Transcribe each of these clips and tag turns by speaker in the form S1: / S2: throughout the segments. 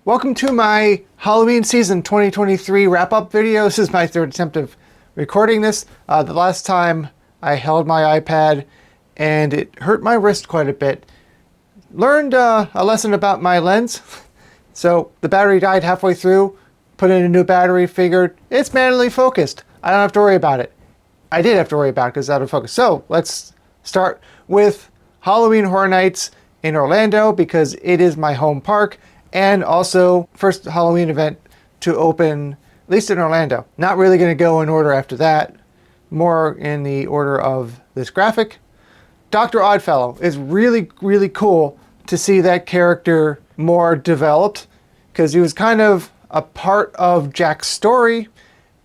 S1: Welcome to my Halloween season 2023 wrap-up video. This is my third attempt of recording this. The last time I held my iPad and it hurt my wrist quite a bit. Learned a lesson about my lens. So the battery died halfway through, put in a new battery, figured it's manually focused. I don't have to worry about it. I did have to worry about it because it's out of focus. So let's start with Halloween Horror Nights in Orlando because it is my home park. And also, first Halloween event to open, at least in Orlando. Not really going to go in order after that. More in the order of this graphic. Dr. Oddfellow is really, really cool to see that character more developed. Because he was kind of a part of Jack's story.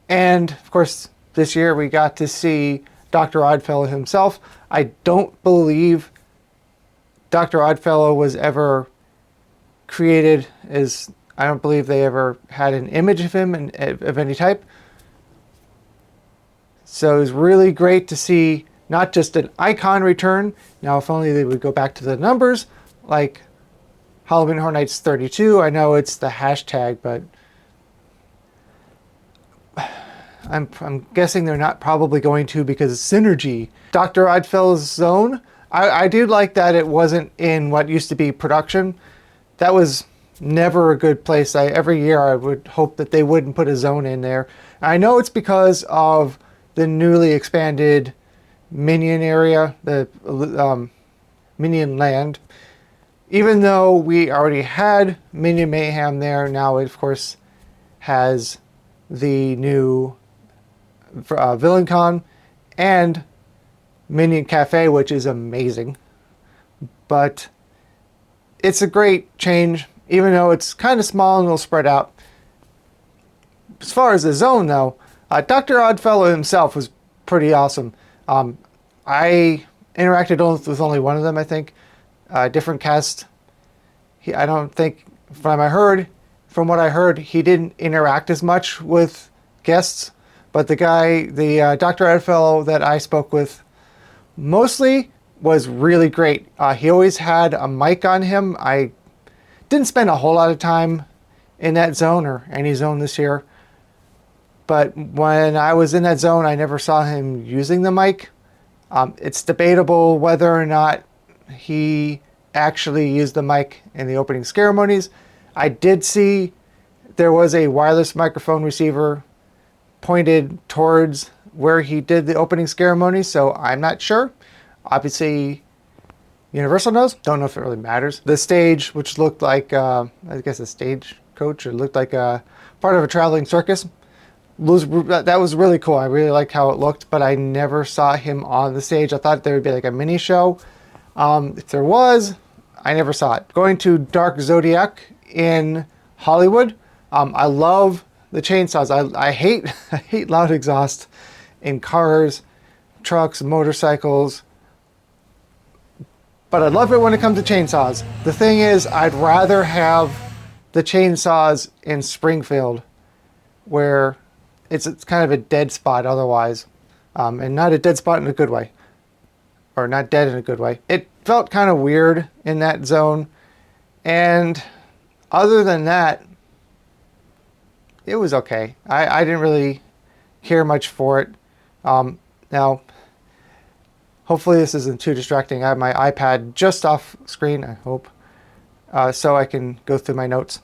S1: And, of course, this year we got to see Dr. Oddfellow himself. I don't believe Dr. Oddfellow was ever created, as I don't believe they ever had an image of him of any type. So it was really great to see not just an icon return. Now, if only they would go back to the numbers, like Halloween Horror Nights 32. I know it's the hashtag, but I'm guessing they're not probably going to because of synergy. Dr. Oddfellow's zone, I do like that it wasn't in what used to be production. That was never a good place. Every year I would hope that they wouldn't put a zone in there. I know it's because of the newly expanded Minion area, the Minion Land. Even though we already had Minion Mayhem there, now it of course has the new VillainCon and Minion Cafe, which is amazing. But it's a great change, even though it's kind of small and it'll spread out. As far as the zone, though, Dr. Oddfellow himself was pretty awesome. I interacted with only one of them, I think. Different cast. I don't think, from what I heard, he didn't interact as much with guests. But the Dr. Oddfellow that I spoke with mostly was really great. He always had a mic on him. I didn't spend a whole lot of time in that zone or any zone this year. But when I was in that zone, I never saw him using the mic. It's debatable whether or not he actually used the mic in the opening ceremonies. I did see there was a wireless microphone receiver pointed towards where he did the opening ceremony, so I'm not sure. Obviously, Universal knows. Don't know if it really matters. The stage, which looked like, I guess a stagecoach, or looked like a part of a traveling circus, that was really cool. I really liked how it looked, but I never saw him on the stage. I thought there would be like a mini show. If there was, I never saw it. Going to Dark Zodiac in Hollywood. I love the chainsaws. I hate loud exhaust in cars, trucks, motorcycles. But I love it when it comes to chainsaws. The thing is, I'd rather have the chainsaws in Springfield, where it's kind of a dead spot otherwise. And not a dead spot in a good way. Or not dead in a good way. It felt kind of weird in that zone. And other than that, it was okay. I didn't really care much for it. Now, hopefully this isn't too distracting. I have my iPad just off screen, I hope, so I can go through my notes.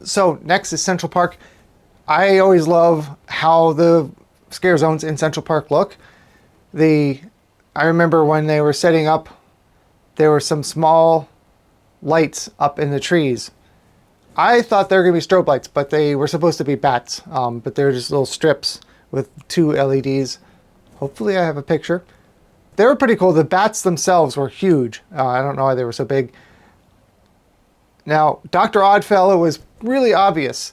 S1: So next is Central Park. I always love how the scare zones in Central Park look. I remember when they were setting up, there were some small lights up in the trees. I thought they were going to be strobe lights, but they were supposed to be bats. But they're just little strips with 2 LEDs. Hopefully I have a picture. They were pretty cool. The bats themselves were huge. I don't know why they were so big. Now, Dr. Oddfellow was really obvious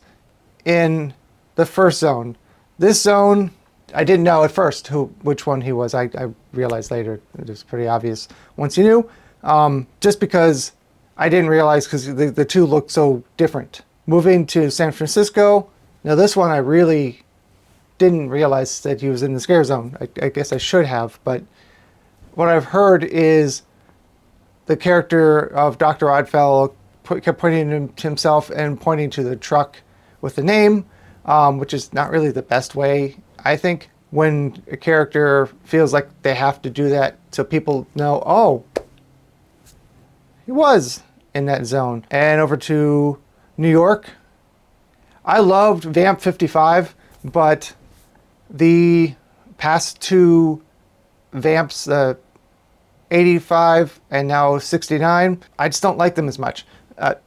S1: in the first zone. This zone, I didn't know at first which one he was. I realized later it was pretty obvious once you knew. Just because I didn't realize because the two looked so different. Moving to San Francisco, now this one I really didn't realize that he was in the scare zone. I guess I should have, but what I've heard is the character of Dr. Oddfellow kept pointing to himself and pointing to the truck with the name, which is not really the best way, I think, when a character feels like they have to do that so people know, oh, he was in that zone. And over to New York. I loved Vamp 55, but the past two Vamps, 85 and now 69, I just don't like them as much.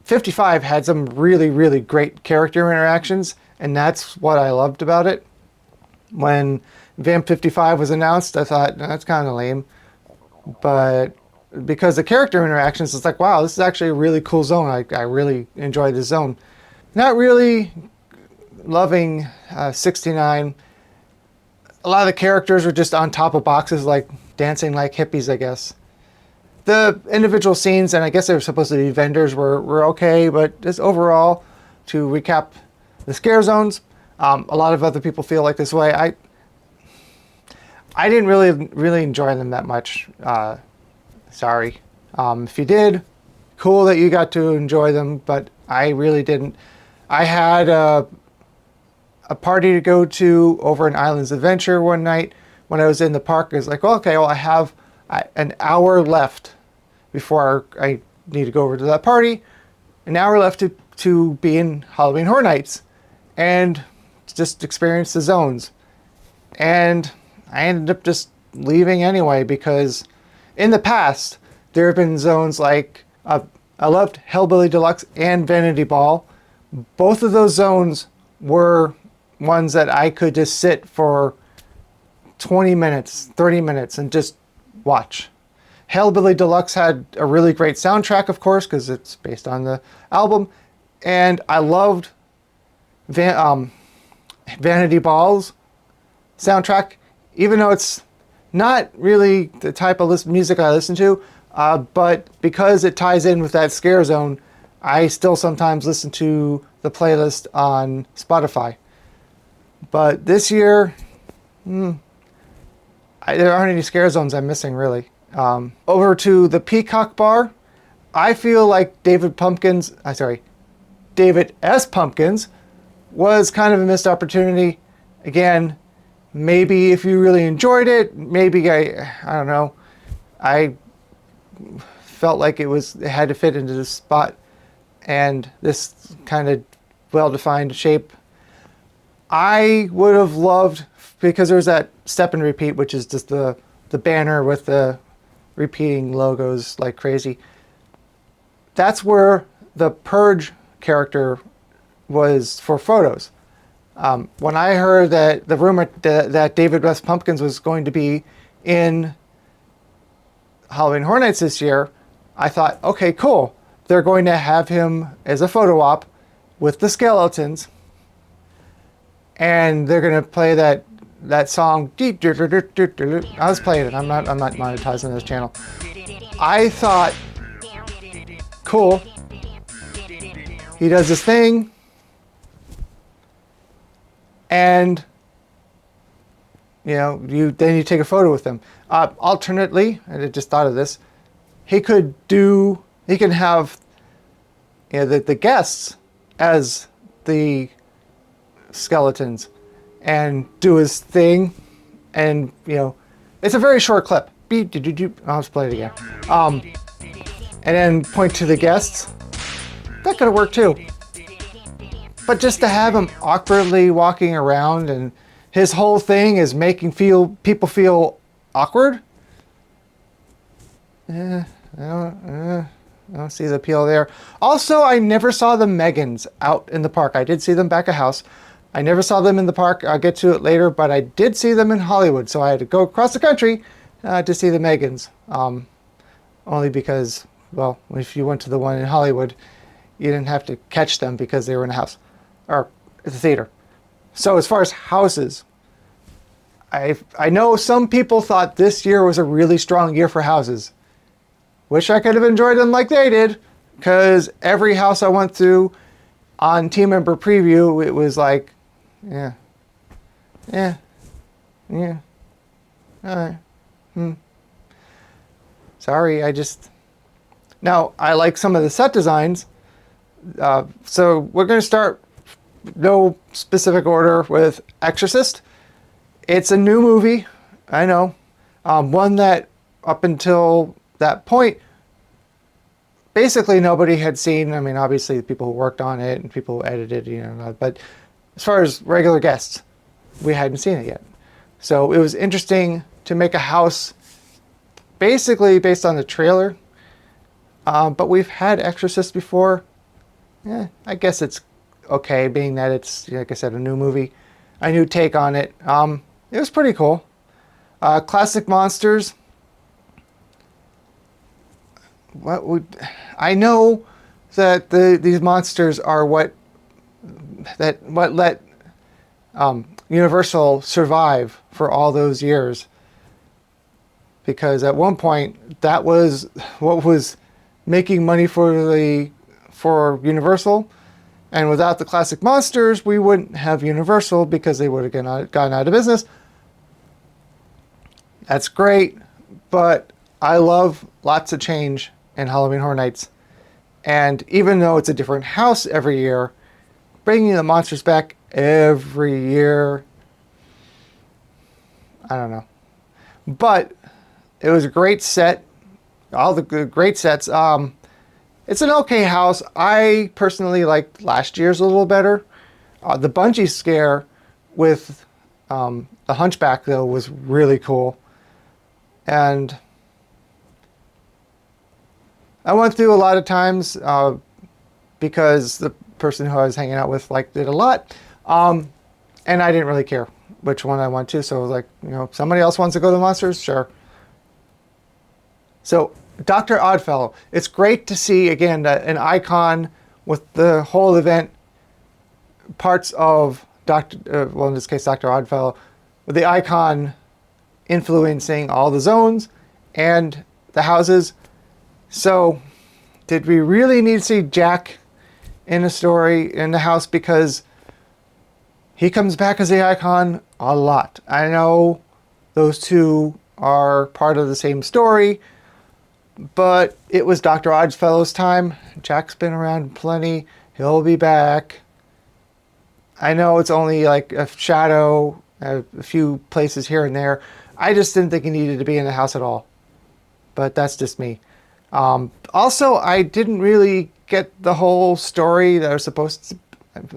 S1: 55 had some really, really great character interactions, and that's what I loved about it. When Vamp 55 was announced, I thought, that's kind of lame. But because the character interactions, it's like, wow, this is actually a really cool zone. I really enjoyed this zone. Not really loving 69. A lot of the characters are just on top of boxes, like dancing like hippies, I guess. The individual scenes, and I guess they were supposed to be vendors, were okay, but just overall, to recap the scare zones, a lot of other people feel like this way. I didn't really enjoy them that much. Sorry. If you did, cool that you got to enjoy them, but I really didn't. I had a party to go to over in Islands Adventure one night when I was in the park. I was like, well, okay, well, I have an hour left before I need to go over to that party. An hour left to be in Halloween Horror Nights and just experience the zones. And I ended up just leaving anyway because in the past, there have been zones like, I loved Hellbilly Deluxe and Vanity Ball. Both of those zones were ones that I could just sit for 20 minutes, 30 minutes and just watch. Hellbilly Deluxe had a really great soundtrack, of course, because it's based on the album. And I loved Vanity Ball's soundtrack, even though it's not really the type of music I listen to, but because it ties in with that scare zone, I still sometimes listen to the playlist on Spotify. But this year, there aren't any scare zones I'm missing, really. Over to the Peacock Bar, I feel like David S. Pumpkins was kind of a missed opportunity. Again, maybe if you really enjoyed it, maybe I don't know. I felt like it had to fit into this spot and this kind of well-defined shape. I would have loved, because there's that step and repeat, which is just the banner with the repeating logos like crazy. That's where the Purge character was for photos. When I heard that the rumor that David West Pumpkins was going to be in Halloween Horror Nights this year, I thought, okay, cool. They're going to have him as a photo op with the skeletons, and they're going to play that song. I was playing it. I'm not monetizing this channel. I thought, cool. He does this thing, and then you take a photo with him. Alternately, I just thought of this. He can have the guests as the skeletons and do his thing, and it's a very short clip. I'll just play it again. And then point to the guests. That could have worked too. But just to have him awkwardly walking around and his whole thing is making people feel awkward. I don't see the appeal there. Also, I never saw the Megans out in the park. I did see them back at house. I never saw them in the park. I'll get to it later, but I did see them in Hollywood. So I had to go across the country to see the Megans. Only because, well, if you went to the one in Hollywood, you didn't have to catch them because they were in a house or at the theater. So as far as houses, I know some people thought this year was a really strong year for houses. Wish I could have enjoyed them like they did, because every house I went through on team member preview, it was like, yeah, all right, Sorry, now I like some of the set designs, So we're going to start, no specific order, with Exorcist. It's a new movie, I know. One that up until that point, basically nobody had seen. I mean, obviously the people who worked on it and people who edited, but as far as regular guests, we hadn't seen it yet. So it was interesting to make a house basically based on the trailer. But we've had Exorcist before. Yeah, I guess it's okay, being that it's, like I said, a new movie, a new take on it. It was pretty cool. Classic monsters. I know that these monsters are what let Universal survive for all those years. Because at one point, that was what was making money for Universal. And without the classic monsters, we wouldn't have Universal because they would have gone out of business. That's great, but I love lots of change in Halloween Horror Nights. And even though it's a different house every year, bringing the monsters back every year, I don't know. But it was a great set. All the great sets. It's an okay house. I personally liked last year's a little better. The bungee scare with the Hunchback, though, was really cool. And I went through a lot of times because the person who I was hanging out with liked it a lot. And I didn't really care which one I went to. So I was like, if somebody else wants to go to Monsters, sure. So Dr. Oddfellow. It's great to see, again, an icon with the whole event, parts of in this case, Dr. Oddfellow, with the icon influencing all the zones and the houses. So did we really need to see Jack in a story in the house? Because he comes back as the icon a lot. I know those two are part of the same story, but it was Dr. Oddfellow's time. Jack's been around plenty. He'll be back. I know it's only like a shadow, a few places here and there. I just didn't think he needed to be in the house at all. But that's just me. Also, I didn't really get the whole story that was supposed to,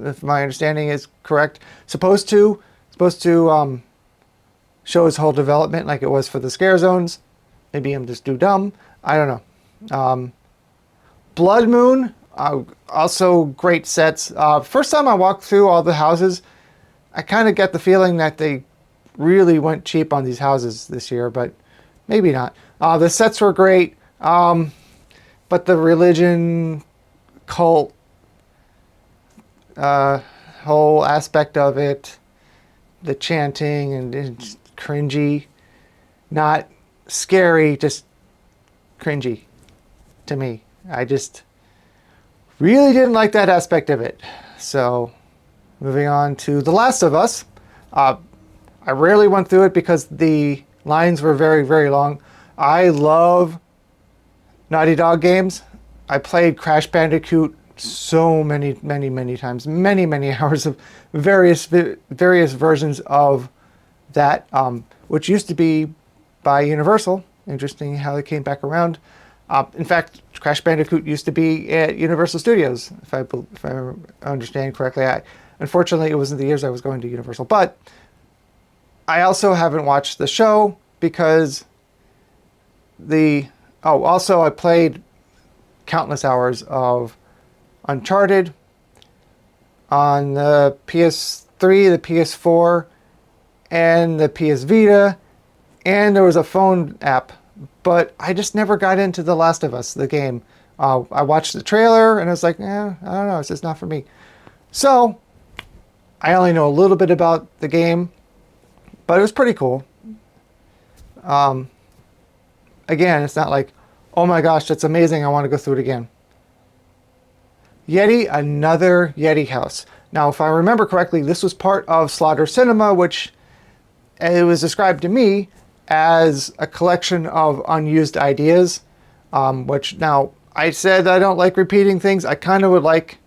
S1: if my understanding is correct, supposed to show his whole development like it was for the scare zones. Maybe I'm just too dumb. I don't know. Blood Moon, also great sets. First time I walked through all the houses, I kind of get the feeling that they really went cheap on these houses this year, but maybe not. The sets were great, but the religion, cult, whole aspect of it, the chanting and it's cringy, not scary, just cringy to me. I just really didn't like that aspect of it. So moving on to The Last of Us. I rarely went through it because the lines were very, very long. I love Naughty Dog games. I played Crash Bandicoot so many times, many hours of various versions of that, which used to be by Universal. Interesting how they came back around. In fact, Crash Bandicoot used to be at Universal Studios, if I understand correctly. Unfortunately, it wasn't the years I was going to Universal. But I also haven't watched the show because also I played countless hours of Uncharted on the PS3, the PS4, and the PS Vita, and there was a phone app, but I just never got into The Last of Us, the game. I watched the trailer and I was like, I don't know, it's just not for me. So I only know a little bit about the game, but it was pretty cool. Again, it's not like, oh my gosh, that's amazing, I want to go through it again. Yeti, another Yeti house. Now, if I remember correctly, this was part of Slaughter Cinema, which it was described to me as a collection of unused ideas, which now I said I don't like repeating things. I kind of would like,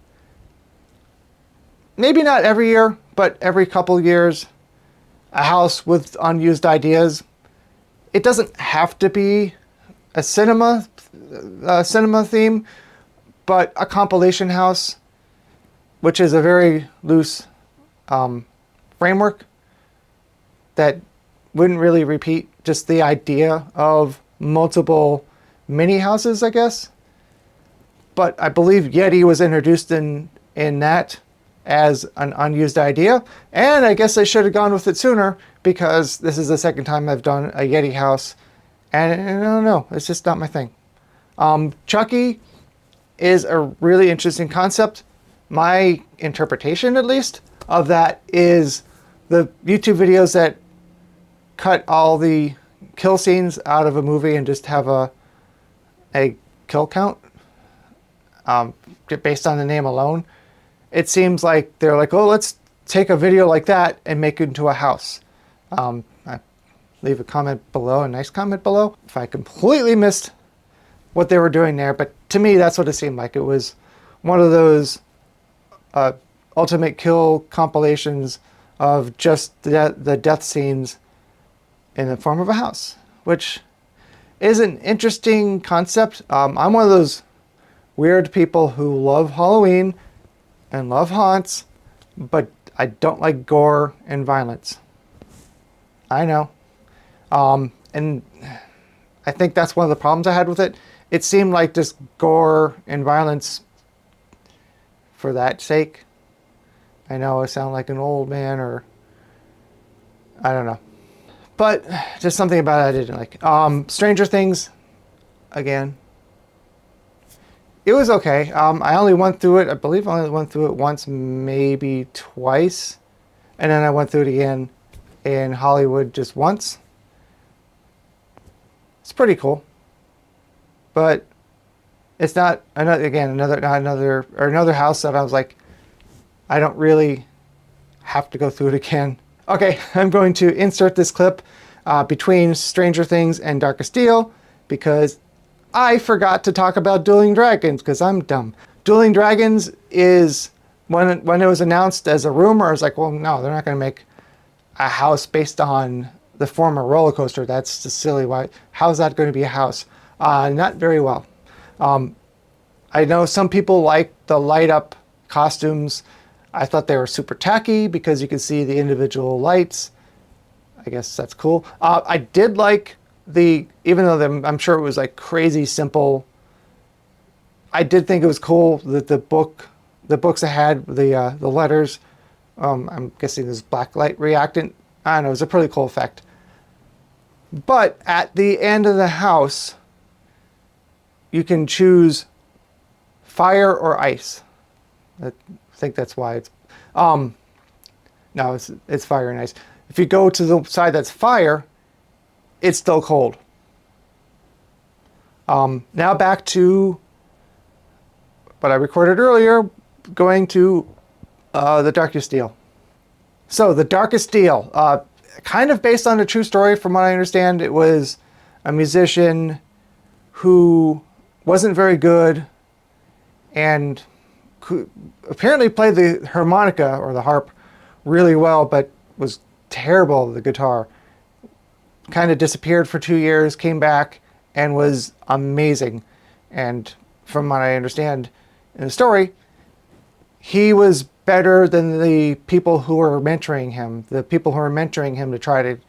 S1: maybe not every year, but every couple years, a house with unused ideas. It doesn't have to be a cinema theme, but a compilation house, which is a very loose framework that wouldn't really repeat, just the idea of multiple mini houses, I guess. But I believe Yeti was introduced in that as an unused idea, and I guess I should have gone with it sooner, because this is the second time I've done a Yeti house, and I don't know, it's just not my thing. Chucky is a really interesting concept. My interpretation, at least, of that is the YouTube videos that cut all the kill scenes out of a movie and just have a kill count based on the name alone. It seems like they're like, oh, let's take a video like that and make it into a house. I leave a comment below, a nice comment below, if I completely missed what they were doing there. But to me, that's what it seemed like. It was one of those ultimate kill compilations of just the death scenes in the form of a house, which is an interesting concept. I'm one of those weird people who love Halloween and love haunts, but I don't like gore and violence. I know. And I think that's one of the problems I had with it. It seemed like just gore and violence for that sake. I know I sound like an old man, or I don't know. But just something about it I didn't like. Stranger Things, again. It was okay. I only went through it, I believe I only went through it once, maybe twice. And then I went through it again in Hollywood just once. It's pretty cool. But it's not another house that I was like, I don't really have to go through it again. Okay, I'm going to insert this clip between Stranger Things and Darkest Steel, because I forgot to talk about Dueling Dragons, because I'm dumb. Dueling Dragons is, when it was announced as a rumor, I was like, well, no, they're not going to make a house based on the former roller coaster. That's just silly. Why? How's that going to be a house? Not very well. I know some people like the light up costumes. I thought they were super tacky because you could see the individual lights. I guess that's cool. I did like even though I'm sure it was like crazy simple, I did think it was cool that the books that had the letters, I'm guessing this black light reactant. I don't know, it was a pretty cool effect. But at the end of the house, you can choose fire or ice. I think that's why it's, no, it's fire and ice. If you go to the side that's fire, it's still cold. Now back to what I recorded earlier, going to the Darkest Steel. So the Darkest Steel, kind of based on a true story from what I understand. It was a musician who wasn't very good and apparently played the harmonica or the harp really well, but was terrible at the guitar. Kind of disappeared for 2 years, came back, and was amazing. And from what I understand in the story, he was better than the people who were mentoring him. The people who were mentoring him to try to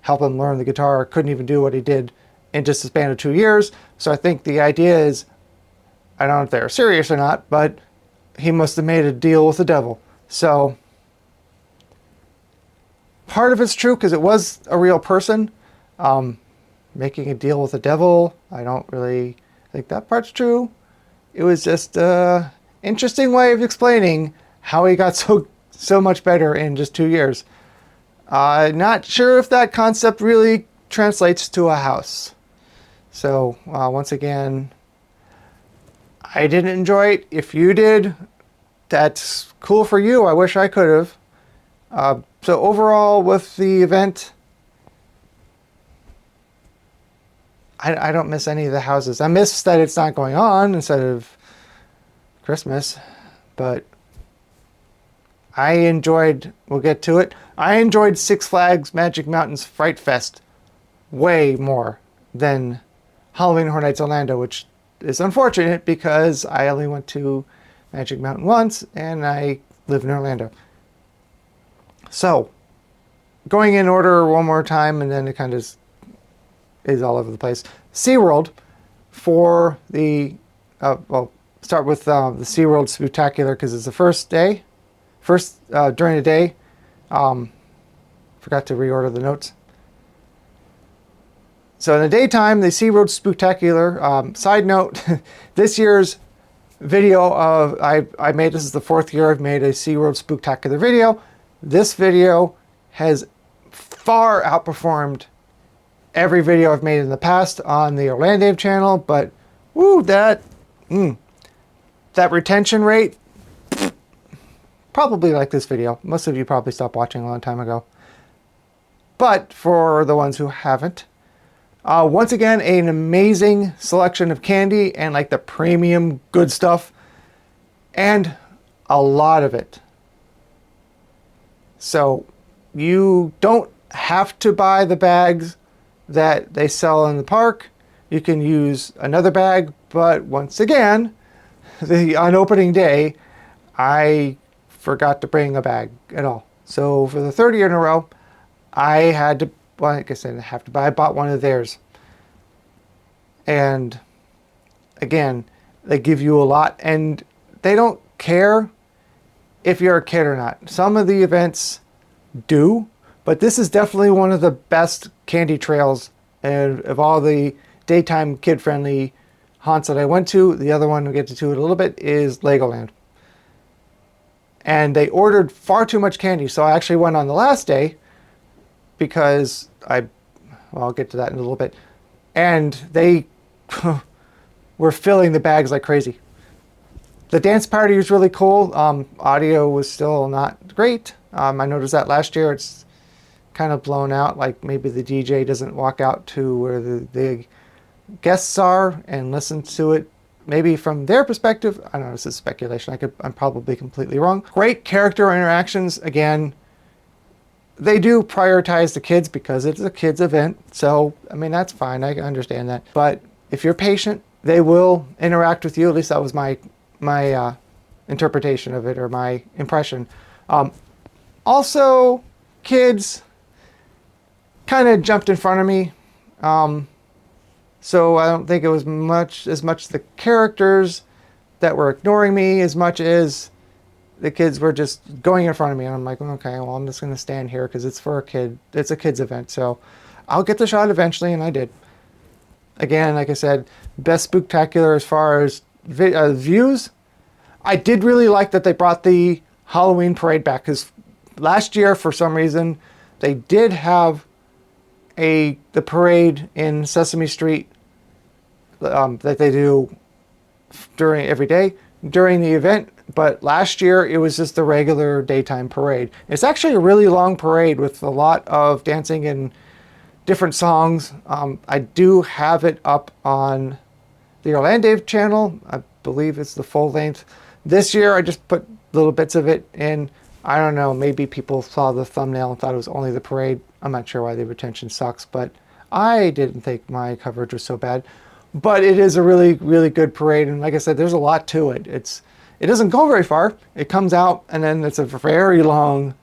S1: help him learn the guitar couldn't even do what he did in just a span of 2 years. So I think the idea is, I don't know if they're serious or not, but he must have made a deal with the devil. So part of it's true because it was a real person. Making a deal with the devil, I don't really think that part's true. It was just an interesting way of explaining how he got so much better in just 2 years. Not sure if that concept really translates to a house. So once again, I didn't enjoy it. If you did, that's cool for you. I wish I could have. So overall with the event, I don't miss any of the houses. I miss that it's not going on instead of Christmas, but I enjoyed, we'll get to it, I enjoyed Six Flags Magic Mountain's Fright Fest way more than Halloween Horror Nights Orlando, which is unfortunate because I only went to Magic Mountain once and I live in Orlando. So, going in order one more time, and then it kind of is all over the place. SeaWorld for the, start with the SeaWorld Spooktacular because it's the first day. During the day. Forgot to reorder the notes. So in the daytime, the SeaWorld Spooktacular. Side note, this year's video of, I made, this is the 4th year I've made a SeaWorld Spooktacular video. This video has far outperformed every video I've made in the past on the Orlando channel, but woo, that retention rate, probably like this video. Most of you probably stopped watching a long time ago. But for the ones who haven't, once again, an amazing selection of candy and like the premium good stuff, and a lot of it. So you don't have to buy the bags that they sell in the park. You can use another bag, but once again, on opening day, I forgot to bring a bag at all. So for the 3rd year in a row, I had to, well, like I said, I bought one of theirs. And again, they give you a lot, and they don't care if you're a kid or not. Some of the events do, but this is definitely one of the best candy trails of all the daytime kid-friendly haunts that I went to. The other one we'll get to it a little bit is Legoland. And they ordered far too much candy, so I actually went on the last day because I'll get to that in a little bit. And they were filling the bags like crazy. The dance party was really cool. Audio was still not great. I noticed that last year. It's kind of blown out, like maybe the DJ doesn't walk out to where the guests are and listen to it. Maybe from their perspective, I don't know, this is speculation. I'm probably completely wrong. Great character interactions. Again, they do prioritize the kids because it's a kids event. So, I mean, that's fine. I understand that. But if you're patient, they will interact with you. At least that was my interpretation of it, or my impression. Also, kids kind of jumped in front of me. So I don't think it was as much the characters that were ignoring me as much as the kids were just going in front of me. And I'm like, okay, well, I'm just going to stand here because it's for a kid. It's a kid's event. So I'll get the shot eventually, and I did. Again, like I said, best spooktacular as far as views. I did really like that they brought the Halloween parade back, because last year, for some reason, they did have the parade in Sesame Street that they do every day during the event, but last year it was just the regular daytime parade. It's actually a really long parade with a lot of dancing and different songs. I do have it up on the Orlando channel. I believe it's the full length. This year I just put little bits of it in. I don't know, maybe people saw the thumbnail and thought it was only the parade. I'm not sure why the retention sucks, but I didn't think my coverage was so bad. But it is a really, really good parade, and like I said, there's a lot to it. It doesn't go very far. It comes out, and then it's a very long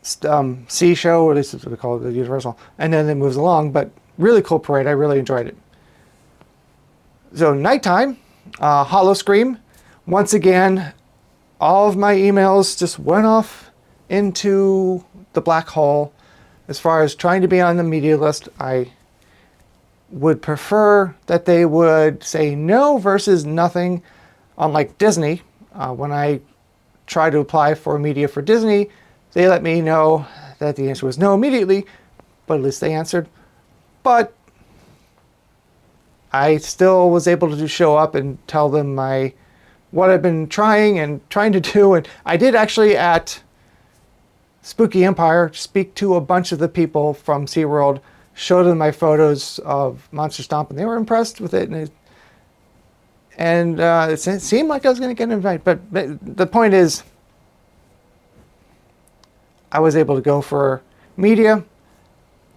S1: sea show, or at least that's what we call it, the Universal, and then it moves along. But really cool parade. I really enjoyed it. So nighttime, Hollow Scream. Once again, all of my emails just went off into the black hole. As far as trying to be on the media list, I would prefer that they would say no versus nothing. Unlike Disney, when I try to apply for media for Disney, they let me know that the answer was no immediately, but at least they answered. But I still was able to show up and tell them what I've been trying to do. And I did actually at Spooky Empire speak to a bunch of the people from SeaWorld showed them my photos of Monster Stomp, and they were impressed with it. And it seemed like I was going to get an invite. But the point is, I was able to go for media,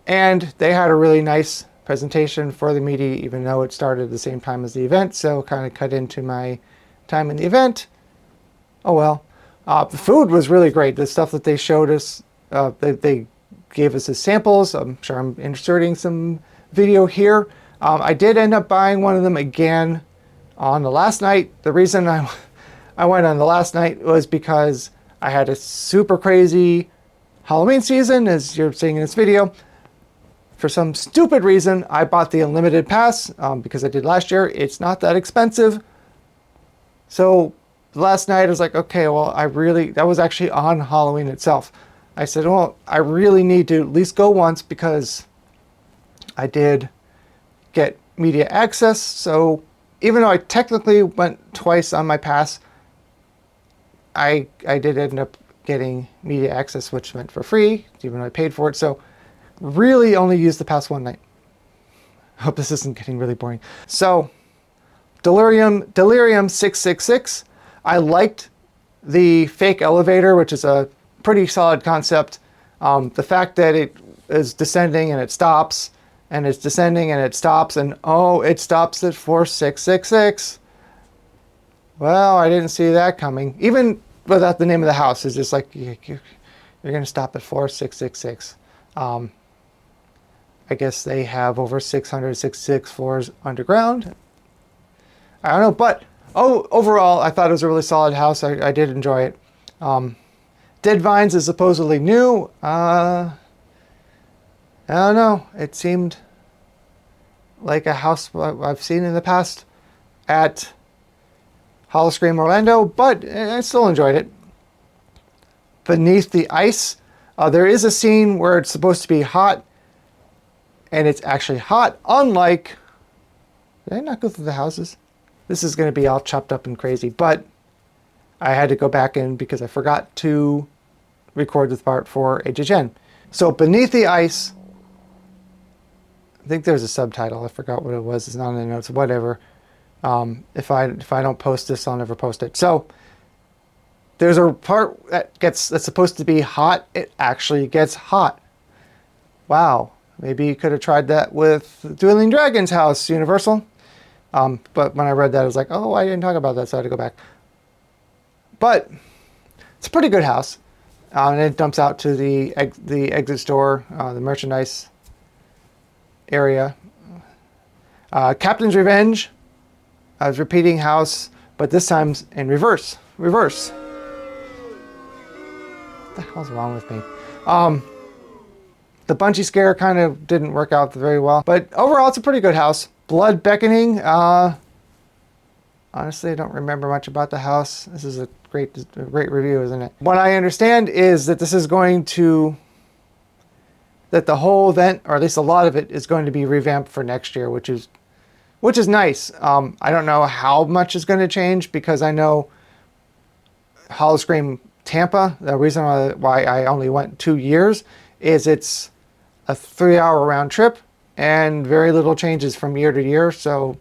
S1: and they had a really nice presentation for the media, even though it started at the same time as the event. So kind of cut into my time in the event. Oh well. The food was really great. The stuff that they showed us, they gave us as samples. I'm sure I'm inserting some video here. I did end up buying one of them again on the last night. The reason I went on the last night was because I had a super crazy Halloween season, as you're seeing in this video. For some stupid reason, I bought the unlimited pass because I did last year. It's not that expensive. So last night I was like, okay, well, that was actually on Halloween itself. I said, well, I really need to at least go once because I did get media access. So even though I technically went twice on my pass, I did end up getting media access, which meant for free, even though I paid for it. So really only used the pass one night. I hope this isn't getting really boring. So Delirium 666. I liked the fake elevator, which is a pretty solid concept. The fact that it is descending and it stops, and it's descending and it stops, and oh, it stops at 4666. Well, I didn't see that coming. Even without the name of the house, it's just like, you're going to stop at 4666. I guess they have over 666 floors underground. I don't know, but overall, I thought it was a really solid house. I did enjoy it. Dead Vines is supposedly new. I don't know. It seemed like a house I've seen in the past at Howl-O-Scream Orlando, but I still enjoyed it. Beneath the Ice, there is a scene where it's supposed to be hot, and it's actually hot, unlike... Did I not go through the houses? This is going to be all chopped up and crazy, but I had to go back in because I forgot to record this part for HHN. So Beneath the Ice, I think there's a subtitle. I forgot what it was. It's not in the notes. Whatever. If I don't post this, I'll never post it. So there's a part that's supposed to be hot. It actually gets hot. Wow. Maybe you could have tried that with Dueling Dragons House, Universal. But when I read that, I was like, oh, I didn't talk about that, so I had to go back. But it's a pretty good house. And it dumps out to the exit store, the merchandise area. Captain's Revenge. I was repeating house, but this time's in reverse. Reverse. What the hell's wrong with me? The bungee scare kind of didn't work out very well, but overall it's a pretty good house. Blood Beckoning. Honestly, I don't remember much about the house. This is a great review, isn't it? What I understand is that this is going to, that the whole event, or at least a lot of it, is going to be revamped for next year, which is nice. I don't know how much is going to change because I know Howl-O-Scream Tampa, the reason why I only went 2 years is it's a 3-hour round trip and very little changes from year to year. So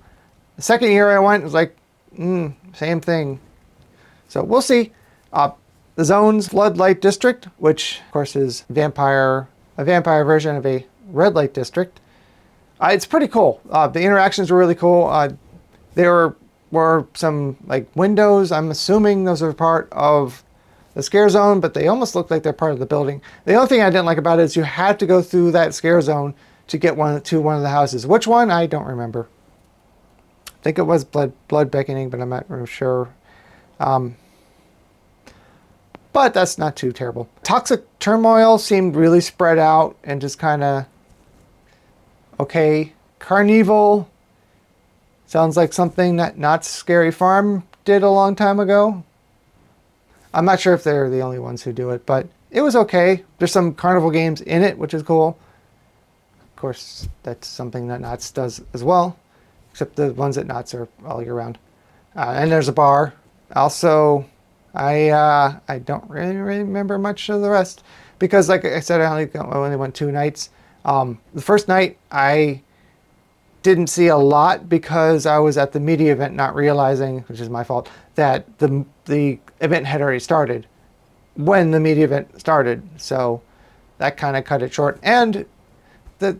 S1: the second year I went, it was like, same thing. So we'll see. The Zone's Floodlight District, which of course is a vampire version of a red light district. It's pretty cool. The interactions were really cool. There were some like windows. I'm assuming those are part of the scare zone, but they almost look like they're part of the building. The only thing I didn't like about it is you had to go through that scare zone to get to one of the houses. Which one? I don't remember. I think it was Blood Beckoning, but I'm not really sure. But that's not too terrible. Toxic Turmoil seemed really spread out and just kind of okay. Carnival sounds like something that Knott's Scary Farm did a long time ago. I'm not sure if they're the only ones who do it, but it was okay. There's some carnival games in it, which is cool. Of course, that's something that Knott's does as well, except the ones at Knott's are all year round. And there's a bar. Also, I don't really remember much of the rest because, like I said, I only went 2 nights. The first night I didn't see a lot because I was at the media event, not realizing, which is my fault, that the event had already started when the media event started. So that kind of cut it short. And the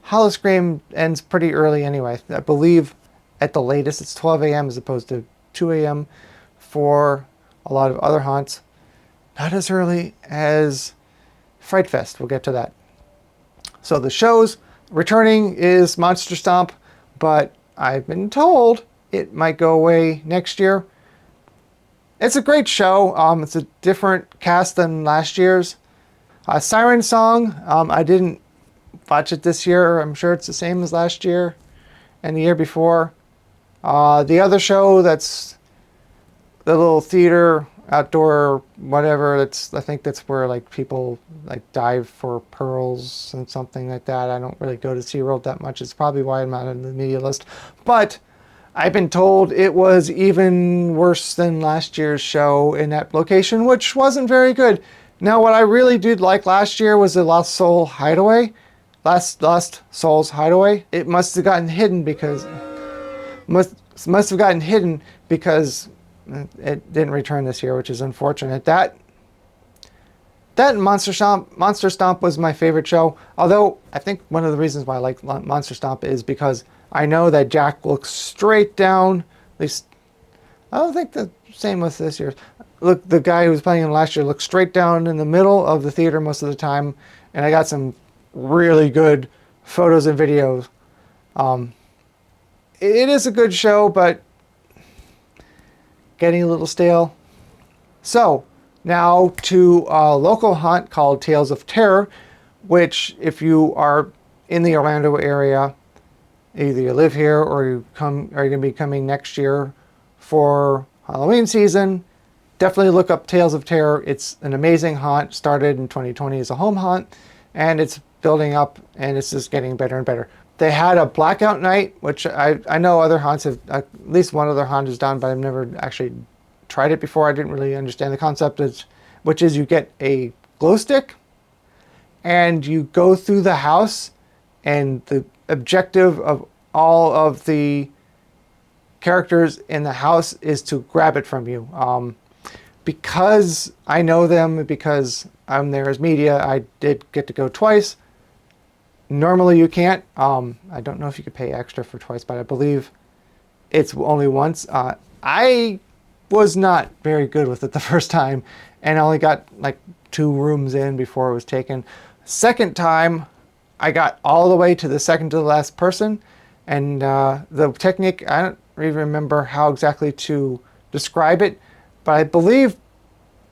S1: Howl-O-Scream ends pretty early anyway. I believe at the latest it's 12 a.m. as opposed to 2 a.m. for a lot of other haunts. Not as early as Fright Fest. We'll get to that. So the shows returning is Monster Stomp, but I've been told it might go away next year. It's a great show. It's a different cast than last year's. Siren Song, I didn't watch it this year. I'm sure it's the same as last year and the year before. The other show, that's the little theater, outdoor, whatever. I think that's where like people like dive for pearls and something like that. I don't really go to SeaWorld that much. It's probably why I'm not on the media list. But I've been told it was even worse than last year's show in that location, which wasn't very good. Now, what I really did like last year was the Lost Souls Hideaway. It must have gotten hidden because it didn't return this year, which is unfortunate. That and Monster Stomp was my favorite show. Although I think one of the reasons why I like Monster Stomp is because I know that Jack looks straight down. At least I don't think the same with this year. Look, the guy who was playing him last year looked straight down in the middle of the theater most of the time, and I got some really good photos and videos. It is a good show, but getting a little stale. So now to a local haunt called Tales of Terror, which if you are in the Orlando area, either you live here or you're going to be coming next year for Halloween season, definitely look up Tales of Terror. It's an amazing haunt. Started in 2020 as a home haunt, and it's building up, and it's just getting better and better. They had a blackout night, which I know other haunts have, at least one other haunt has done, but I've never actually tried it before. I didn't really understand the concept, which is you get a glow stick and you go through the house, and the objective of all of the characters in the house is to grab it from you. Because I know them, because I'm there as media, I did get to go twice. Normally you can't. I don't know if you could pay extra for twice, but I believe it's only once. I was not very good with it the first time, and I only got like 2 rooms in before it was taken. Second time, I got all the way to the second to the last person, and the technique, I don't even remember how exactly to describe it, but I believe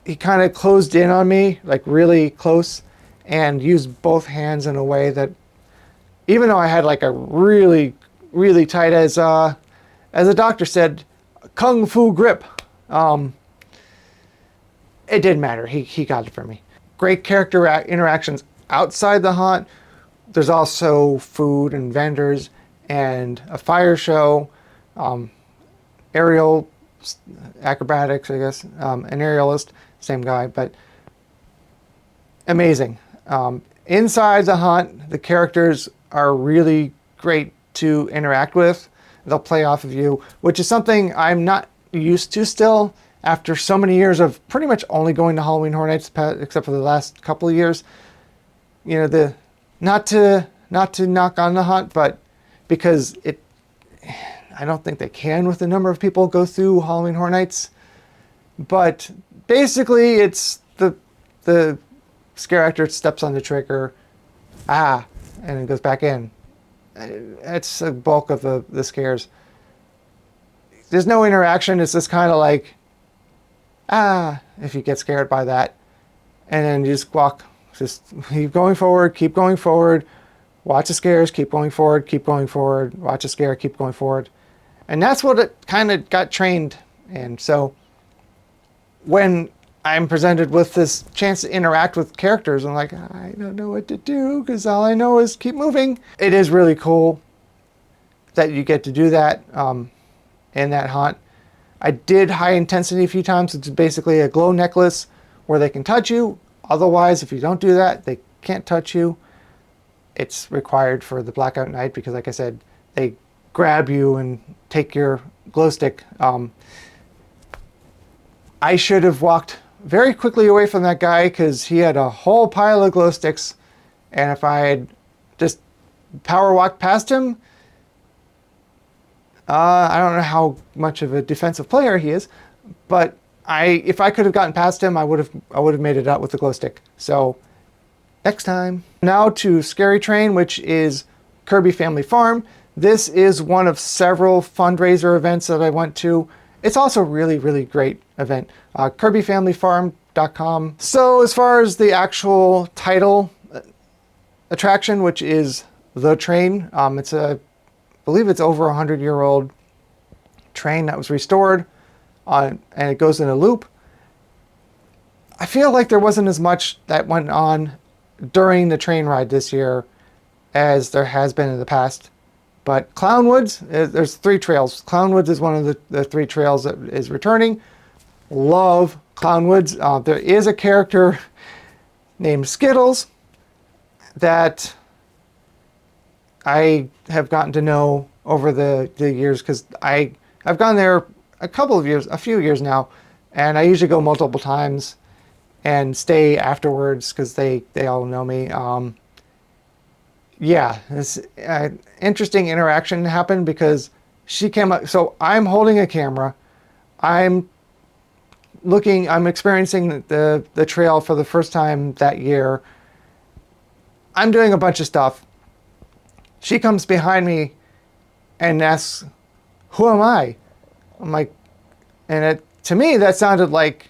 S1: he kind of closed in on me, like really close, and used both hands in a way that, even though I had like a really, really tight, as the doctor said, kung fu grip, it didn't matter. He got it for me. Great character interactions outside the haunt. There's also food and vendors and a fire show, aerial acrobatics, I guess, an aerialist, same guy, but amazing. Inside the haunt, the characters are really great to interact with. They'll play off of you, which is something I'm not used to still after so many years of pretty much only going to Halloween Horror Nights, except for the last couple of years. You know, not to knock on the haunt, but because I don't think they can with the number of people go through Halloween Horror Nights. But basically, it's the scare actor steps on the trigger, and it goes back in. It's the bulk of the scares. There's no interaction. It's just kind of like, if you get scared by that. And then you just walk, just keep going forward, watch the scares, keep going forward, watch a scare, keep going forward. And that's what it kind of got trained in. So when I'm presented with this chance to interact with characters, I'm like, I don't know what to do because all I know is keep moving. It is really cool that you get to do that in that haunt. I did high intensity a few times. It's basically a glow necklace where they can touch you. Otherwise, if you don't do that, they can't touch you. It's required for the Blackout Night because, like I said, they grab you and take your glow stick. I should have walked very quickly away from that guy because he had a whole pile of glow sticks, and if I had just power walked past him, I don't know how much of a defensive player he is, but if I could have gotten past him, I would have made it out with the glow stick. So next time. Now to Scary Train, which is Kirby Family Farm. This is one of several fundraiser events that I went to. It's also a really, really great event. KirbyFamilyFarm.com. So as far as the actual title attraction, which is The Train, I believe it's over 100-year-old train that was restored, and it goes in a loop. I feel like there wasn't as much that went on during the train ride this year as there has been in the past. But Clownwoods, there's 3 trails. Clownwoods is one of the 3 trails that is returning. Love Clownwoods. There is a character named Skittles that I have gotten to know over the years because I've gone there a few years now, and I usually go multiple times and stay afterwards because they all know me. Yeah, this interesting interaction happened because she came up. So I'm holding a camera. I'm experiencing the trail for the first time that year. I'm doing a bunch of stuff. She comes behind me and asks, "Who am I?" I'm like, and to me that sounded like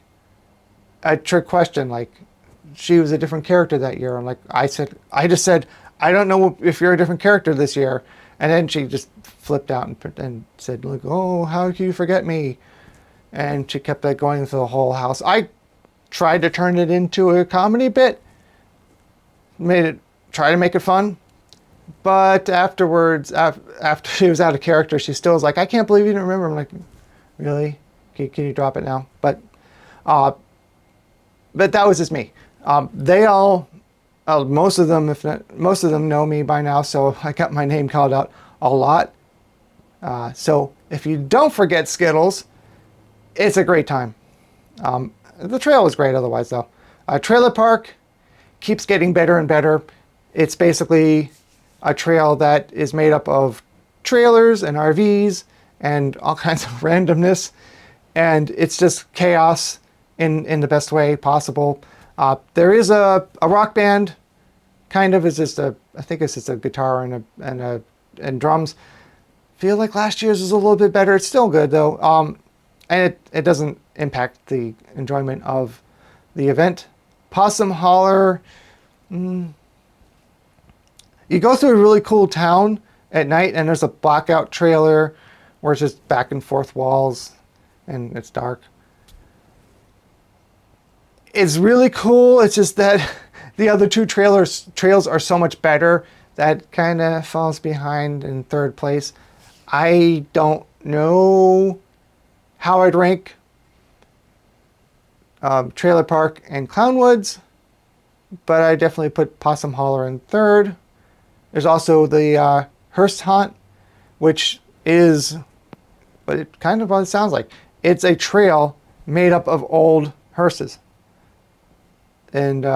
S1: a trick question, like she was a different character that year. I'm like, I just said, "I don't know if you're a different character this year." And then she just flipped out and said, like, "Oh, how can you forget me?" And she kept that going through the whole house. I tried to turn it into a comedy bit, try to make it fun. But afterwards, after she was out of character, she still was like, "I can't believe you didn't remember." I'm like, "Really? Can you drop it now?" But that was just me. They all, most of them know me by now, so I got my name called out a lot. So if you don't forget Skittles, it's a great time. The trail was great otherwise, though. Trailer Park keeps getting better and better. It's basically a trail that is made up of trailers and RVs and all kinds of randomness. And it's just chaos in the best way possible. There is a rock band, kind of. I think it's just a guitar and drums. Feel like last year's was a little bit better. It's still good though. And it doesn't impact the enjoyment of the event. Possum Holler. You go through a really cool town at night, and there's a blackout trailer where it's just back and forth walls and it's dark. It's really cool. It's just that the other 2 trails are so much better. That kind of falls behind in 3rd place. I don't know how I'd rank Trailer Park and Clownwoods, but I definitely put Possum Holler in 3rd. There's also the Hearst Haunt, which is what it kind of sounds like. It's a trail made up of old hearses. And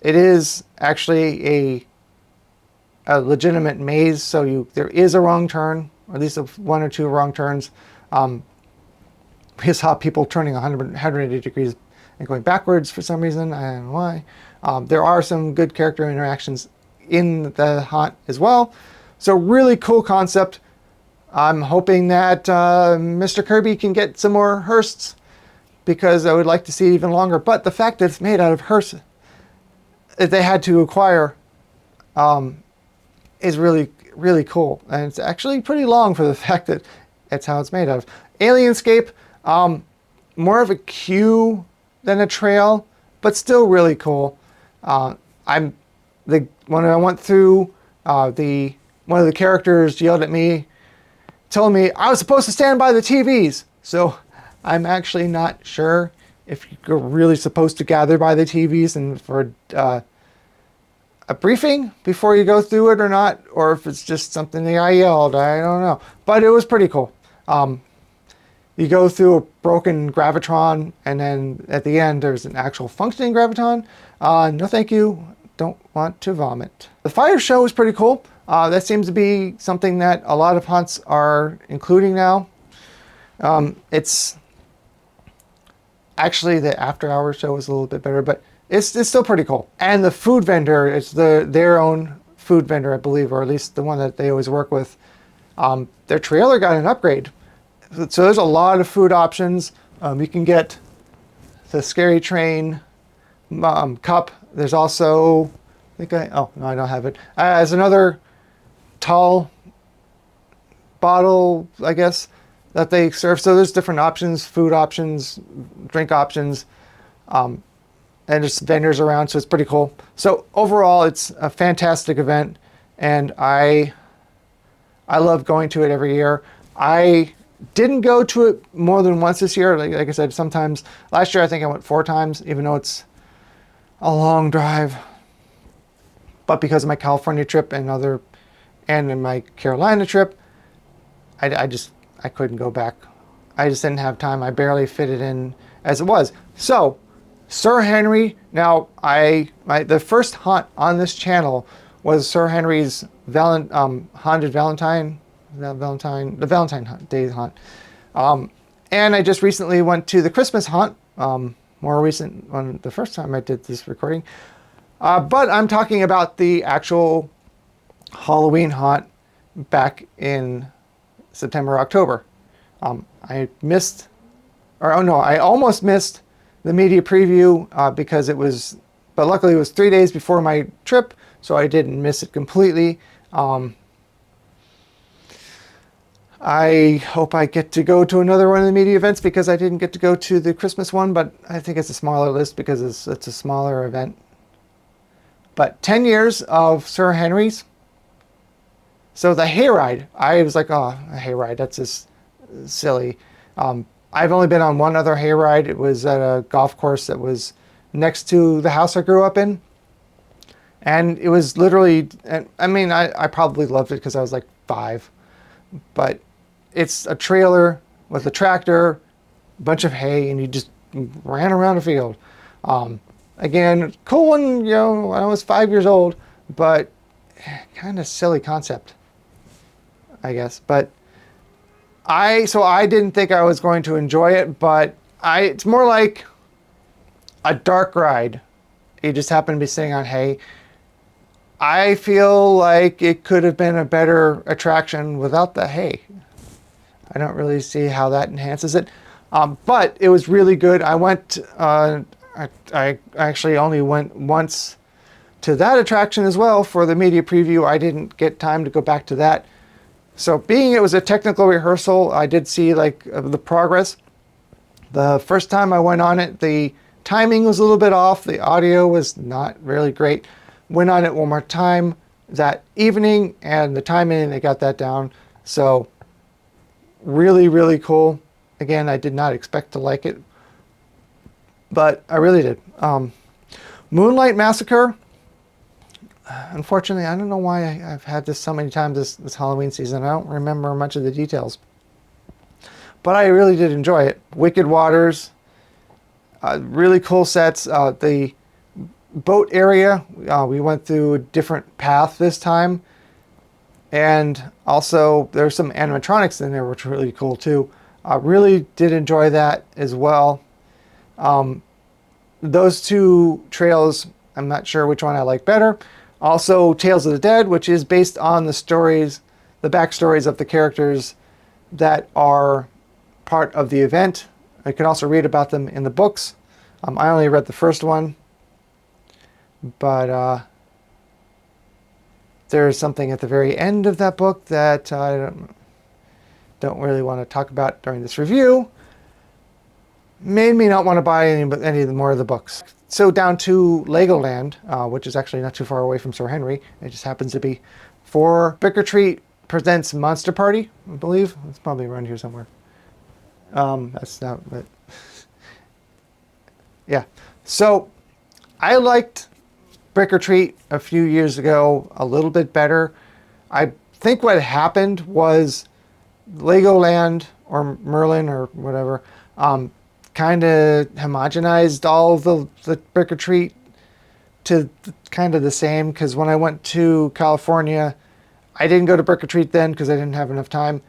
S1: it is actually a legitimate maze, so there is a wrong turn, or at least 1 or 2 wrong turns. We saw people turning 180 degrees and going backwards for some reason. I don't know why. There are some good character interactions in the haunt as well. So really cool concept. I'm hoping that Mr. Kirby can get some more Hearsts, because I would like to see it even longer. But the fact that it's made out of Hearst that they had to acquire is really, really cool. And it's actually pretty long for the fact that that's how it's made out of. Alienscape, more of a queue than a trail, but still really cool. When I went through, one of the characters yelled at me, told me I was supposed to stand by the TVs. So I'm actually not sure if you're really supposed to gather by the TVs and for a briefing before you go through it or not, or if it's just something that I yelled. I don't know. But it was pretty cool. You go through a broken gravitron, and then at the end there's an actual functioning graviton. No thank you. Don't want to vomit. The fire show is pretty cool. That seems to be something that a lot of hunts are including now. It's actually the after hours show is a little bit better, but it's still pretty cool. And the food vendor, it's their own food vendor, I believe, or at least the one that they always work with. Their trailer got an upgrade. So there's a lot of food options. You can get the Scary Train cup. There's also, oh no, I don't have it. There's another tall bottle, I guess, that they serve. So there's different options, food options, drink options, and just vendors around. So it's pretty cool. So overall, it's a fantastic event, and I love going to it every year. I didn't go to it more than once this year. Like I said, sometimes last year I think I went 4 times, even though it's a long drive. But because of my California trip and in my Carolina trip, I couldn't go back. I just didn't have time. I barely fit it in as it was. So, Sir Henry. Now, the first hunt on this channel was Sir Henry's haunted Valentine. The Valentine Day hunt. And I just recently went to the Christmas hunt, more recent on the first time I did this recording. But I'm talking about the actual Halloween hunt back in September, October. I almost missed the media preview because but luckily it was 3 days before my trip, so I didn't miss it completely. I hope I get to go to another one of the media events because I didn't get to go to the Christmas one, but I think it's a smaller list because it's a smaller event. But 10 years of Sir Henry's. So the hayride, I was like, oh, a hayride, that's just silly. I've only been on one other hayride. It was at a golf course that was next to the house I grew up in. And it was literally, I probably loved it because I was like 5. But it's a trailer with a tractor, a bunch of hay, and you just ran around a field. Again, cool one, when I was 5 years old, but kind of silly concept, I guess. But I didn't think I was going to enjoy it, but it's more like a dark ride. You just happen to be sitting on hay. I feel like it could have been a better attraction without the hay. I don't really see how that enhances it. But it was really good. I went, I actually only went once to that attraction as well for the media preview. I didn't get time to go back to that. So being it was a technical rehearsal, I did see the progress. The first time I went on it, the timing was a little bit off. The audio was not really great. Went on it one more time that evening, and the timing, they got that down. So really, really cool. Again, I did not expect to like it, but I really did. Moonlight Massacre. Unfortunately, I don't know why I've had this so many times this Halloween season. I don't remember much of the details, but I really did enjoy it. Wicked Waters. Really cool sets. The boat area, we went through a different path this time, and also there's some animatronics in there which are really cool too. Really did enjoy that as well. Those 2 trails, I'm not sure which one I like better. Also Tales of the Dead, which is based on the backstories of the characters that are part of the event. I can also read about them in the books. I only read the first one, but there's something at the very end of that book that I don't really want to talk about during this review. Made me not want to buy any more of the books. So down to Legoland, which is actually not too far away from Sir Henry. It just happens to be for Trick or Treat Presents Monster Party, I believe. It's probably around here somewhere. That's not, but yeah. So I liked Brick or Treat a few years ago a little bit better. I think what happened was Legoland or Merlin or whatever kind of homogenized all the Brick or Treat to kind of the same, because when I went to California, I didn't go to Brick or Treat then because I didn't have enough time,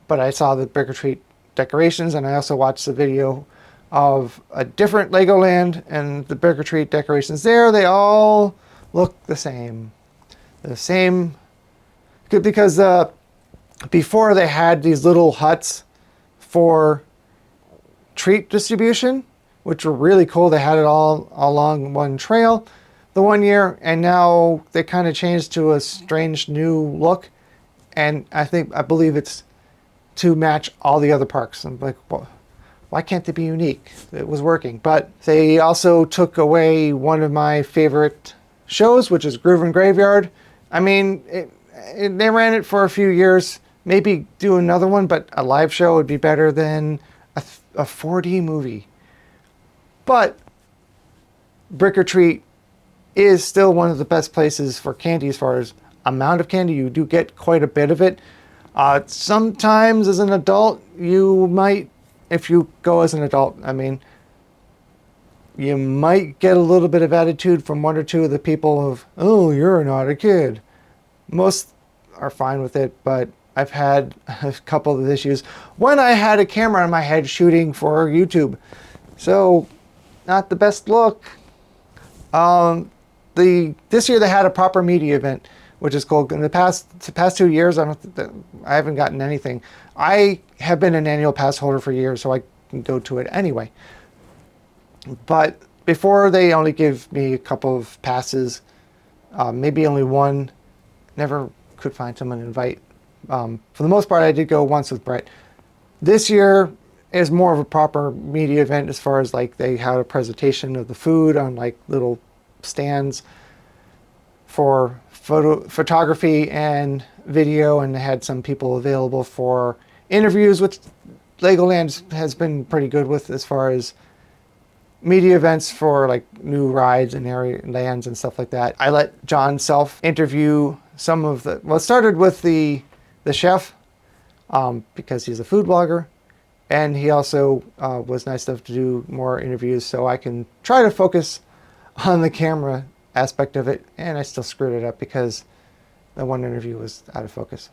S1: but I saw the Brick or Treat decorations, and I also watched the video of a different Legoland and the Brick or Treat decorations there. They all look the same. The same, because before they had these little huts for treat distribution, which were really cool. They had it all along one trail the one year, and now they kind of changed to a strange new look, and I believe it's to match all the other parks. I'm like, well, why can't they be unique? It was working. But they also took away one of my favorite shows, which is Groove and Graveyard. I mean, they ran it for a few years. Maybe do another one, but a live show would be better than a 4D movie. But Brick or Treat is still one of the best places for candy as far as amount of candy. You do get quite a bit of it. Sometimes as an adult, you might, if you go as an adult, I mean, you might get a little bit of attitude from one or two of the people of, oh, you're not a kid. Most are fine with it, but I've had a couple of issues when I had a camera on my head shooting for YouTube. So, not the best look. This year they had a proper media event, which is cool. In the past 2 years, I haven't gotten anything. I have been an annual pass holder for years, so I can go to it anyway. But before, they only give me a couple of passes, maybe only one. Never could find someone to invite. For the most part, I did go once with Brett. This year is more of a proper media event, as far as like they had a presentation of the food on like little stands for photography and video, and they had some people available for interviews, which Legoland has been pretty good with as far as media events for like new rides and area lands and stuff like that. I let John Self interview some of the, well, it started with the chef, because he's a food blogger, and he also was nice enough to do more interviews, so I can try to focus on the camera aspect of it, and I still screwed it up because the one interview was out of focus.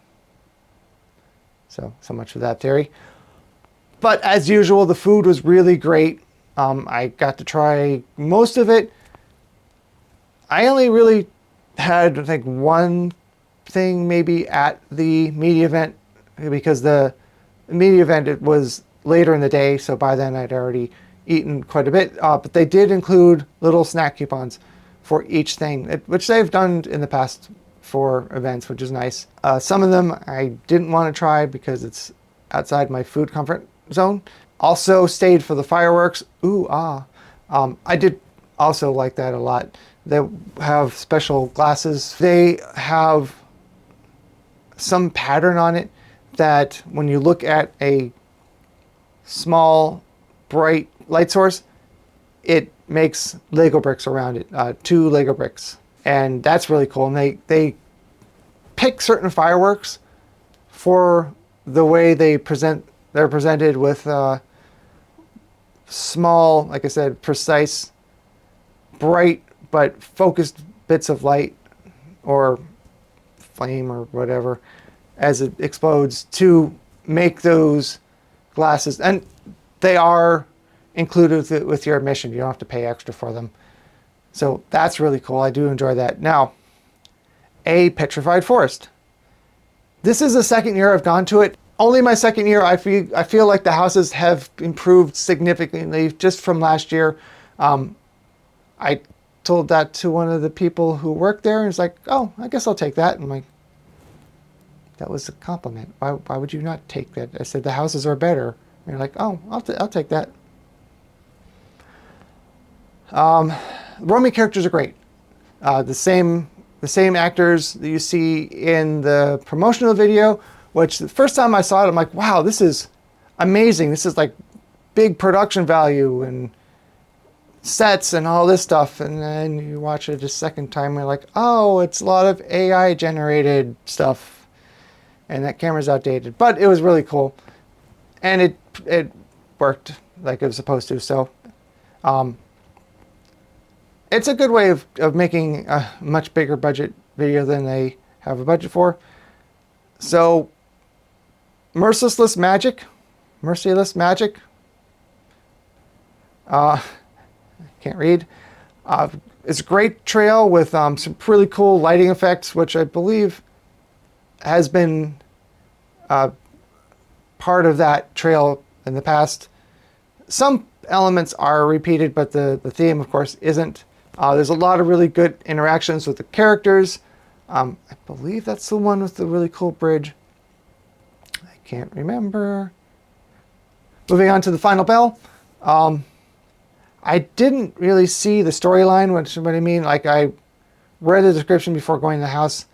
S1: So much for that theory. But as usual, the food was really great. I got to try most of it. I only really had, I think, one thing maybe at the media event, because the media event, it was later in the day, so by then I'd already eaten quite a bit. But they did include little snack coupons for each thing, which they've done in the past for events, which is nice. Some of them I didn't want to try because it's outside my food comfort zone. Also stayed for the fireworks. I did also like that a lot. They have special glasses. They have some pattern on it that when you look at a small, bright light source, it makes Lego bricks around it, 2 Lego bricks. And that's really cool. And they pick certain fireworks for the way they're presented with small, like I said, precise, bright, but focused bits of light or flame or whatever as it explodes to make those glasses. And they are included with your admission. You don't have to pay extra for them. So that's really cool. I do enjoy that. Now, a petrified forest. This is the second year I've gone to it. Only my second year. I feel like the houses have improved significantly just from last year. I told that to one of the people who worked there, and he's like, "Oh, I guess I'll take that." And I'm like, "That was a compliment. Why would you not take that?" I said, "The houses are better." And you're like, "Oh, I'll take that." Roaming characters are great. The same actors that you see in the promotional video, which the first time I saw it, I'm like, wow, this is amazing. This is like big production value and sets and all this stuff, and then you watch it a second time and you're like, oh, it's a lot of AI generated stuff and that camera's outdated. But it was really cool, and it worked like it was supposed to. So it's a good way of making a much bigger budget video than they have a budget for. So merciless magic. Can't read. It's a great trail with some really cool lighting effects, which I believe has been part of that trail in the past. Some elements are repeated, but the theme, of course, isn't. There's a lot of really good interactions with the characters. I believe that's the one with the really cool bridge. I can't remember. Moving on to the final bell. I didn't really see the storyline, which what I mean. Like, I read the description before going to the house.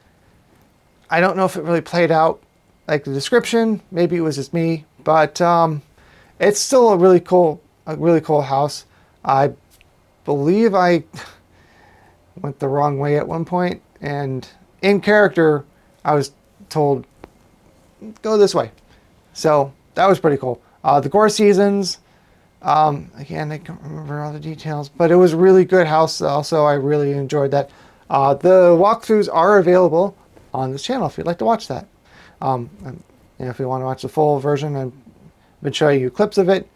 S1: I don't know if it really played out like the description. Maybe it was just me, but it's still a really cool house. I believe I went the wrong way at one point, and in character, I was told, go this way. So that was pretty cool. The gore seasons, again, I can't remember all the details, but it was a really good house. Also, I really enjoyed that. The walkthroughs are available on this channel if you'd like to watch that. And, if you want to watch the full version, I've been showing you clips of it.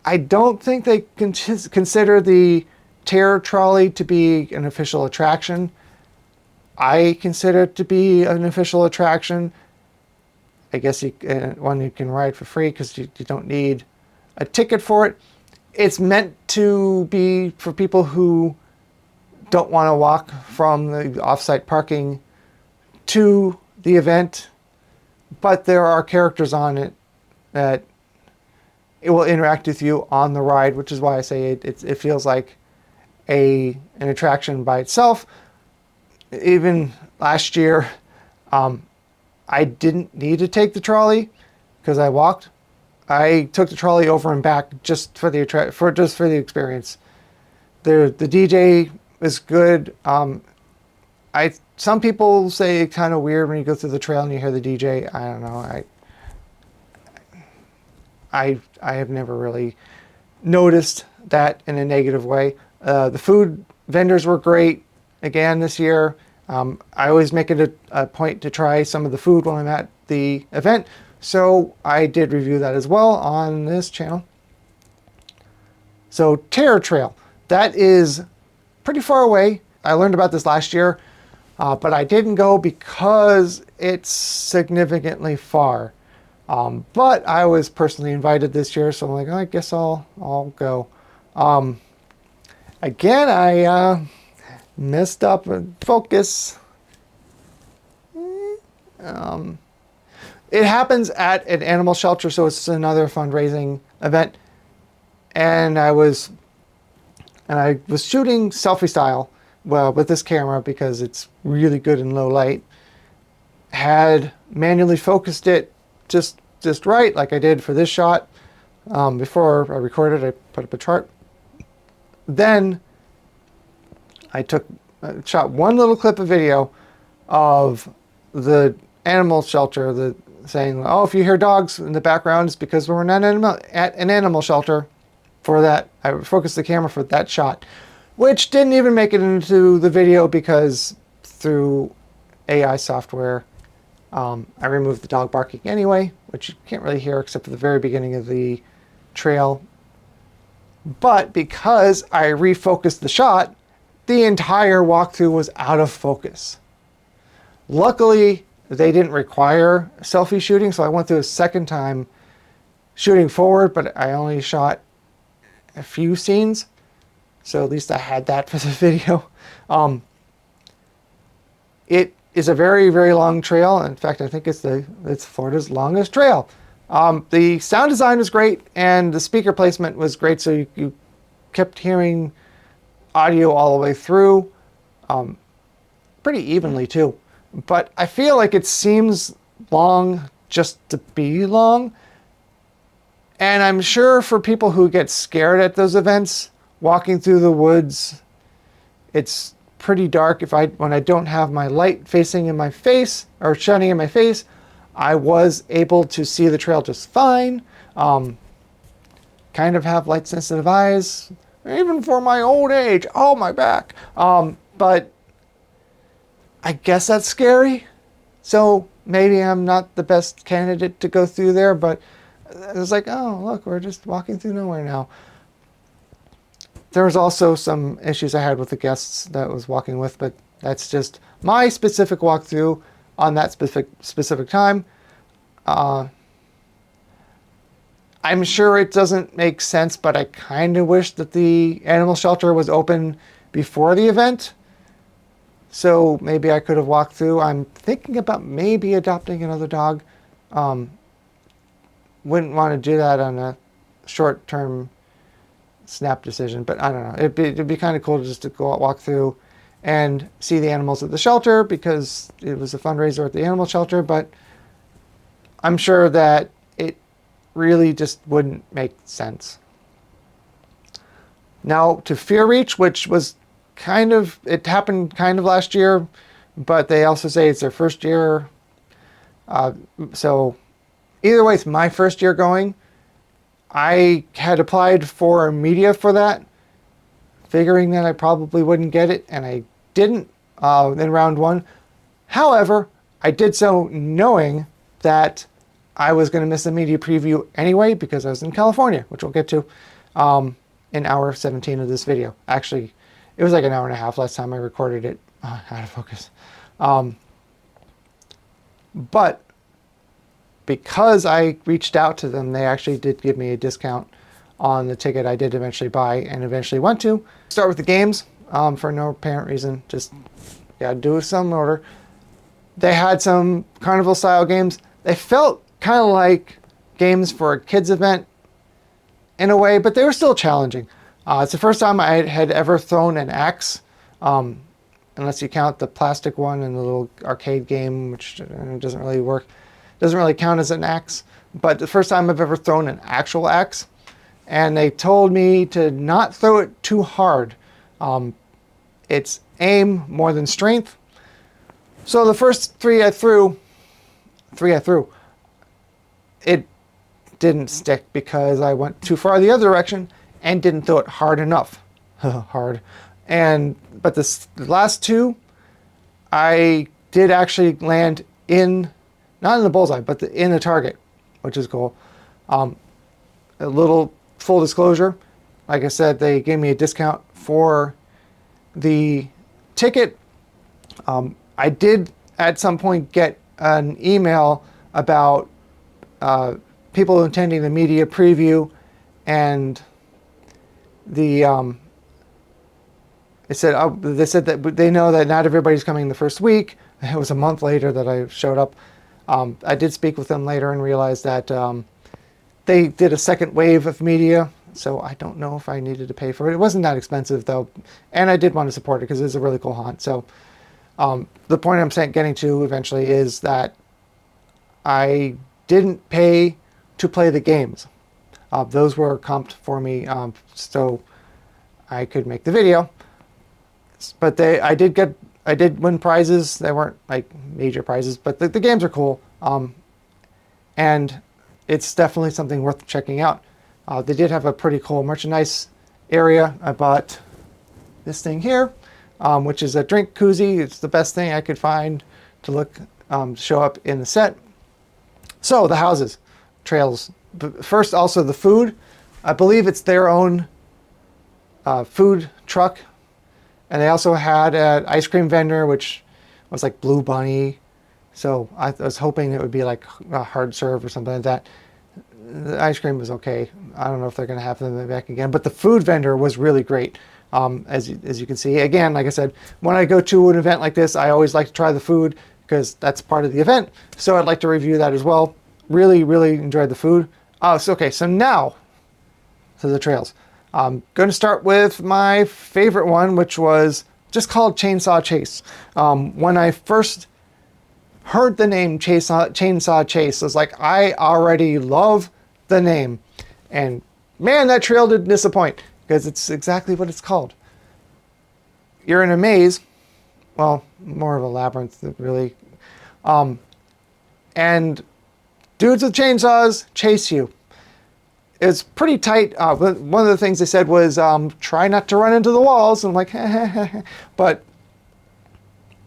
S1: I don't think they consider the terror trolley to be an official attraction. I consider it to be an official attraction. I guess one you can ride for free because you don't need a ticket for it. It's meant to be for people who don't want to walk from the off-site parking to the event, but there are characters on it that it will interact with you on the ride, which is why I say it feels like an attraction by itself. Even last year, I didn't need to take the trolley because I walked. I took the trolley over and back just for the experience. The DJ is good. Some people say it's kind of weird when you go through the trail and you hear the DJ. I don't know. I have never really noticed that in a negative way. The food vendors were great again this year. I always make it a point to try some of the food when I'm at the event. So I did review that as well on this channel. So Terror Trail, that is pretty far away. I learned about this last year, but I didn't go because it's significantly far. But I was personally invited this year, so I'm like, oh, I guess I'll go. Again, I messed up focus. It happens at an animal shelter, so it's another fundraising event. And I was shooting selfie style, well, with this camera because it's really good in low light. Had manually focused it just right, like I did for this shot. Before I recorded, I put up a chart. Then I shot one little clip of video of the animal shelter, saying, oh, if you hear dogs in the background, it's because we're at an animal shelter. For that, I focused the camera for that shot, which didn't even make it into the video because through AI software, I removed the dog barking anyway, which you can't really hear except for the very beginning of the trail. But because I refocused the shot, the entire walkthrough was out of focus. Luckily, they didn't require selfie shooting, so I went through a second time shooting forward, but I only shot a few scenes, so at least I had that for the video. It is a very, very long trail. In fact, I think it's Florida's longest trail. The sound design was great, and the speaker placement was great, so you kept hearing audio all the way through, pretty evenly too. But I feel like it seems long just to be long. And I'm sure for people who get scared at those events walking through the woods. It's pretty dark. When I don't have my light facing in my face or shining in my face, I was able to see the trail just fine. Kind of have light sensitive eyes, even for my old age. Oh, my back. But I guess that's scary. So maybe I'm not the best candidate to go through there, but it was like, oh, look, we're just walking through nowhere now. There was also some issues I had with the guests that I was walking with, but that's just my specific walkthrough on that specific time. I'm sure it doesn't make sense, but I kind of wish that the animal shelter was open before the event. So maybe I could have walked through. I'm thinking about maybe adopting another dog. Wouldn't want to do that on a short-term snap decision, but I don't know. It'd be kind of cool just to go out, walk through and see the animals at the shelter, because it was a fundraiser at the animal shelter, but I'm sure that it really just wouldn't make sense. Now to Fear Reach, which was it happened kind of last year, but they also say it's their first year. So either way, it's my first year going. I had applied for media for that, figuring that I probably wouldn't get it, and I didn't in round one. However, I did so knowing that I was going to miss the media preview anyway, because I was in California, which we'll get to in hour 17 of this video. Actually, it was like an hour and a half last time I recorded it. Out of focus. But because I reached out to them, they actually did give me a discount on the ticket I did eventually buy and eventually went to. Start with the games for no apparent reason. Just do some order. They had some carnival style games. They felt kind of like games for a kids event in a way, but they were still challenging. It's the first time I had ever thrown an axe, unless you count the plastic one and the little arcade game, which doesn't really work. Doesn't really count as an axe, but the first time I've ever thrown an actual axe. And they told me to not throw it too hard. It's aim more than strength. So the first three I threw, it didn't stick because I went too far the other direction and didn't throw it hard enough. Hard. But the last two, I did actually land not in the bullseye, but in the target, which is cool. A little full disclosure, like I said, they gave me a discount for the ticket. I did at some point get an email about people attending the media preview, and they said that they know that not everybody's coming the first week. It was a month later that I showed up. I did speak with them later and realized that they did a second wave of media, so I don't know if I needed to pay for it. It wasn't that expensive though, and I did want to support it because it's a really cool haunt. So the point I'm getting to eventually is that I didn't pay to play the games. Those were comped for me, so I could make the video. But I did win prizes. They weren't like major prizes, but the games are cool. And it's definitely something worth checking out. They did have a pretty cool merchandise area. I bought this thing here, which is a drink koozie. It's the best thing I could find to show up in the set. So the houses, trails. First, also the food. I believe it's their own food truck. And they also had an ice cream vendor, which was like Blue Bunny. So I was hoping it would be like a hard serve or something like that. The ice cream was okay. I don't know if they're going to have them back again. But the food vendor was really great, as you can see. Again, like I said, when I go to an event like this, I always like to try the food because that's part of the event. So I'd like to review that as well. Really, really enjoyed the food. So now to the trails. I'm going to start with my favorite one, which was just called Chainsaw Chase. When I first heard the name Chainsaw Chase, I was like, I already love the name. And man, that trail didn't disappoint, because it's exactly what it's called. You're in a maze, well, more of a labyrinth, really, and dudes with chainsaws chase you. It's pretty tight. One of the things they said was try not to run into the walls. And I'm like, but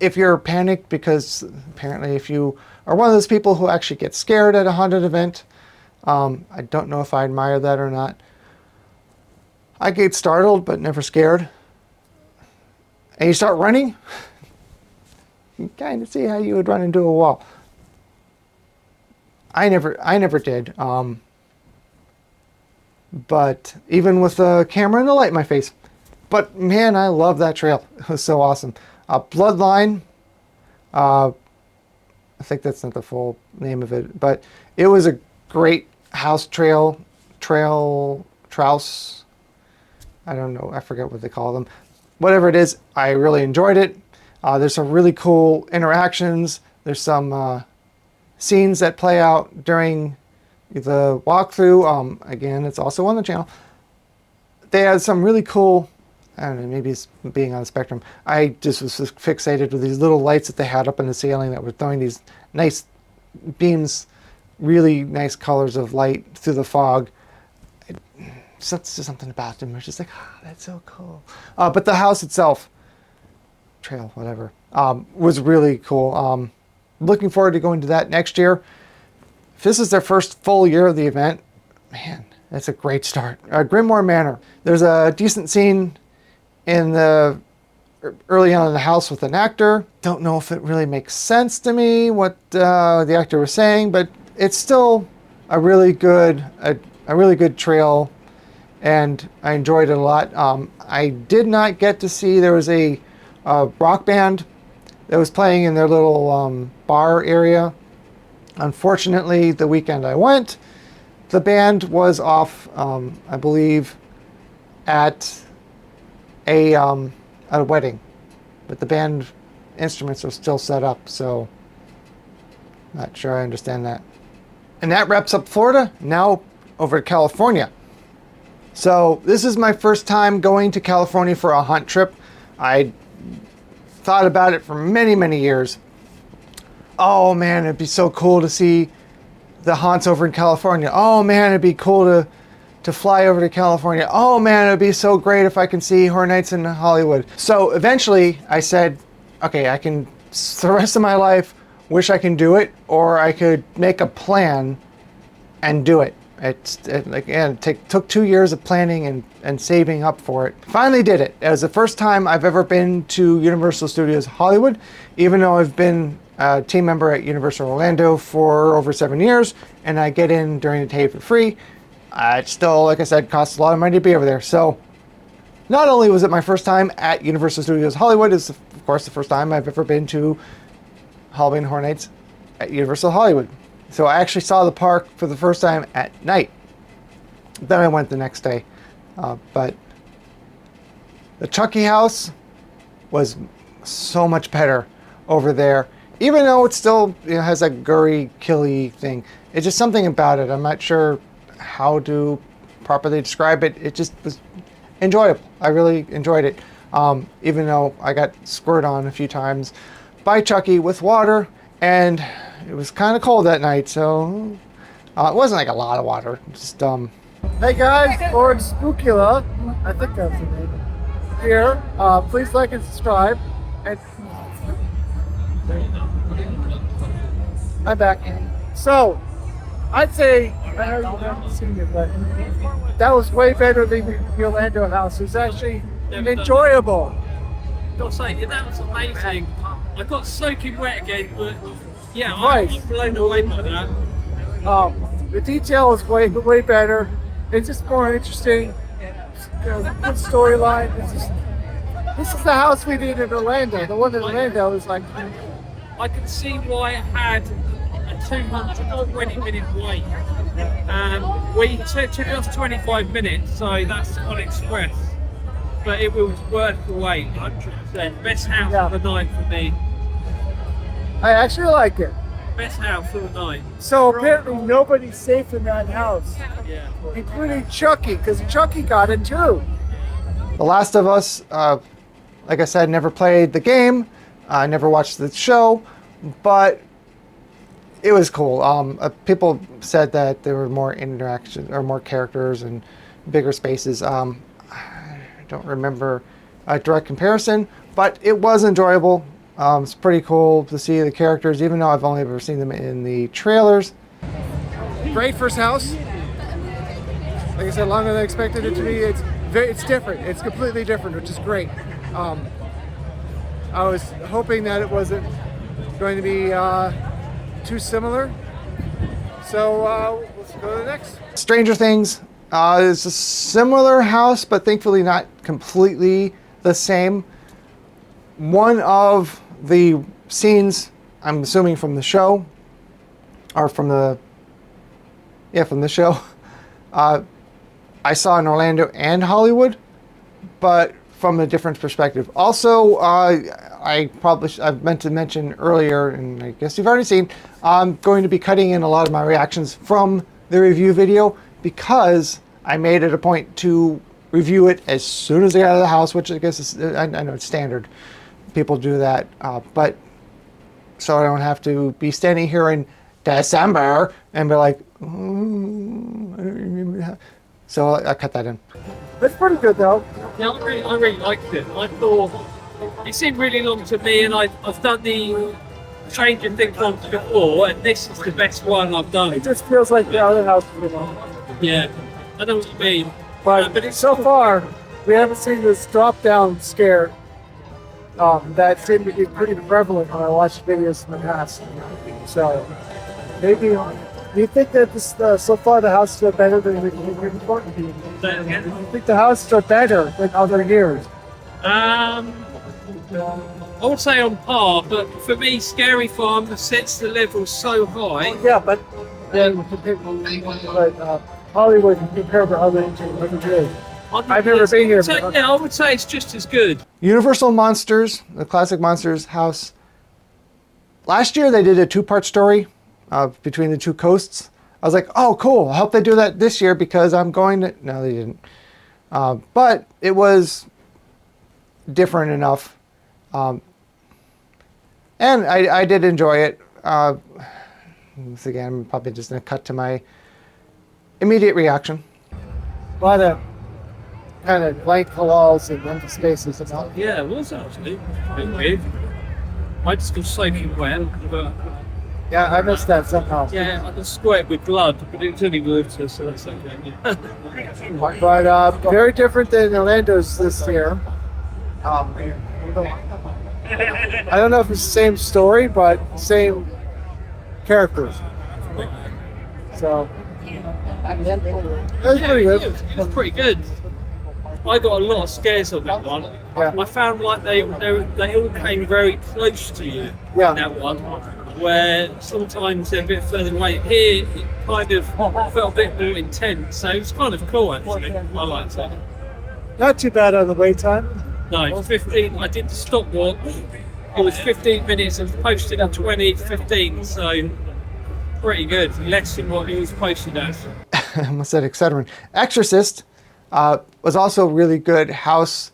S1: if you're panicked, because apparently if you are one of those people who actually get scared at a haunted event, I don't know if I admire that or not. I get startled, but never scared. And you start running, you kind of see how you would run into a wall. I never did. But even with the camera and the light in my face. But man, I love that trail. It was so awesome. Bloodline. I think that's not the full name of it, but it was a great house trails. I don't know. I forget what they call them. Whatever it is, I really enjoyed it. There's some really cool interactions. There's some scenes that play out during the walkthrough. Again, it's also on the channel. They had some really cool, I don't know, maybe it's being on the spectrum. I just was fixated with these little lights that they had up in the ceiling that were throwing these nice beams, really nice colors of light through the fog. Something about them. It's just like, oh, that's so cool. But the house itself, trail, whatever, was really cool. Looking forward to going to that next year. If this is their first full year of the event, man, that's a great start. Grimoire Manor. There's a decent scene in the early on in the house with an actor. Don't know if it really makes sense to me what the actor was saying, but it's still a really good trail, and I enjoyed it a lot. I did not get to see, there was a rock band that was playing in their little bar area. Unfortunately, the weekend I went, the band was off, I believe, at a wedding, but the band instruments are still set up, so not sure I understand that. And that wraps up Florida. Now over to California. So this is my first time going to California for a hunt trip. I thought about it for many, many years. Oh man, it'd be so cool to see the haunts over in California. Oh man, it'd be cool to fly over to California. Oh man, it'd be so great if I can see Horror Nights in Hollywood. So eventually I said, okay, I can, the rest of my life, wish I can do it, or I could make a plan and do it. It took 2 years of planning and saving up for it. Finally did it. It was the first time I've ever been to Universal Studios Hollywood, even though I've been a team member at Universal Orlando for over 7 years, and I get in during the day for free. It still, like I said, costs a lot of money to be over there. So not only was it my first time at Universal Studios Hollywood, it's of course the first time I've ever been to Halloween Horror Nights at Universal Hollywood. So I actually saw the park for the first time at night. Then I went the next day. But the Chucky house was so much better over there. Even though it still has that gory, killy thing. It's just something about it. I'm not sure how to properly describe it. It just was enjoyable. I really enjoyed it. Even though I got squirted on a few times by Chucky with water. And it was kind of cold that night, so it wasn't like a lot of water. Just Hey guys, Lord Spookula, I think that's the name. Here, please like and subscribe. And I'm back. So, I'd say I know you haven't seen it, but that was way better than the Orlando house. It was actually enjoyable.
S2: I've got to say, that was amazing. I got soaking wet again, but yeah,
S1: Right.
S2: I'm blown away by that.
S1: The detail is way better. It's just more interesting. Good storyline. This is the house we did in Orlando. The one in Orlando is like.
S2: I can see why it had a 220-minute wait. We took us 25 minutes, so that's on Express. But it was worth the wait, 100%. Best house of the night for me.
S1: I actually like it.
S2: Best house of the night.
S1: So apparently nobody's safe in that house,
S2: Yeah.
S1: including Chucky, because Chucky got it too. The Last of Us, like I said, never played the game. I never watched the show, but it was cool. People said that there were more interactions or more characters and bigger spaces. I don't remember a direct comparison, but it was enjoyable. It's pretty cool to see the characters, even though I've only ever seen them in the trailers.
S3: Great first house. Like I said, longer than I expected it to be. It's different. It's completely different, which is great. I was hoping that it wasn't going to be too similar. So let's go to the next.
S1: Stranger Things is a similar house, but thankfully not completely the same. One of the scenes, I'm assuming from the show, or from the show, I saw in Orlando and Hollywood, but from a different perspective. Also, I've meant to mention earlier, and I guess you've already seen, I'm going to be cutting in a lot of my reactions from the review video because I made it a point to review it as soon as I got out of the house, which I guess is, I know it's standard. People do that, but so I don't have to be standing here in December and be like, I don't remember that. So I cut that in.
S3: It's pretty good though.
S2: Yeah, I really liked it. I thought it seemed really long to me, and I've done the Stranger Things ones before, and this is the best one I've done.
S3: It just feels like the other house,
S2: Yeah, I know what you mean.
S3: But
S2: it's
S3: so far, we haven't seen this drop-down scare that seemed to be pretty prevalent when I watched videos in the past. So maybe, do you think that this so far the houses are better than the before? Do you think the houses are better than other years?
S2: I would say on par, but for me, Scary Farm sets the level so high.
S3: Yeah, but Hollywood compared to other years. I've never been here.
S2: Yeah, I would say it's just as good.
S1: Universal Monsters, the classic Monsters house. Last year they did a two-part story between the two coasts. I was like, oh, cool. I hope they do that this year because I'm going to... No, they didn't. But it was different enough. And I did enjoy it. Once again, I'm probably just going to cut to my immediate reaction.
S3: A lot of kind of blank walls and empty spaces.
S2: Yeah, it was actually a bit weird. I just got soaking wet, but
S3: Yeah, I missed that somehow.
S2: yeah, I just squirt with blood, but it was only water, so that's okay.
S3: But very different than Orlando's this year. I don't know if it's the same story, but same characters. So it was pretty good.
S2: It was pretty good. I got a lot of scares on that one.
S3: Yeah.
S2: I found like they all came very close to you
S3: Yeah.
S2: in that one, where sometimes they're a bit further away. Here, it kind of felt a bit more intense, so it was kind of cool actually. I liked it.
S3: Not too bad on the wait time.
S2: No, 15. I did the stopwatch. It was 15 minutes and posted at 20:15, so pretty good. Less than what it was posted as.
S1: I almost said etc. Exorcist was also a really good house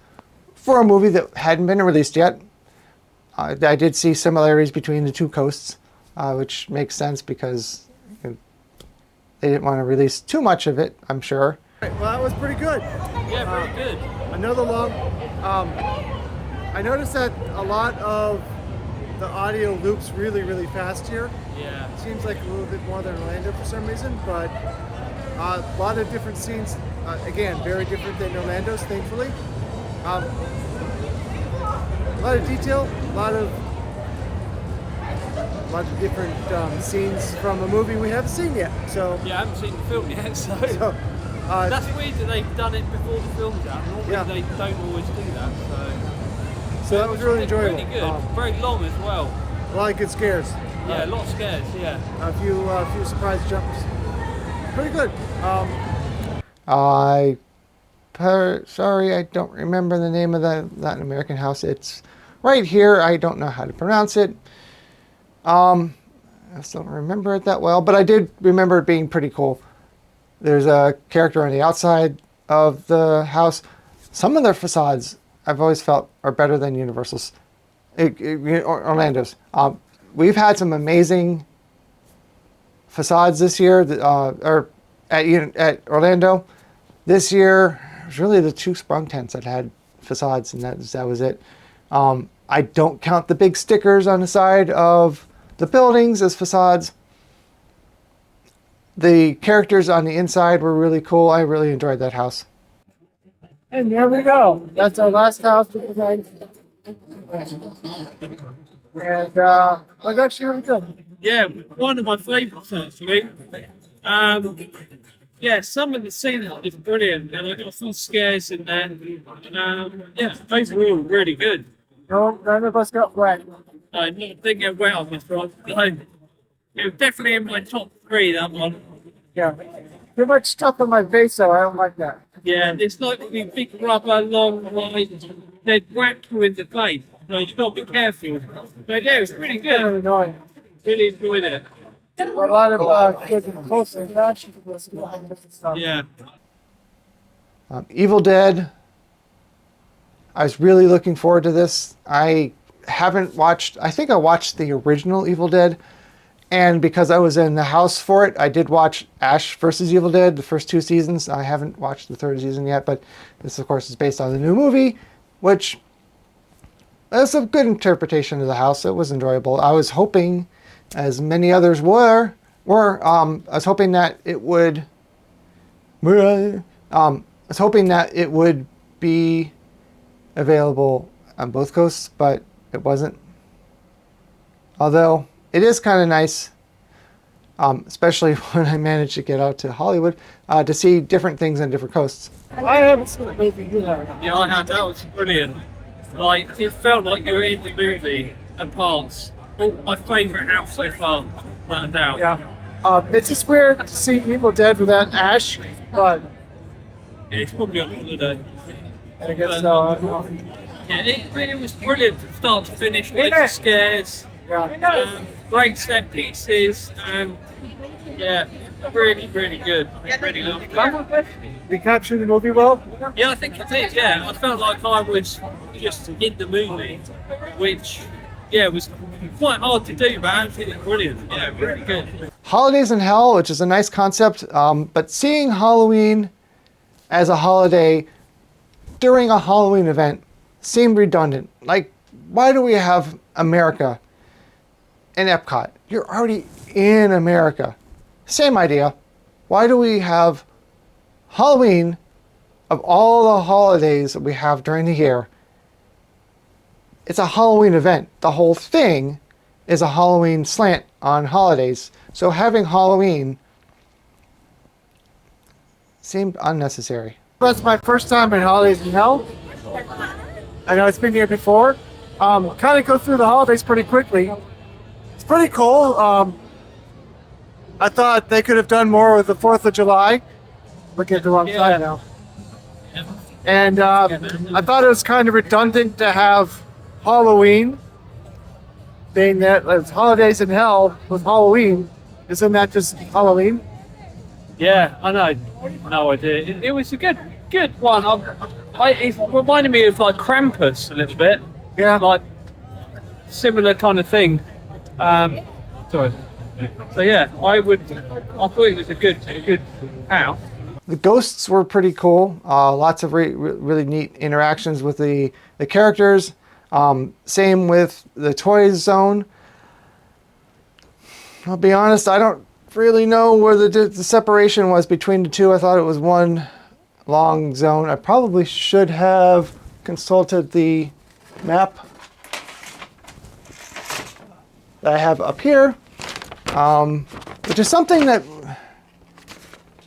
S1: for a movie that hadn't been released yet. I did see similarities between the two coasts, which makes sense because they didn't want to release too much of it, I'm sure.
S3: Well, that was pretty good.
S2: Yeah, pretty good.
S3: Another long. I noticed that a lot of the audio loops really fast here.
S2: Yeah.
S3: Seems like a little bit more than Orlando for some reason, but a lot of different scenes. Again, very different than Orlando's, thankfully. A lot of detail, a lot of different scenes from a movie we haven't seen yet. So
S2: Yeah, I haven't seen the film yet, so
S3: that's
S2: that's weird that they've done it before the film's out. Normally
S3: Yeah.
S2: they don't always do that,
S3: so that was really enjoyable.
S2: Really good. Very long as well.
S3: A lot of good scares.
S2: Yeah, a lot of scares. Yeah.
S3: A few surprise jumps. Pretty good.
S1: Sorry, I don't remember the name of the Latin American house. It's right here. I don't know how to pronounce it. I just don't remember it that well, but I did remember it being pretty cool. There's a character on the outside of the house. some of their facades I've always felt are better than Universal's, Orlando's. We've had some amazing facades this year, or at Orlando. This year, it was really the 2 sprung tents that had facades, and that was it. I don't count the big stickers on the side of the buildings as facades. The characters on the inside were really cool. I really enjoyed that house.
S3: And there we go. That's our last house for tonight. And was actually really good.
S2: Yeah, one of my favourites actually. Yeah, some of the scenes is brilliant, and I got some scares in there. Yeah, overall really good.
S3: No, none of us got wet.
S2: I didn't get wet on this one. It was definitely in my top 3, that one.
S3: Yeah. Too much stuff on my face, though. I don't like that.
S2: Yeah, it's like the big rubber, long lines. They'd whack you in the face, so you've got to be careful. But yeah, it was pretty
S3: Kind of
S2: good.
S3: annoying.
S2: Really enjoyed it.
S3: A lot of kids and close and stuff.
S2: Yeah.
S1: Evil Dead. I was really looking forward to this. I haven't watched, I think I watched the original Evil Dead, and because I was in the house for it, I did watch Ash vs. Evil Dead, the first 2 seasons. I haven't watched the 3rd season yet, but this, of course, is based on the new movie, which is a good interpretation of the house. It was enjoyable. I was hoping, as many others were I was hoping that it would, be available on both coasts, but it wasn't. Although it is kind of nice, especially when I managed to get out to Hollywood, to see different things on different coasts.
S3: I haven't seen the movie either.
S2: Yeah, I had. That was brilliant. Like, it felt like you were in the movie and parts. My favourite house so far, without a doubt.
S3: Yeah. It's just weird to see Evil Dead without Ash, but
S2: It's probably on holiday.
S3: I guess
S2: Yeah, it was brilliant from start to finish. With
S3: Yeah.
S2: the scares,
S3: yeah.
S2: great set pieces, and yeah, really, really good. Really loved it.
S3: We captured the movie well.
S2: Yeah, I think it did. Yeah, I felt like I was just in the movie, which was quite hard to do, but absolutely brilliant. Yeah, really good.
S1: Holidays in Hell, which is a nice concept, but seeing Halloween as a holiday during a Halloween event seemed redundant. Like, why do we have America in Epcot? You're already in America. Same idea. Why do we have Halloween, of all the holidays that we have during the year? It's a Halloween event. The whole thing is a Halloween slant on holidays. So having Halloween seemed unnecessary.
S3: That's my first time in Holidays in Hell. I know it's been here before. Kind of go through the holidays pretty quickly. It's pretty cool. I thought they could have done more with the 4th of July. Looking at the wrong side now. And I thought it was kind of redundant to have Halloween, being that it's Holidays in Hell with Halloween. Isn't that just Halloween?
S2: Yeah, I know. No idea. It was a good one. It reminded me of like Krampus a little bit.
S3: Yeah.
S2: Like similar kind of thing. Sorry. So yeah, I thought it was a good house.
S1: The ghosts were pretty cool. Lots of really neat interactions with the characters. Same with the toys zone. I'll be honest, I don't really know where the separation was between the two. I thought it was one long zone. I probably should have consulted the map that I have up here, which is something that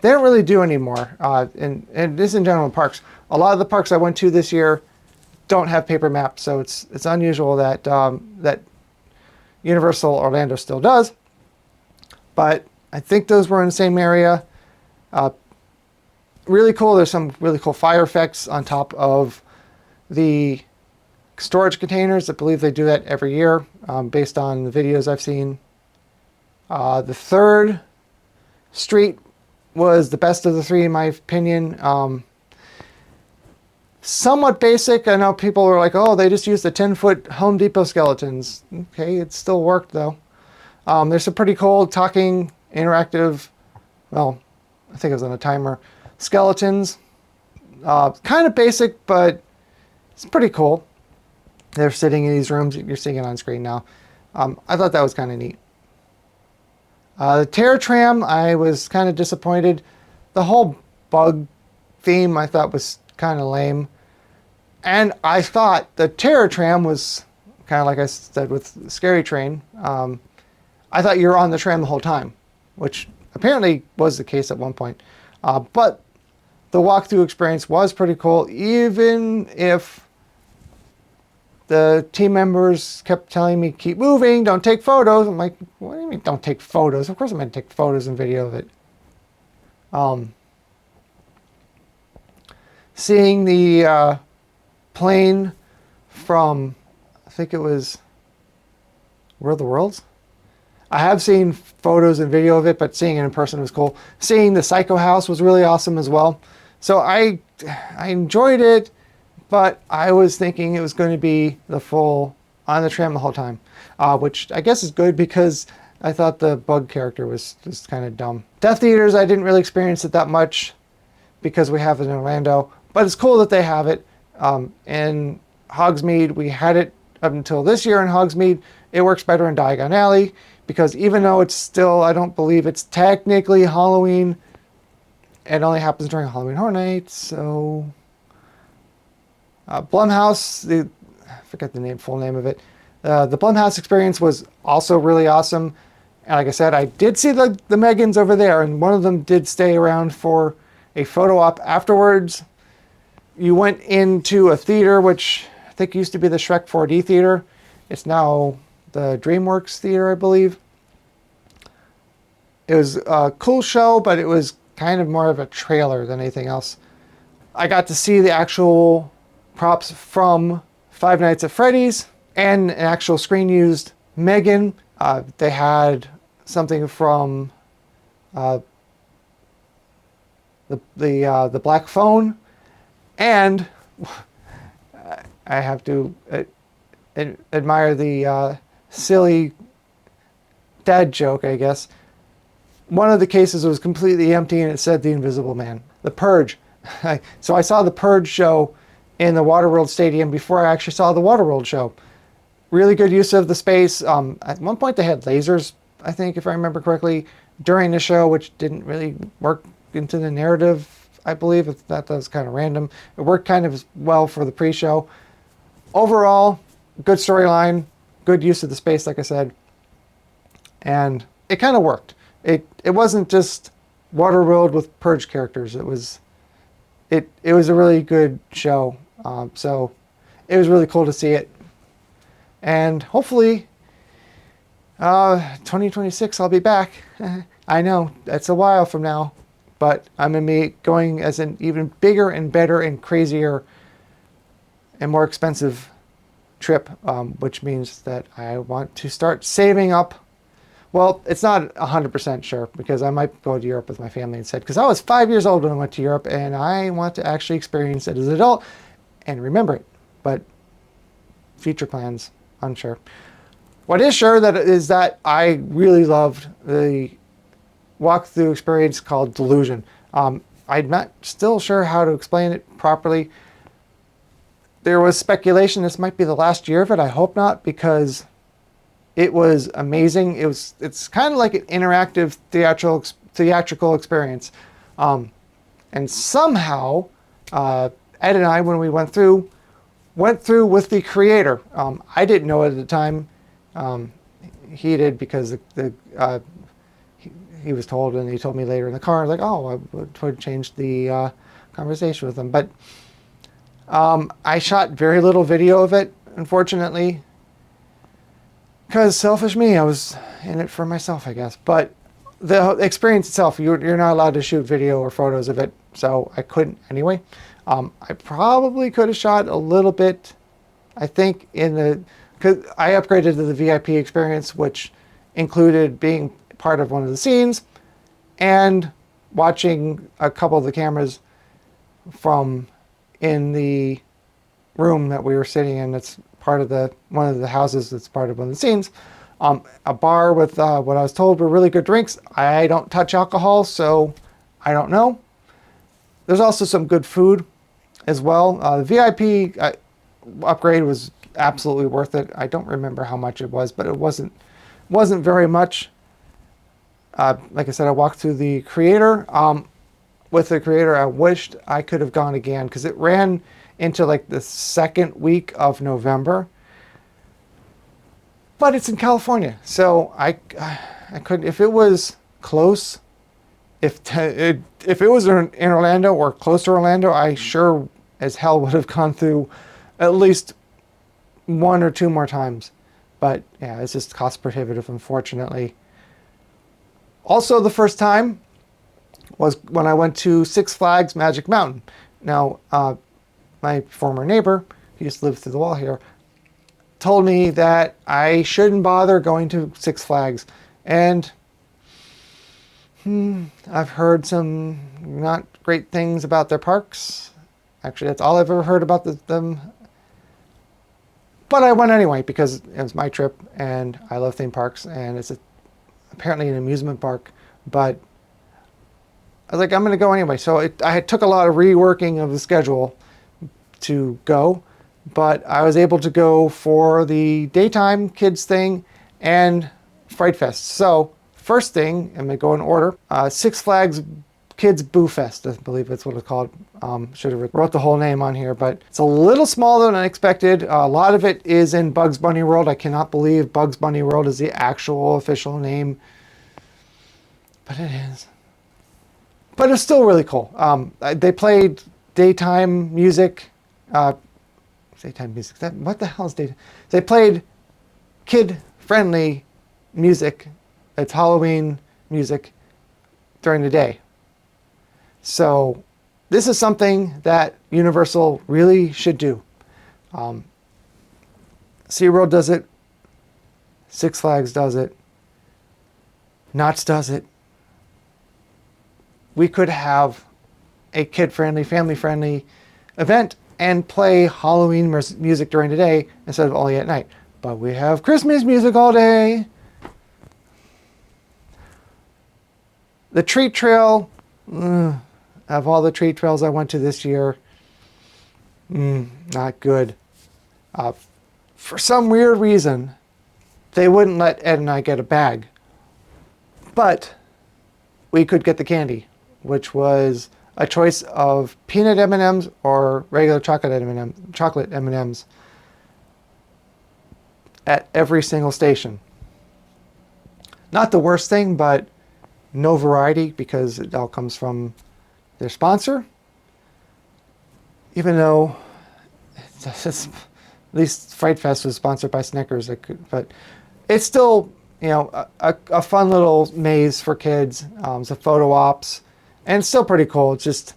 S1: they don't really do anymore. And this in general in parks. A lot of the parks I went to this year don't have paper maps, so it's unusual that that Universal Orlando still does. But I think those were in the same area. Really cool. There's some really cool fire effects on top of the storage containers. I believe they do that every year, based on the videos I've seen. The 3rd street was the best of the 3 in my opinion. somewhat basic. I know people were like, oh, they just used the 10-foot Home Depot skeletons. Okay, it still worked though. There's some pretty cool talking, interactive, well, I think it was on a timer, skeletons. Kind of basic, but it's pretty cool. They're sitting in these rooms. You're seeing it on screen now. I thought that was kind of neat. The Terror Tram, I was kind of disappointed. The whole bug theme I thought was kind of lame. And I thought the Terror Tram was kind of like I said with Scary Train. I thought you were on the tram the whole time, which apparently was the case at one point. But the walkthrough experience was pretty cool, even if the team members kept telling me, keep moving, don't take photos. I'm like, what do you mean don't take photos? Of course I'm going to take photos and video of it. Seeing the plane from, I think it was World of the Worlds? I have seen photos and video of it, but seeing it in person was cool. Seeing the Psycho House was really awesome as well. So I enjoyed it, but I was thinking it was going to be the full on the tram the whole time, which I guess is good because I thought the bug character was just kind of dumb. Death Theaters, I didn't really experience it that much because we have it in Orlando, but it's cool that they have it. In Hogsmeade, we had it up until this year in Hogsmeade. It works better in Diagon Alley because even though it's still, I don't believe it's technically Halloween, it only happens during Halloween Horror Nights. So Blumhouse, I forget the full name of it. The Blumhouse experience was also really awesome. And like I said, I did see the Megans over there, and one of them did stay around for a photo op afterwards. You went into a theater, which I think used to be the Shrek 4D theater. It's now the DreamWorks theater, I believe. It was a cool show, but it was kind of more of a trailer than anything else. I got to see the actual props from Five Nights at Freddy's and an actual screen-used Megan. They had something from the Black Phone, and I have to admire the silly dad joke, I guess. One of the cases was completely empty and it said The Invisible Man. The Purge. So I saw the Purge show in the Waterworld Stadium before I actually saw the Waterworld show. Really good use of the space. At one point they had lasers, I think, if I remember correctly, during the show, which didn't really work into the narrative, I believe. That was kind of random. It worked kind of well for the pre-show. Overall, good storyline, good use of the space, like I said. And it kind of worked. It wasn't just Waterworld with Purge characters. It was a really good show. So it was really cool to see it. And hopefully 2026 I'll be back. I know that's a while from now, but I'm going to be going as an even bigger and better and crazier and more expensive trip, which means that I want to start saving up. Well, it's not 100% sure because I might go to Europe with my family instead, because I was 5 years old when I went to Europe and I want to actually experience it as an adult and remember it. But future plans, unsure. What is sure is that I really loved the walkthrough experience called Delusion. I'm not still sure how to explain it properly. There was speculation this might be the last year of it. I hope not, because it was amazing. It's kind of like an interactive theatrical experience. And somehow, Ed and I, when we went through with the creator. I didn't know it at the time. He did because he was told, and he told me later in the car. I was like, oh, I would change the conversation with him. But I shot very little video of it, unfortunately. Because selfish me, I was in it for myself, I guess. But the experience itself, you're not allowed to shoot video or photos of it, so I couldn't anyway. I probably could have shot a little bit, I think, because I upgraded to the VIP experience, which included being part of one of the scenes and watching a couple of the cameras from in the room that we were sitting in. That's part of one of the houses that's part of one of the scenes. A bar with what I was told were really good drinks. I don't touch alcohol, so I don't know. There's also some good food as well. The VIP upgrade was absolutely worth it. I don't remember how much it was, but it wasn't very much. Like I said, I walked through the creator. With the creator, I wished I could have gone again because it ran into like the second week of November. But it's in California, so I couldn't. If it was close, if it was in Orlando or close to Orlando, I sure as hell would have gone through at least 1 or 2 more times. But yeah, it's just cost prohibitive, unfortunately. Also, the first time was when I went to Six Flags Magic Mountain. Now, my former neighbor, who used to live through the wall here, told me that I shouldn't bother going to Six Flags. And I've heard some not great things about their parks. Actually, that's all I've ever heard about them. But I went anyway because it was my trip and I love theme parks and it's apparently an amusement park. But I was like, I'm going to go anyway. So I took a lot of reworking of the schedule to go. But I was able to go for the daytime kids thing and Fright Fest. So first thing, I'm going to go in order. Six Flags Kids Boo Fest, I believe that's what it's called. Should have wrote the whole name on here, but it's a little smaller than I expected. A lot of it is in Bugs Bunny World. I cannot believe Bugs Bunny World is the actual official name, but it is. But it's still really cool. They played daytime music. Daytime music. What the hell is daytime? They played kid-friendly music. It's Halloween music during the day. So this is something that Universal really should do. SeaWorld does it. Six Flags does it. Knott's does it. We could have a kid-friendly, family-friendly event and play Halloween music during the day instead of only at night. But we have Christmas music all day. The treat trail, of all the treat trails I went to this year, not good. For some weird reason, they wouldn't let Ed and I get a bag. But we could get the candy, which was a choice of peanut M&Ms or regular chocolate M&Ms at every single station. Not the worst thing, but no variety because it all comes from their sponsor. Even though at least Fright Fest was sponsored by Snickers, but it's still, a fun little maze for kids. Some photo ops. And it's still pretty cool. It's just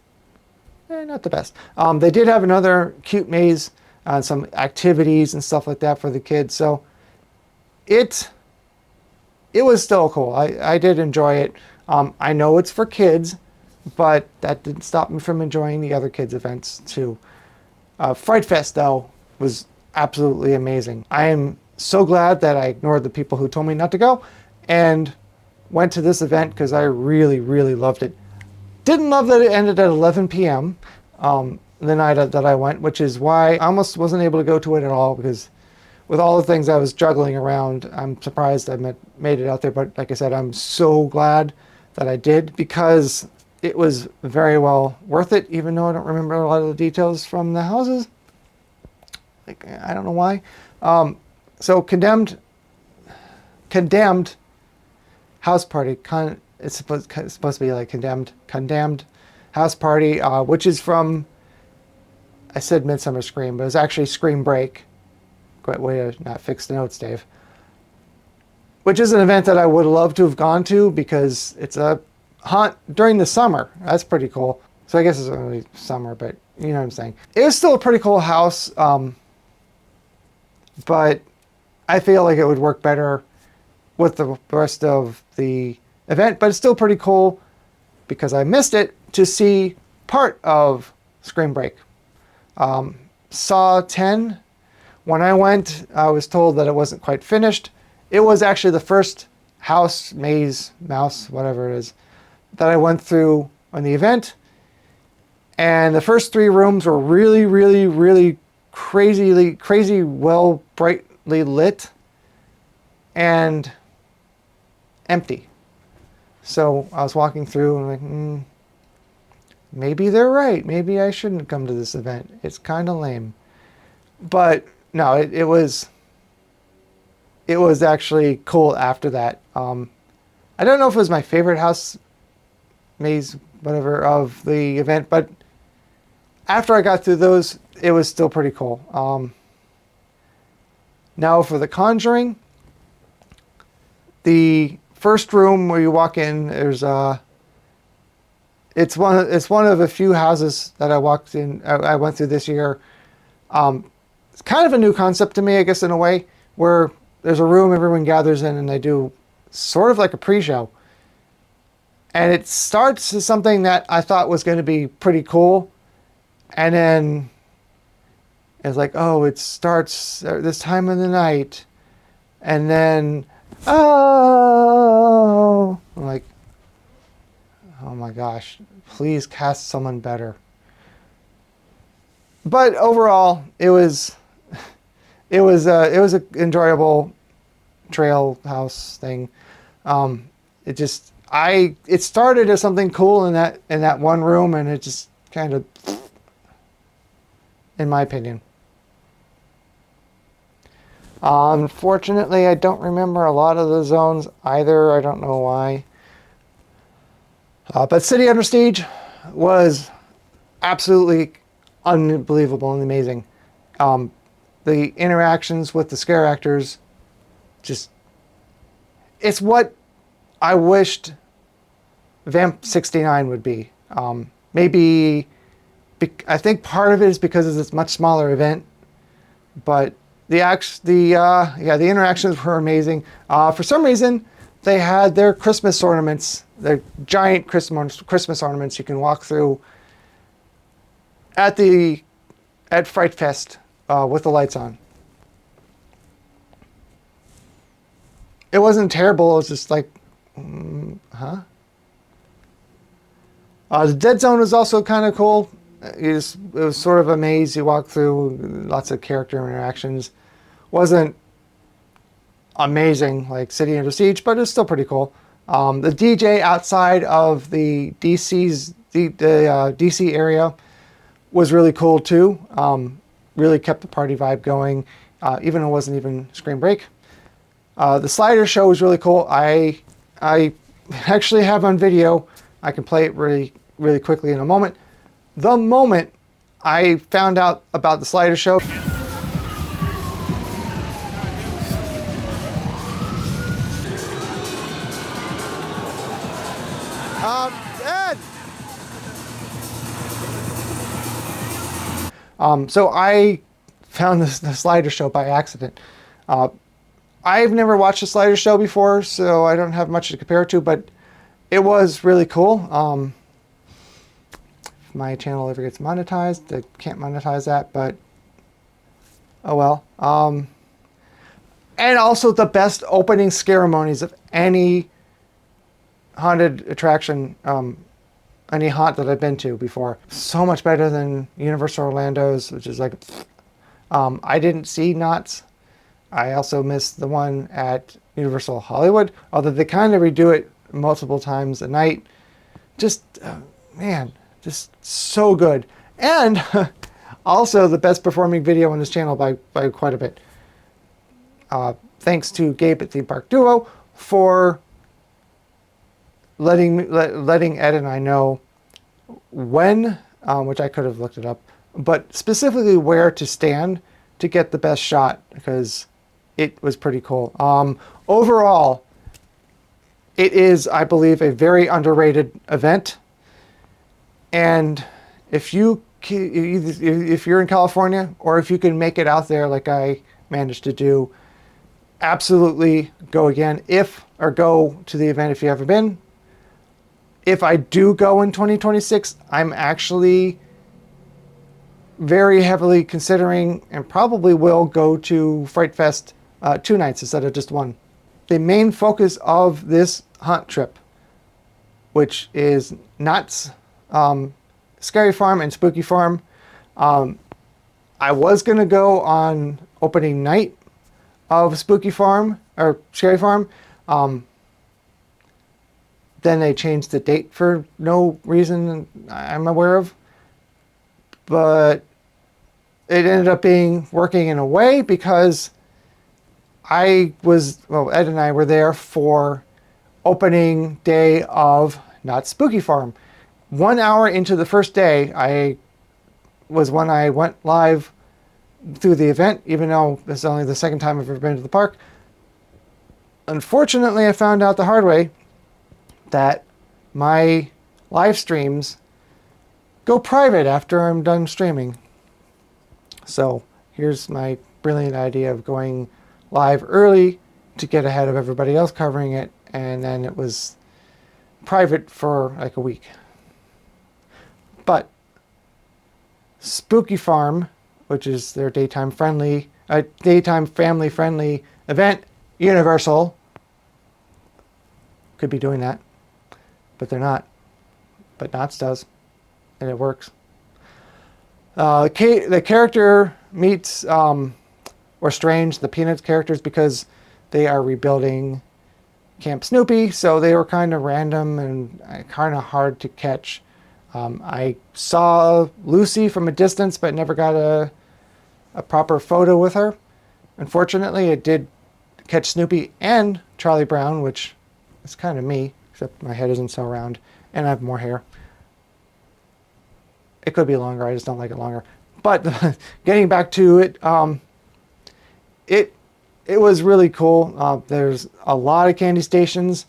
S1: not the best. They did have another cute maze, some activities and stuff like that for the kids. So it was still cool. I did enjoy it. I know it's for kids, but that didn't stop me from enjoying the other kids' events too. Fright Fest, though, was absolutely amazing. I am so glad that I ignored the people who told me not to go and went to this event because I really, really loved it. Didn't love that it ended at 11 p.m. The night that I went, which is why I almost wasn't able to go to it at all because with all the things I was juggling around, I'm surprised I made it out there. But like I said, I'm so glad that I did because it was very well worth it, even though I don't remember a lot of the details from the houses. I don't know why. So Condemned House Party. It's supposed to be like Condemned House Party, which is from, I said Midsummer Scream, but it's actually Scream Break. Great way to not fix the notes, Dave. Which is an event that I would love to have gone to because it's a haunt during the summer. That's pretty cool. So I guess it's only summer, but you know what I'm saying. It was still a pretty cool house, but I feel like it would work better with the rest of the event, but it's still pretty cool because I missed it to see part of Scream Break. Saw 10, when I went, I was told that it wasn't quite finished. It was actually the first house, maze, mouse, whatever it is, that I went through on the event. And the first 3 rooms were really, really, really crazy, well, brightly lit and empty. So I was walking through and I'm like, maybe they're right. Maybe I shouldn't come to this event. It's kind of lame. But no, it was actually cool after that. I don't know if it was my favorite house, maze, whatever, of the event, but after I got through those, it was still pretty cool. Now for The Conjuring, the first room where you walk in, there's it's one of a few houses that I walked in. I went through this year. It's kind of a new concept to me, I guess, in a way, where there's a room everyone gathers in and they do sort of like a pre-show. And it starts as something that I thought was going to be pretty cool. And then it's like, oh, it starts this time of the night. And then, oh, I'm like, oh my gosh, please cast someone better. But overall, it was an enjoyable trail house thing. It started as something cool in that one room, and it just kind of, in my opinion. Unfortunately, I don't remember a lot of the zones either. I don't know why. But City Under Siege was absolutely unbelievable and amazing. The interactions with the scare actors, it's what I wished Vamp 69 would be. Maybe, I think part of it is because it's a much smaller event, but the interactions were amazing. For some reason, they had their Christmas ornaments, their giant Christmas ornaments you can walk through at Fright Fest with the lights on. It wasn't terrible. It was just like, huh? The Dead Zone was also kind of cool. It was sort of a maze you walk through, lots of character interactions. Wasn't amazing like City Under Siege, but it's still pretty cool. The DJ outside of the DC area was really cool too. Really kept the party vibe going, even though it wasn't even Scream Break. The slider show was really cool. I actually have on video. I can play it really, really quickly in a moment. The moment I found out about the slider show, Ed! So I found the slider show by accident. I've never watched a slider show before, so I don't have much to compare it to, but it was really cool. If my channel ever gets monetized, I can't monetize that, but oh well. And also the best opening ceremonies of any haunted attraction, any haunt that I've been to before. So much better than Universal Orlando's, which is like, I didn't see Knott's. I also missed the one at Universal Hollywood, although they kind of redo it multiple times a night. Just, man, just so good. And also the best performing video on this channel by quite a bit. Thanks to Gabe at Theme Park Duo for letting Ed and I know when, which I could have looked it up, but specifically where to stand to get the best shot, because it was pretty cool. Overall, it is, I believe, a very underrated event. And if you're in California, or if you can make it out there like I managed to do, absolutely go again. Go to the event if you haven't been. If I do go in 2026, I'm actually very heavily considering and probably will go to Fright Fest 2 nights instead of just one. The main focus of this hunt trip, which is Knott's Scary Farm and Spooky Farm. I was going to go on opening night of Spooky Farm or Scary Farm. Then they changed the date for no reason I'm aware of. But it ended up working in a way because Ed and I were there for opening day of Not Spooky Farm. 1 hour into the first day, was when I went live through the event, even though this is only the second time I've ever been to the park. Unfortunately, I found out the hard way that my live streams go private after I'm done streaming. So here's my brilliant idea of going live early to get ahead of everybody else covering it, and then it was private for like a week. But Spooky Farm, which is their daytime family friendly event, Universal could be doing that, but they're not. But Knott's does, and it works. The character meets or Strange, the Peanuts characters, because they are rebuilding Camp Snoopy, so they were kind of random and kind of hard to catch. I saw Lucy from a distance, but never got a proper photo with her. Unfortunately, it did catch Snoopy and Charlie Brown, which is kind of me, except my head isn't so round, and I have more hair. It could be longer, I just don't like it longer. But getting back to it, it was really cool. There's a lot of candy stations.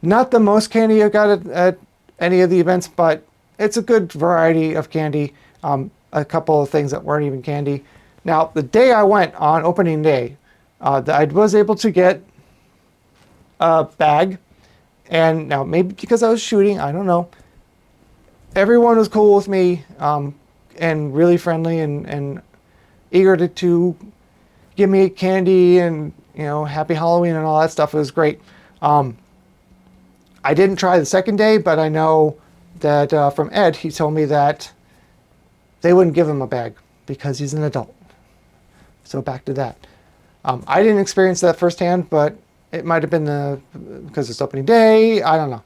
S1: Not the most candy I've got at any of the events, but it's a good variety of candy. A couple of things that weren't even candy. Now, the day I went on opening day, I was able to get a bag. And now, maybe because I was shooting, I don't know. Everyone was cool with me and really friendly and eager to give me candy and, happy Halloween and all that stuff. It was great. I didn't try the second day, but I know that from Ed, he told me that they wouldn't give him a bag because he's an adult. So back to that. I didn't experience that firsthand, but it might have been because it's opening day. I don't know.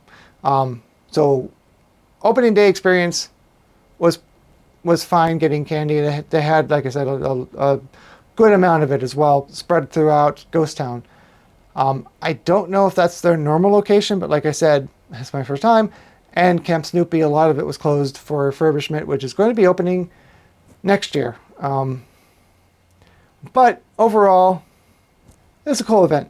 S1: So opening day experience was fine getting candy. They had, like I said, a good amount of it as well, spread throughout Ghost Town. I don't know if that's their normal location, but like I said, it's my first time. And Camp Snoopy, a lot of it was closed for refurbishment, which is going to be opening next year. But overall, it's a cool event.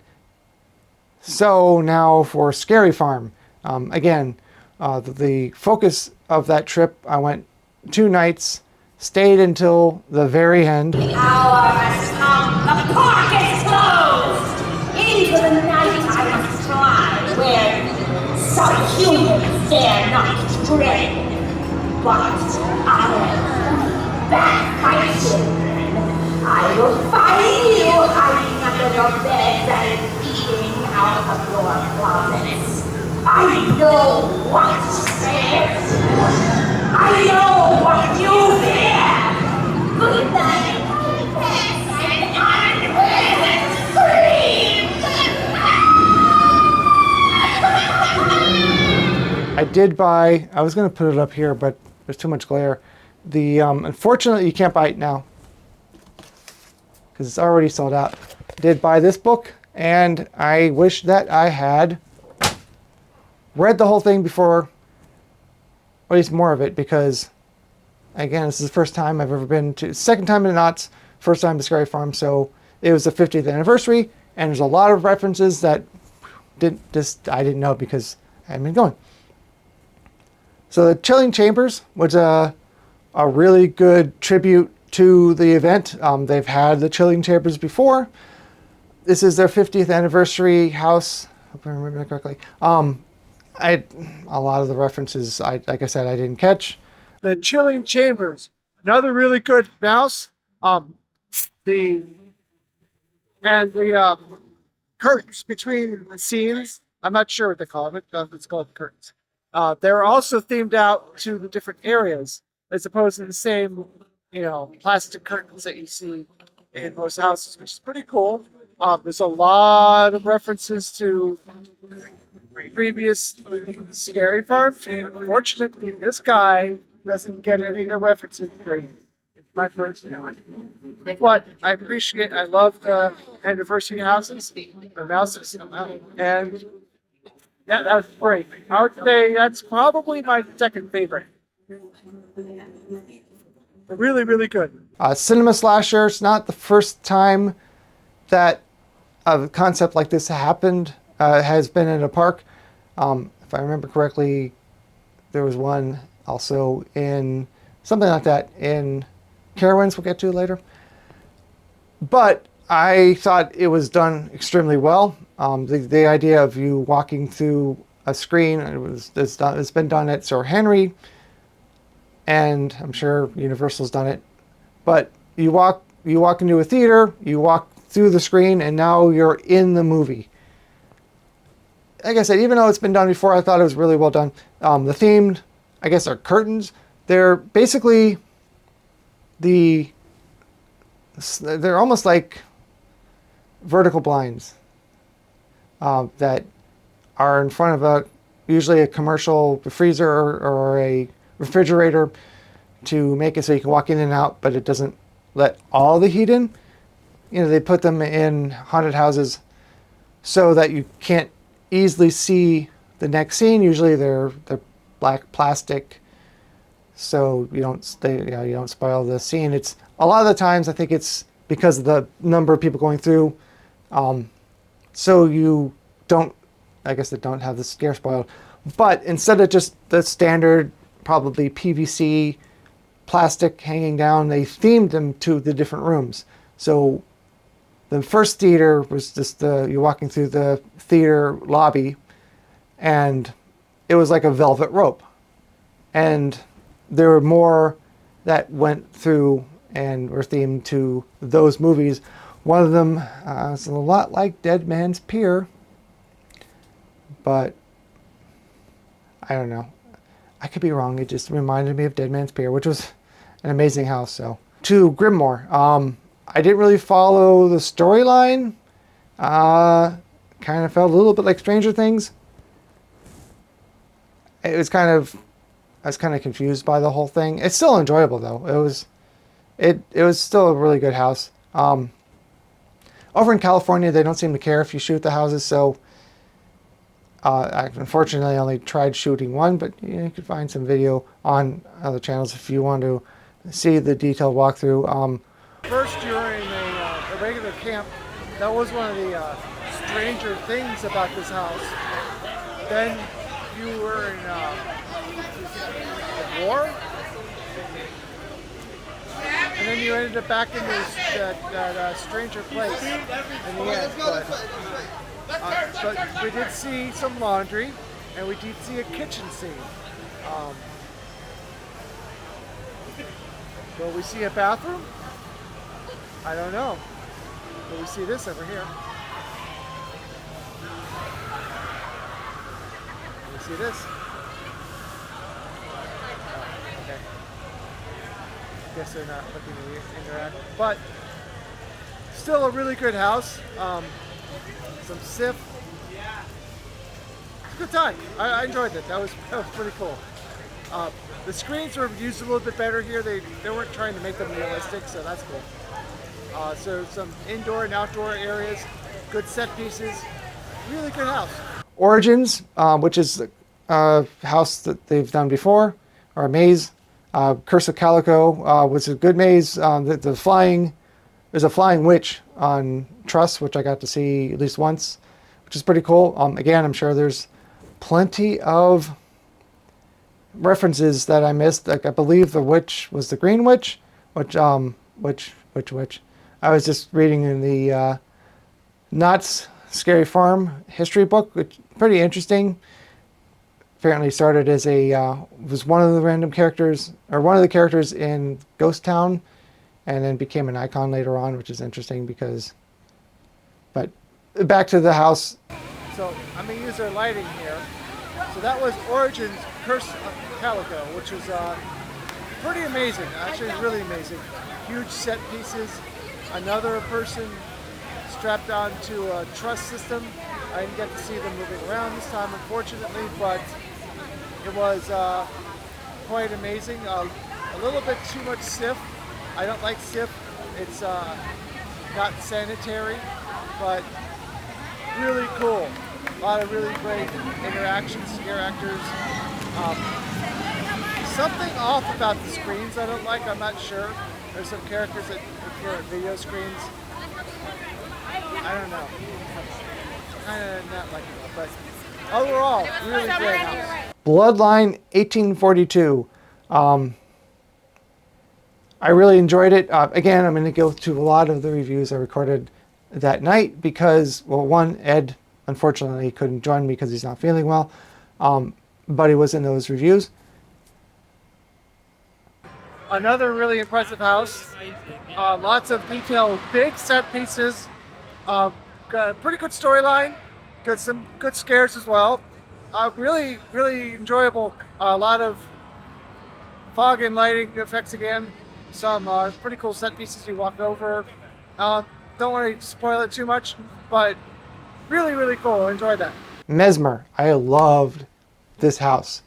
S1: So now for Scary Farm. Again, the focus of that trip, I went 2 nights, stayed until the very end.
S4: The hour has come. The park is closed. Into the night I must fly, where some humans dare not tread. But I am back, my children. I will find you hiding under your beds and eating out of your closets. I know what scares you. I know what you fear. Good night, and unpleasant screams.
S1: I was going to put it up here, but there's too much glare. Unfortunately, you can't buy it now because it's already sold out. I did buy this book, and I wish that I had read the whole thing before, or at least more of it, because again, this is the first time I've ever been to, second time in Knott's, first time to Scary Farm, so it was the 50th anniversary, and there's a lot of references that I didn't know because I hadn't been going. So the Chilling Chambers was a really good tribute to the event. They've had the Chilling Chambers before. This is their 50th anniversary house, if I remember that correctly. A lot of the references, like I said, I didn't catch.
S3: The Chilling Chambers, Another really good mouse. The curtains between the scenes. I'm not sure what they call it. It's called curtains. They're also themed out to the different areas, as opposed to the same, plastic curtains that you see in most houses, which is pretty cool. There's a lot of references to previous scary farms. Unfortunately, this guy doesn't get any of the references. It's my first one. But I love the anniversary houses, the mouses, and yeah, that was great. I would say that's probably my second favorite. Really, really good.
S1: Cinema slasher. It's not the first time that a concept like this happened. Has been in a park. If I remember correctly, there was one also in something like that in Carowinds. We'll get to later. But I thought it was done extremely well. The idea of you walking through a screen, it's been done at Sir Henry, and I'm sure Universal's done it. But you walk into a theater, you walk through the screen, and now you're in the movie. Like I said, even though it's been done before, I thought it was really well done. The themed, I guess, are curtains. They're basically they're almost like vertical blinds that are in front of usually a commercial freezer or a refrigerator to make it so you can walk in and out, but it doesn't let all the heat in. They put them in haunted houses so that you can't easily see the next scene. Usually they're black plastic, so you don't spoil the scene. It's a lot of the times I think it's because of the number of people going through, so you don't, I guess they don't have the scare spoiled. But instead of just the standard probably PVC plastic hanging down, they themed them to the different rooms. So the first theater was just you're walking through the theater lobby, and it was like a velvet rope. And there were more that went through and were themed to those movies. One of them is a lot like Dead Man's Pier, but I don't know. I could be wrong. It just reminded me of Dead Man's Pier, which was an amazing house. So to Grimoire. I didn't really follow the storyline. Kind of felt a little bit like Stranger Things. I was kind of confused by the whole thing. It's still enjoyable though. It was still a really good house. Over in California, they don't seem to care if you shoot the houses. So I unfortunately only tried shooting one, but you could find some video on other channels if you want to see the detailed walkthrough.
S3: First, you're in a regular camp. That was one of the stranger things about this house. Then you were in a war, and then you ended up back in that stranger place in the end. But we did see some laundry, and we did see a kitchen scene. Will we see a bathroom? I don't know. But we see this over here. We see this. Okay. Guess they're not looking to interact. But still a really good house. Some Sif. It's a good time. I enjoyed it. That was pretty cool. The screens were used a little bit better here. They weren't trying to make them realistic, so that's cool. So some indoor and outdoor areas, good set pieces, really good house. Origins,
S1: Which is a house that they've done before, or a maze. Curse of Calico was a good maze. There's a flying witch on Truss, which I got to see at least once, which is pretty cool. Again, I'm sure there's plenty of references that I missed. Like I believe the witch was the Green Witch, which I was just reading in the Knott's Scary Farm history book, which pretty interesting. apparently started as was one of the random characters, or one of the characters in Ghost Town, and then became an icon later on, which is interesting but back to the house.
S3: So I'm going to use their lighting here. So that was Origin's Curse of Calico, which was pretty amazing. Actually, really amazing. Huge set pieces. Another person strapped onto a truss system. I didn't get to see them moving around this time, unfortunately, but it was quite amazing. A little bit too much Sif. I don't like Sif. It's not sanitary, but really cool. A lot of really great interactions, scare actors. Something off about the screens I don't like, I'm not sure. There's some characters that appear at video screens. I don't know. Kind of not liking it, but overall, really great house.
S1: Bloodline 1842. I really enjoyed it. Again, I'm going to go through a lot of the reviews I recorded that night because, well, one, Ed unfortunately couldn't join me because he's not feeling well, but he was in those reviews.
S3: Another really impressive house. Lots of detail, big set pieces. Got a pretty good storyline. Got some good scares as well. Really, really enjoyable. A lot of fog and lighting effects again. Some pretty cool set pieces you walk over. Don't want to spoil it too much, but really, really cool. Enjoyed that.
S1: Mesmer. I loved this house.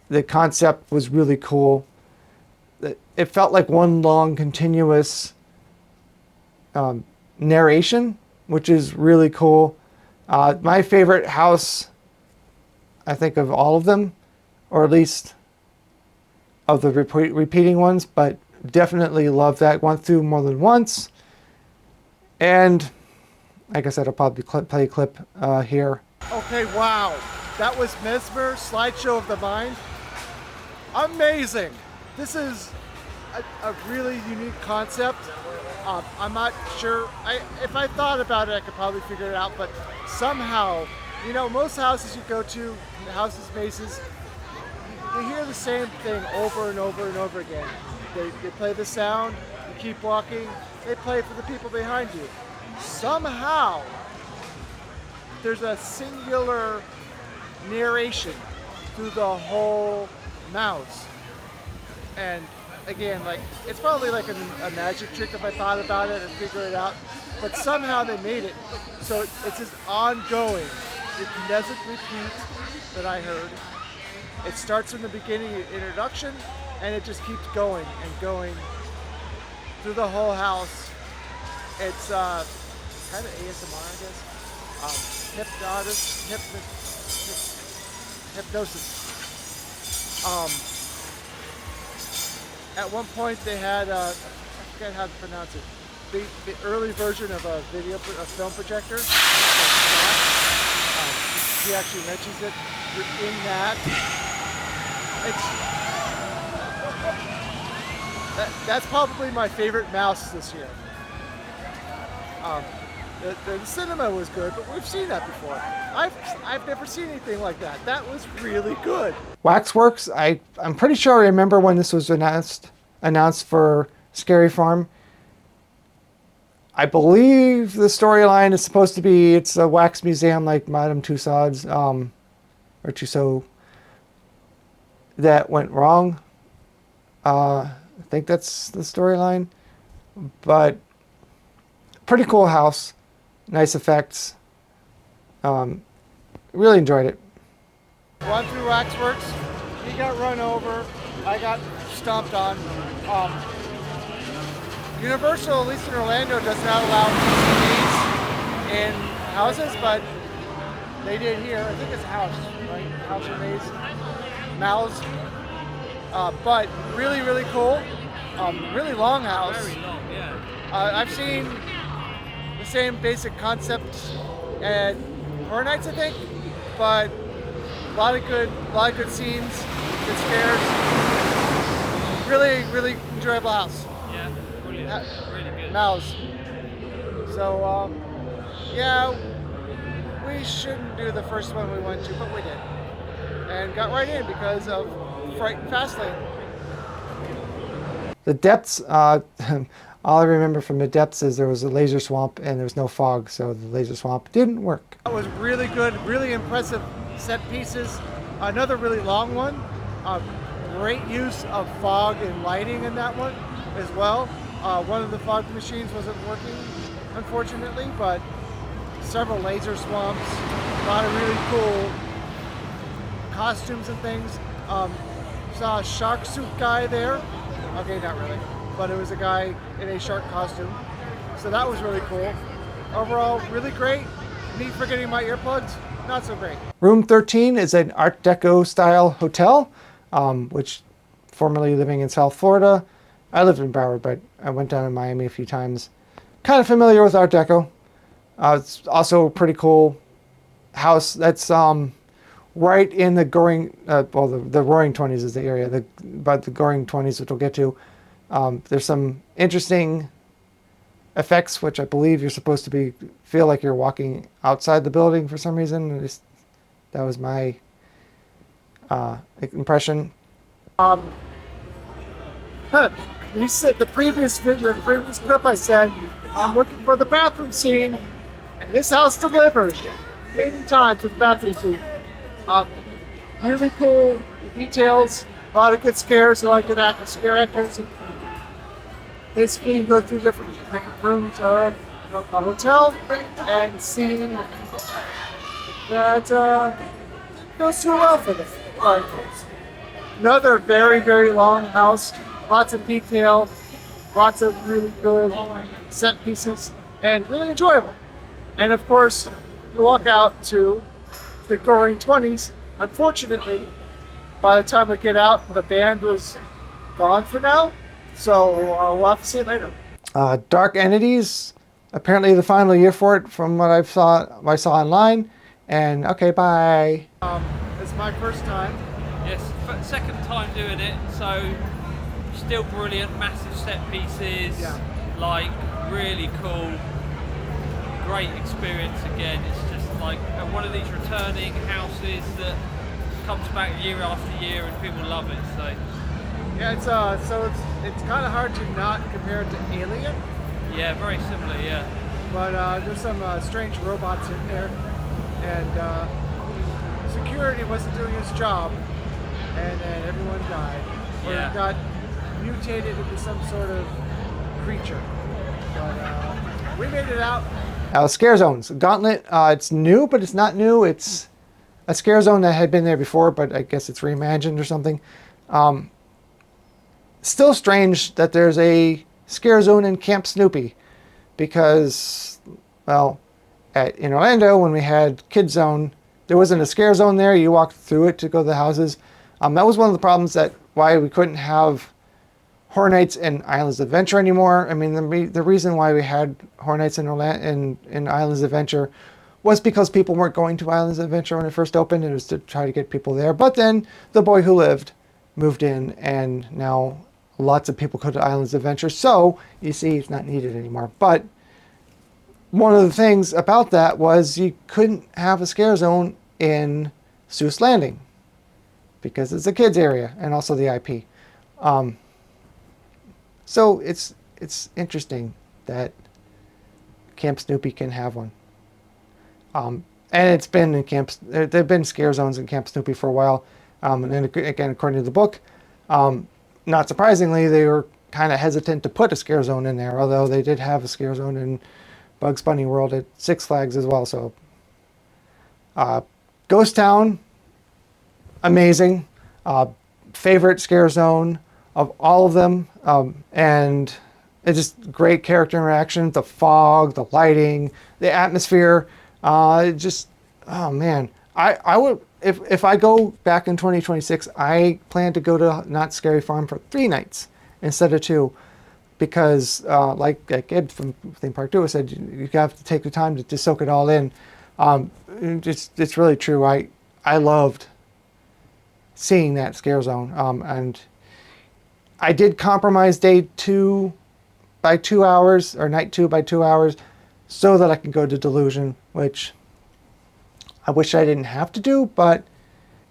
S1: The concept was really cool. It felt like one long continuous narration, which is really cool. My favorite house, I think, of all of them, or at least of the repeating ones, but definitely love that one through more than once. And like I said, I'll probably play a clip here.
S3: Okay, wow. That was Mesmer, Slideshow of the Mind. Amazing. This is a really unique concept. I'm not sure. If I thought about it, I could probably figure it out, but somehow, you know, most houses you go to, houses, mazes, you hear the same thing over and over and over again. They play the sound, you keep walking, they play for the people behind you. Somehow, there's a singular narration through the whole mouse. And again, like, it's probably like a magic trick if I thought about it and figure it out, but somehow they made it. So it's just ongoing. It doesn't repeat that I heard. It starts from the beginning, introduction, and it just keeps going and going through the whole house. It's kind of ASMR, I guess. Hypnosis. At one point they had, I forget how to pronounce it, the early version of a film projector. He actually mentions it in that. That's probably my favorite mouse this year. The cinema was good, but we've seen that before. I've never seen anything like that. That was really good.
S1: Waxworks, I'm pretty sure I remember when this was announced for Scary Farm. I believe the storyline is supposed to be it's a wax museum like Madame Tussauds, or Tussaud, that went wrong. I think that's the storyline. But pretty cool house. Nice effects. Really enjoyed it.
S3: Run through Waxworks. He got run over. I got stomped on. Universal, at least in Orlando, does not allow PCBs in houses, but they did here. I think it's a house, right? House or maze. Mouths. But really, really cool. Really long house.
S2: Very long, yeah.
S3: I've seen the same basic concept at Horror Nights, I think, but a lot of good scenes, good scares. Really, really enjoyable house.
S2: Yeah, brilliant. Really good.
S3: Mouse. So, yeah, we shouldn't do the first one we went to, but we did. and got right in because of Fright and Fastlane.
S1: The depths, all I remember from the depths is there was a laser swamp and there was no fog, so the laser swamp didn't work.
S3: That was really good, really impressive set pieces. Another really long one. Great use of fog and lighting in that one as well. One of the fog machines wasn't working, unfortunately, but several laser swamps, a lot of really cool costumes and things. Saw a shark suit guy there. Okay, not really, but it was a guy in a shark costume. So that was really cool. Overall, really great. Me forgetting my earplugs, not so great.
S1: Room 13 is an Art Deco style hotel, which formerly living in South Florida. I lived in Broward, but I went down to Miami a few times. Kind of familiar with Art Deco. It's also a pretty cool house. That's right in the Goring, well, the Roaring 20s is the area, but the Goring 20s, which we'll get to. There's some interesting effects, which I believe you're supposed to feel like you're walking outside the building for some reason. That was my impression.
S3: You said the previous clip I said, I'm looking for the bathroom scene, and this house delivered 80 times with the bathroom scene. Really cool details, a lot of good scares, a lot of good scare actors. Basically, you go through different rooms of a hotel and see that goes too well for them. Another very, very long house, lots of detail, lots of really good set pieces, and really enjoyable. And of course, you walk out to the Goring 20s. Unfortunately, by the time we get out, the band was gone for now, so we'll have to see it later.
S1: Dark Entities, apparently the final year for it from what I saw online. And okay, bye.
S3: It's my first time.
S2: Yes, second time doing it, so still brilliant, massive set pieces, like really cool, great experience again. It's just like one of these returning houses that comes back year after year and people love it. So
S3: yeah, it's kind of hard to not compare it to Alien.
S2: Yeah, very similar. Yeah, but
S3: there's some strange robots in there, and security wasn't doing its job, and then everyone died or got mutated into some sort of creature. But we made it out.
S1: Scare zones. Gauntlet, it's new, but it's not new. It's a scare zone that had been there before, but I guess it's reimagined or something. Still strange that there's a scare zone in Camp Snoopy, because, well, in Orlando, when we had Kid Zone, there wasn't a scare zone there. You walked through it to go to the houses. That was one of the problems why we couldn't have Horror Nights and Islands Adventure anymore. I mean, the reason why we had Horror Nights in Islands Adventure was because people weren't going to Islands Adventure when it first opened. It was to try to get people there. But then The Boy Who Lived moved in, and now lots of people go to Islands Adventure. So you see, it's not needed anymore. But one of the things about that was you couldn't have a scare zone in Seuss Landing because it's a kids area and also the IP. So it's interesting that Camp Snoopy can have one. And it's been in camps. There've been scare zones in Camp Snoopy for a while. And then again, according to the book, not surprisingly, they were kind of hesitant to put a scare zone in there, although they did have a scare zone in Bugs Bunny World at Six Flags as well. So, Ghost Town, amazing. Favorite scare zone of all of them. And it's just great character interaction, the fog, the lighting, the atmosphere. Oh man, I would, if I go back in 2026, I plan to go to Not Scary Farm for 3 nights instead of 2, because like Ed from Theme Park 2 said, you have to take the time to soak it all in. It's really true. I loved seeing that scare zone, and I did compromise day 2 by 2 hours, or night 2 by 2 hours, so that I can go to Delusion, which I wish I didn't have to do, but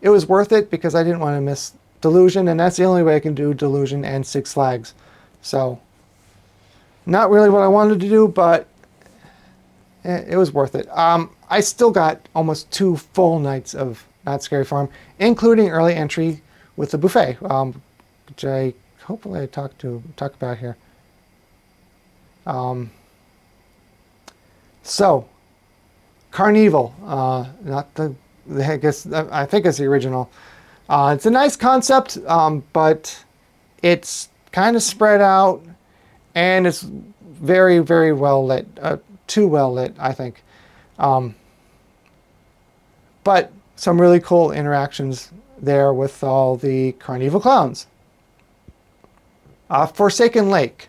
S1: it was worth it because I didn't want to miss Delusion, and that's the only way I can do Delusion and Six Flags. So, not really what I wanted to do, but it was worth it. I still got almost 2 full nights of Not Scary Farm, including early entry with the buffet, which I hopefully I talk about here. So, Carnival, not the I think it's the original. It's a nice concept, but it's kind of spread out, and it's very, very well lit. Too well lit, I think. But some really cool interactions there with all the Carnival clowns. Forsaken Lake.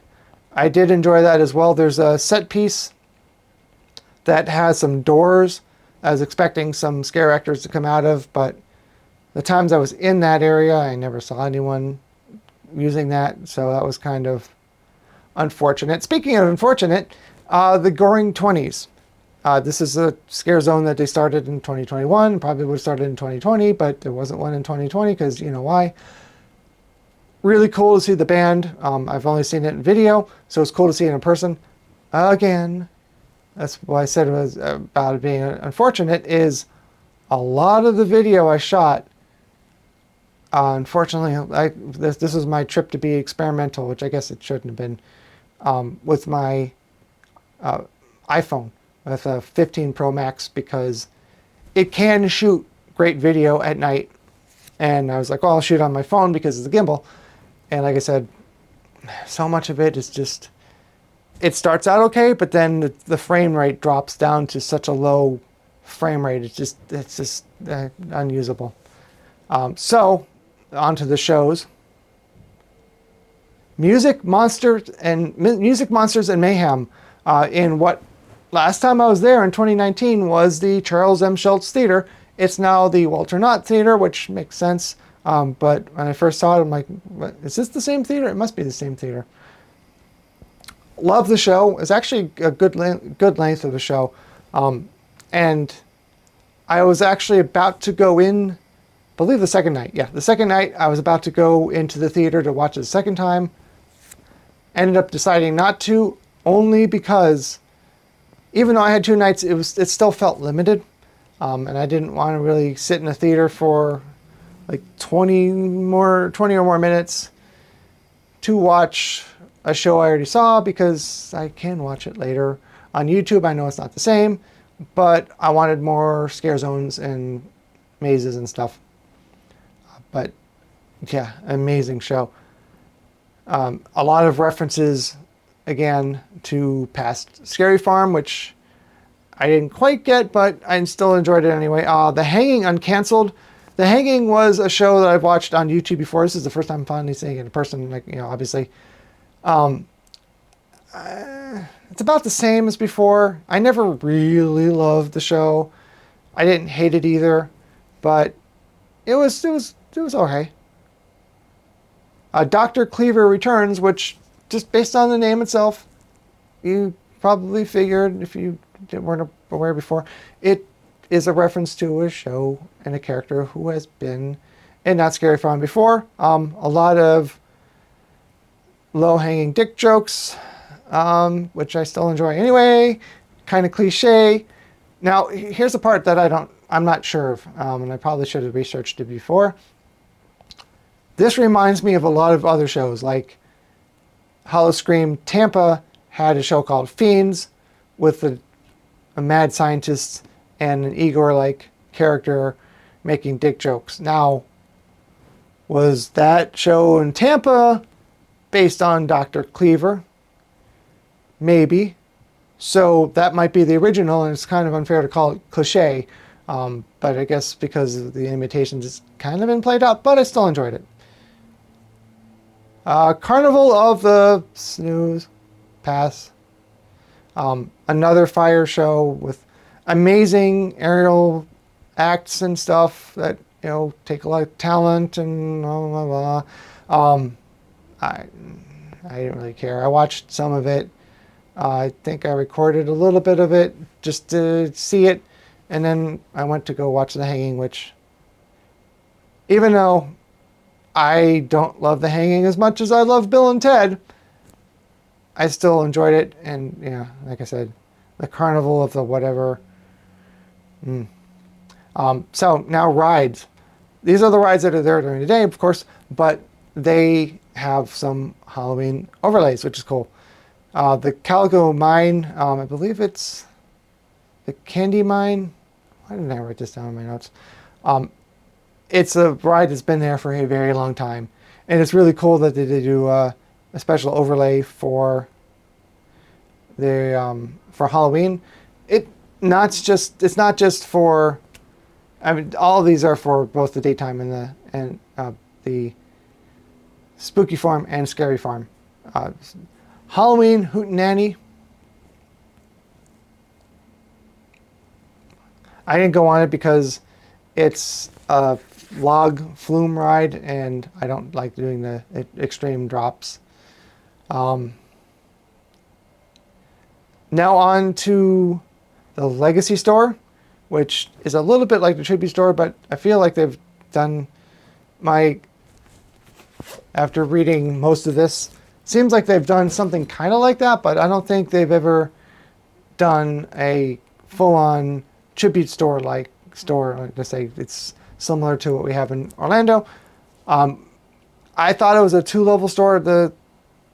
S1: I did enjoy that as well. There's a set piece that has some doors I was expecting some scare actors to come out of, but the times I was in that area, I never saw anyone using that, so that was kind of unfortunate. Speaking of unfortunate, the Goring 20s. This is a scare zone that they started in 2021, probably would have started in 2020, but there wasn't one in 2020 because you know why. Really cool to see the band. I've only seen it in video, so it's cool to see it in person. Again, that's why I said it was about it being unfortunate, is a lot of the video I shot, unfortunately, this was my trip to be experimental, which I guess it shouldn't have been, with my iPhone, with a 15 Pro Max, because it can shoot great video at night. And I was like, well, I'll shoot on my phone because it's a gimbal. And like I said, so much of it is just, it starts out okay, but then the frame rate drops down to such a low frame rate. It's just unusable. So onto the shows. Music Monsters and Mayhem. In what last time I was there in 2019 was the Charles M. Schultz Theater. It's now the Walter Knott Theater, which makes sense. But when I first saw it, I'm like, what, is this the same theater? It must be the same theater. Love the show. It's actually a good length of a show. And I was actually about to go in, I believe the second night. Yeah, the second night I was about to go into the theater to watch it the second time. Ended up deciding not to, only because even though I had 2 nights, it still felt limited. And I didn't want to really sit in a theater for like 20 or more minutes to watch a show I already saw, because I can watch it later on YouTube. I know it's not the same, but I wanted more scare zones and mazes and stuff. But yeah, amazing show. A lot of references, again, to past Scary Farm, which I didn't quite get, but I still enjoyed it anyway. The Hanging Uncancelled. The Hanging was a show that I've watched on YouTube before. This is the first time I'm finally seeing it in person, like, you know, obviously. It's about the same as before. I never really loved the show. I didn't hate it either, but it was okay. Dr. Cleaver Returns, which, just based on the name itself, you probably figured if you weren't aware before, it is a reference to a show and a character who has been in Not Scary Farm before. A lot of low-hanging dick jokes, which I still enjoy anyway. Kind of cliche. Now, here's the part that I'm not sure of, and I probably should have researched it before. This reminds me of a lot of other shows, like Hollow Scream Tampa had a show called Fiends with a mad scientist and an Igor-like character making dick jokes. Now, was that show in Tampa based on Dr. Cleaver? Maybe. So that might be the original, and it's kind of unfair to call it cliche. But I guess because of the imitations, it's kind of been played out, but I still enjoyed it. Carnival of the Snooze Pass. Another fire show with amazing aerial acts and stuff that, you know, take a lot of talent and blah, blah, blah. I didn't really care. I watched some of it. I think I recorded a little bit of it just to see it. And then I went to go watch The Hanging, which even though I don't love the hanging as much as I love Bill and Ted, I still enjoyed it. And yeah, like I said, the carnival of the whatever. So now rides. These are the rides that are there during the day, of course, but they have some Halloween overlays, which is cool. The Calico Mine, I believe it's the Candy Mine. Why didn't I write this down in my notes? It's a ride that's been there for a very long time, and it's really cool that they do a special overlay for the for Halloween. It's not just for. I mean, all of these are for both the daytime and the spooky farm and scary farm. Halloween Hootenanny. I didn't go on it because it's a log flume ride, and I don't like doing the extreme drops. Now on to the Legacy Store, which is a little bit like the Tribute Store, but I feel like they've done after reading most of this, seems like they've done something kind of like that, but I don't think they've ever done a full-on Tribute Store like to say it's similar to what we have in Orlando. I thought it was a 2-level store. The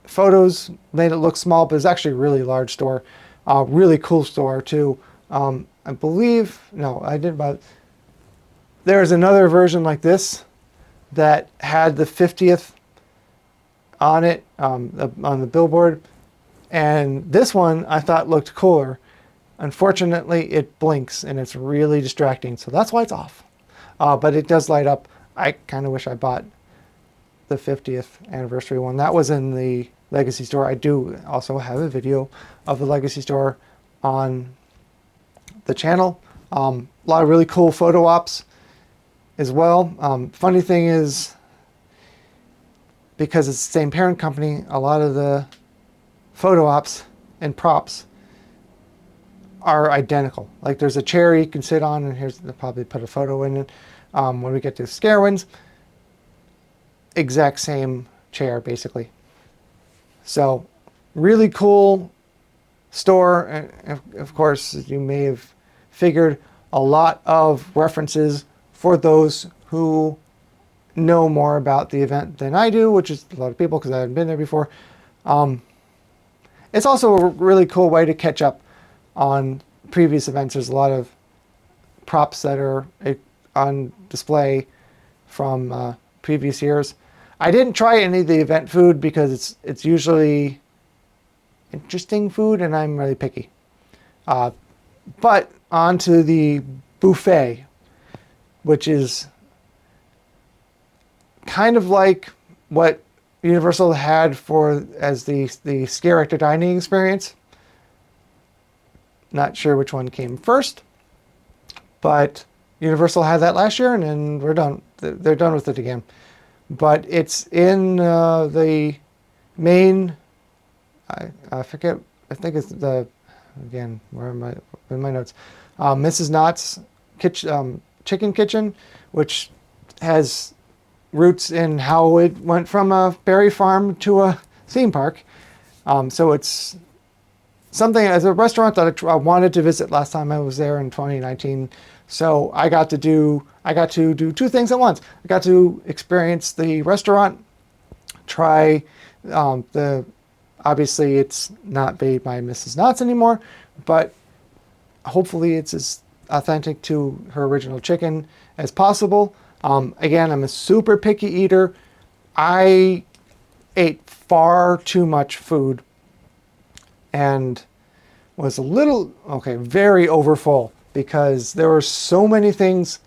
S1: photos made it look small, but it's actually a really large store. Really cool store too. I believe, no, I didn't, but there's another version like this that had the 50th on it, on the billboard. And this one I thought looked cooler. Unfortunately, it blinks and it's really distracting. So that's why it's off. But it does light up. I kind of wish I bought the 50th anniversary one. That was in the Legacy Store. I do also have a video of the Legacy Store on the channel. A lot of really cool photo ops as well. Funny thing is, because it's the same parent company, a lot of the photo ops and props are identical. Like there's a chair you can sit on, and here's, they'll probably put a photo in it. When we get to Scarewinds, exact same chair basically. So really cool store. And of course, you may have figured, a lot of references for those who know more about the event than I do, which is a lot of people because I haven't been there before. It's also a really cool way to catch up on previous events. There's a lot of props that are on display from previous years. I didn't try any of the event food because it's usually interesting food and I'm really picky. But onto the buffet, which is kind of like what Universal had as the Scare Actor dining experience. Not sure which one came first, but Universal had that last year, and then we're done. They're done with it again. But it's in the main. I forget. I think it's again. Where am I in my notes? Mrs. Knott's Chicken Kitchen, which has roots in how it went from a berry farm to a theme park. So it's something as a restaurant that I wanted to visit last time I was there in 2019. So I got to do 2 things at once. I got to experience the restaurant, try obviously it's not made by Mrs. Knott's anymore, but hopefully it's as authentic to her original chicken as possible. Again, I'm a super picky eater. I ate far too much food and was very overfull because there were so many things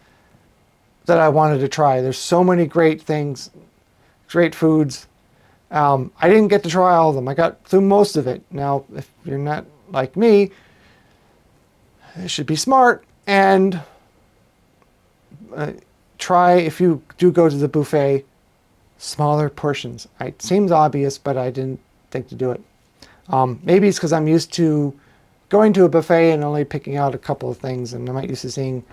S1: that I wanted to try. There's so many great things, great foods. I didn't get to try all of them. I got through most of it. Now, if you're not like me, you should be smart and try, if you do go to the buffet, smaller portions. It seems obvious, but I didn't think to do it. Maybe it's because I'm used to going to a buffet and only picking out a couple of things, and I'm not used to seeing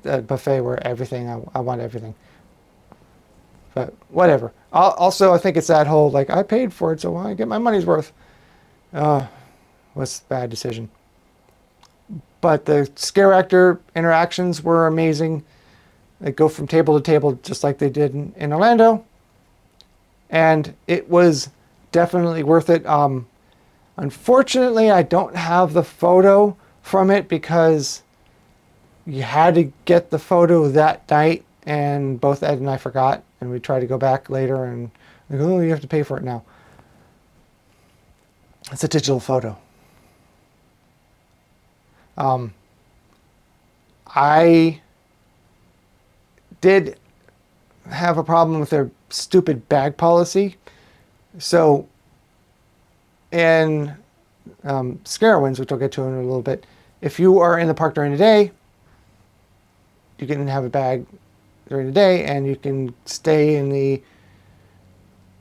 S1: a buffet where I want everything. But whatever. Also, I think it's that whole, like, I paid for it, so I get my money's worth. Was a bad decision. But the scare actor interactions were amazing. They go from table to table just like they did in Orlando. And it was definitely worth it. Unfortunately, I don't have the photo from it because you had to get the photo that night, and both Ed and I forgot, and we tried to go back later and we go, oh, you have to pay for it now. It's a digital photo. I did have a problem with their stupid bag policy. So in Scarowinds, which I'll get to in a little bit, if you are in the park during the day, you can have a bag during the day and you can stay in the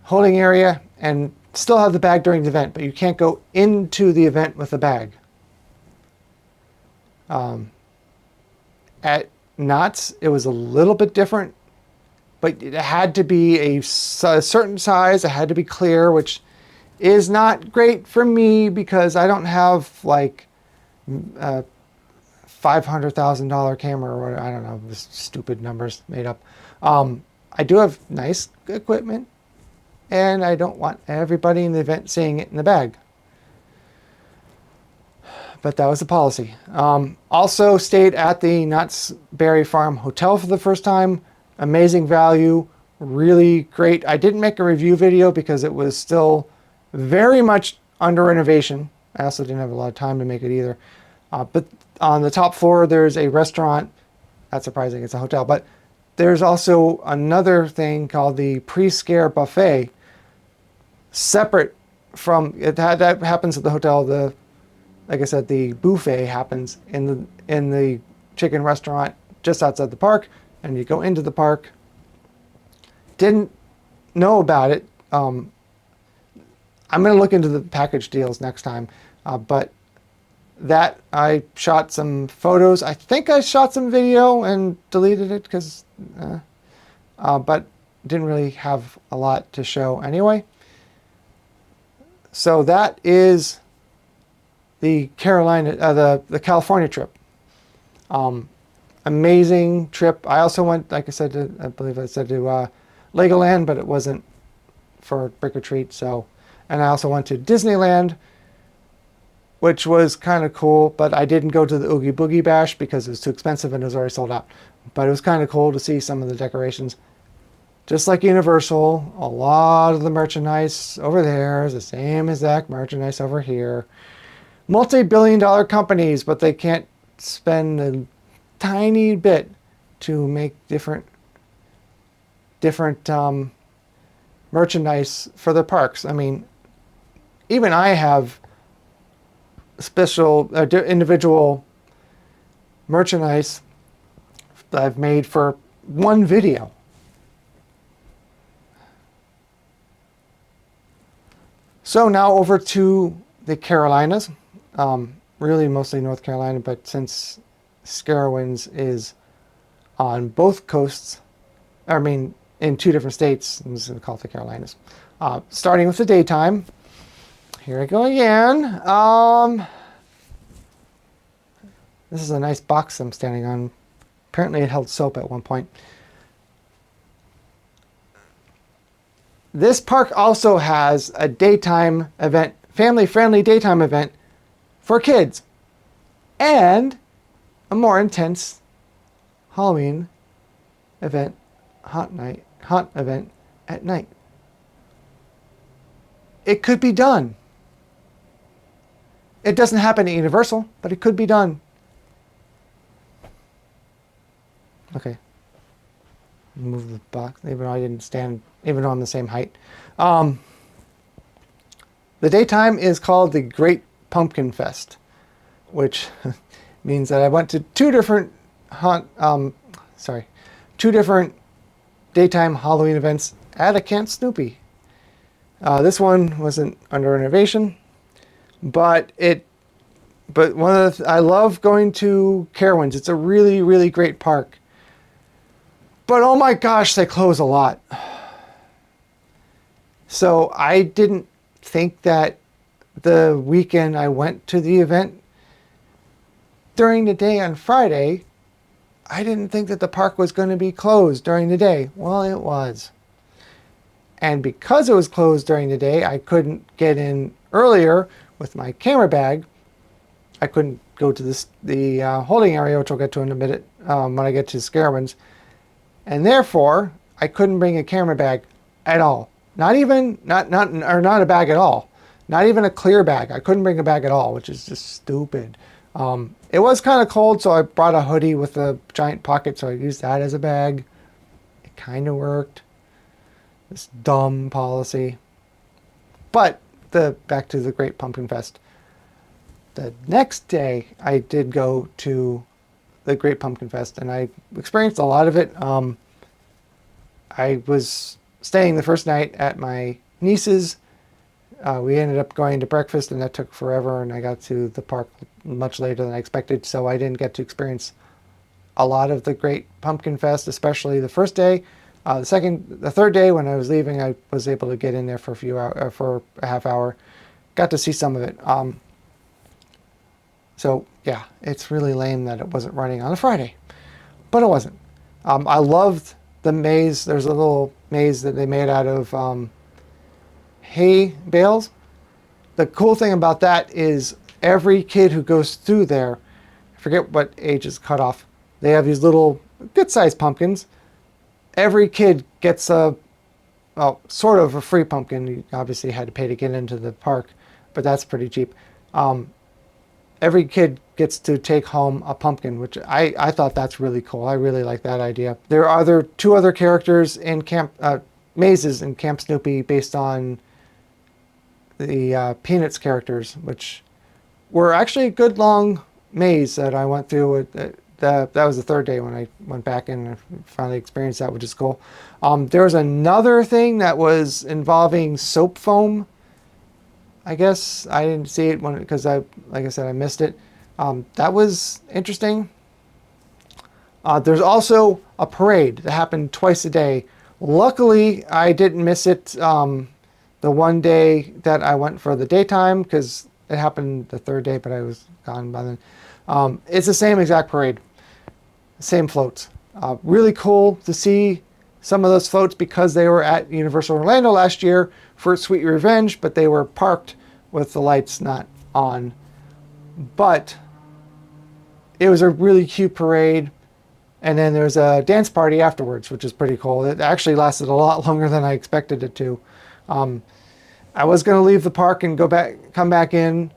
S1: holding area and still have the bag during the event, but you can't go into the event with a bag. At Knott's, it was a little bit different, but it had to be a certain size. It had to be clear, which is not great for me because I don't have like a $500,000 camera or what, I don't know, stupid numbers made up. I do have nice equipment, and I don't want everybody in the event seeing it in the bag. But that was the policy. Also stayed at the Knott's Berry Farm Hotel for the first time. Amazing value, really great. I didn't make a review video because it was still very much under renovation. I also didn't have a lot of time to make it either. But on the top floor, there's a restaurant. That's surprising, it's a hotel. But there's also another thing called the pre-scare buffet, separate from, that happens at the hotel. Like I said, the buffet happens in the chicken restaurant just outside the park, and you go into the park. Didn't know about it. I'm going to look into the package deals next time, but that I shot some photos. I think I shot some video and deleted it because, but didn't really have a lot to show anyway. So that is the the California trip. Amazing trip. I also went, like I said, I believe I said to Legoland, but it wasn't for Brick or Treat. So, and I also went to Disneyland, which was kind of cool, but I didn't go to the Oogie Boogie Bash because it was too expensive and it was already sold out. But it was kind of cool to see some of the decorations. Just like Universal, a lot of the merchandise over there is the same exact merchandise over here. Multi-billion-dollar companies, but they can't spend a tiny bit to make different merchandise for their parks. I mean, even I have special individual merchandise that I've made for one video. So now over to the Carolinas. Really mostly North Carolina, but since Scarowinds is on both coasts, I mean in two different states, I'm just going to call it the Carolinas. Starting with the daytime. Here I go again. This is a nice box I'm standing on. Apparently it held soap at one point. This park also has a daytime event, family-friendly daytime event for kids, and a more intense Halloween event, haunt event at night. It could be done. It doesn't happen at Universal, but it could be done. Okay. Move the box, even though I didn't stand, even though I'm the same height. The daytime is called the Great Pumpkin Fest, which means that I went to two different daytime Halloween events at a Camp Snoopy. This one wasn't under renovation, but I love going to Carowinds. It's a really, really great park. But oh my gosh, they close a lot. So I didn't think that the weekend I went to the event during the day on Friday, I didn't think that the park was going to be closed during the day. Well, it was. And because it was closed during the day, I couldn't get in earlier with my camera bag. I couldn't go to the holding area, which I'll get to in a minute when I get to Scarowinds. And therefore, I couldn't bring a camera bag at all. Not a bag at all. Not even a clear bag. I couldn't bring a bag at all, which is just stupid. It was kind of cold, so I brought a hoodie with a giant pocket, so I used that as a bag. It kind of worked. This dumb policy. But back to the Great Pumpkin Fest. The next day, I did go to the Great Pumpkin Fest, and I experienced a lot of it. I was staying the first night at my niece's. We ended up going to breakfast, and that took forever, and I got to the park much later than I expected, so I didn't get to experience a lot of the Great Pumpkin Fest, especially the first day. The third day when I was leaving, I was able to get in there for for a half hour. Got to see some of it. So yeah, it's really lame that it wasn't running on a Friday, but it wasn't. I loved the maze. There's a little maze that they made out of hay bales. The cool thing about that is every kid who goes through there, I forget what age is cut off, they have these little good-sized pumpkins. Every kid gets sort of a free pumpkin. You obviously had to pay to get into the park, but that's pretty cheap. Every kid gets to take home a pumpkin, which I thought that's really cool. I really like that idea. There are two other characters in mazes in Camp Snoopy based on the Peanuts characters, which were actually a good long maze that I went through. That was the third day when I went back and finally experienced that, which is cool. There was another thing that was involving soap foam. I guess I didn't see it because like I said, I missed it. That was interesting. There's also a parade that happened twice a day. Luckily, I didn't miss it the one day that I went for the daytime because it happened the third day, but I was gone by then. It's the same exact parade, same floats. Really cool to see some of those floats because they were at Universal Orlando last year for Sweet Revenge, but they were parked with the lights not on. But it was a really cute parade. And then there's a dance party afterwards, which is pretty cool. It actually lasted a lot longer than I expected it to. I was going to leave the park and come back in,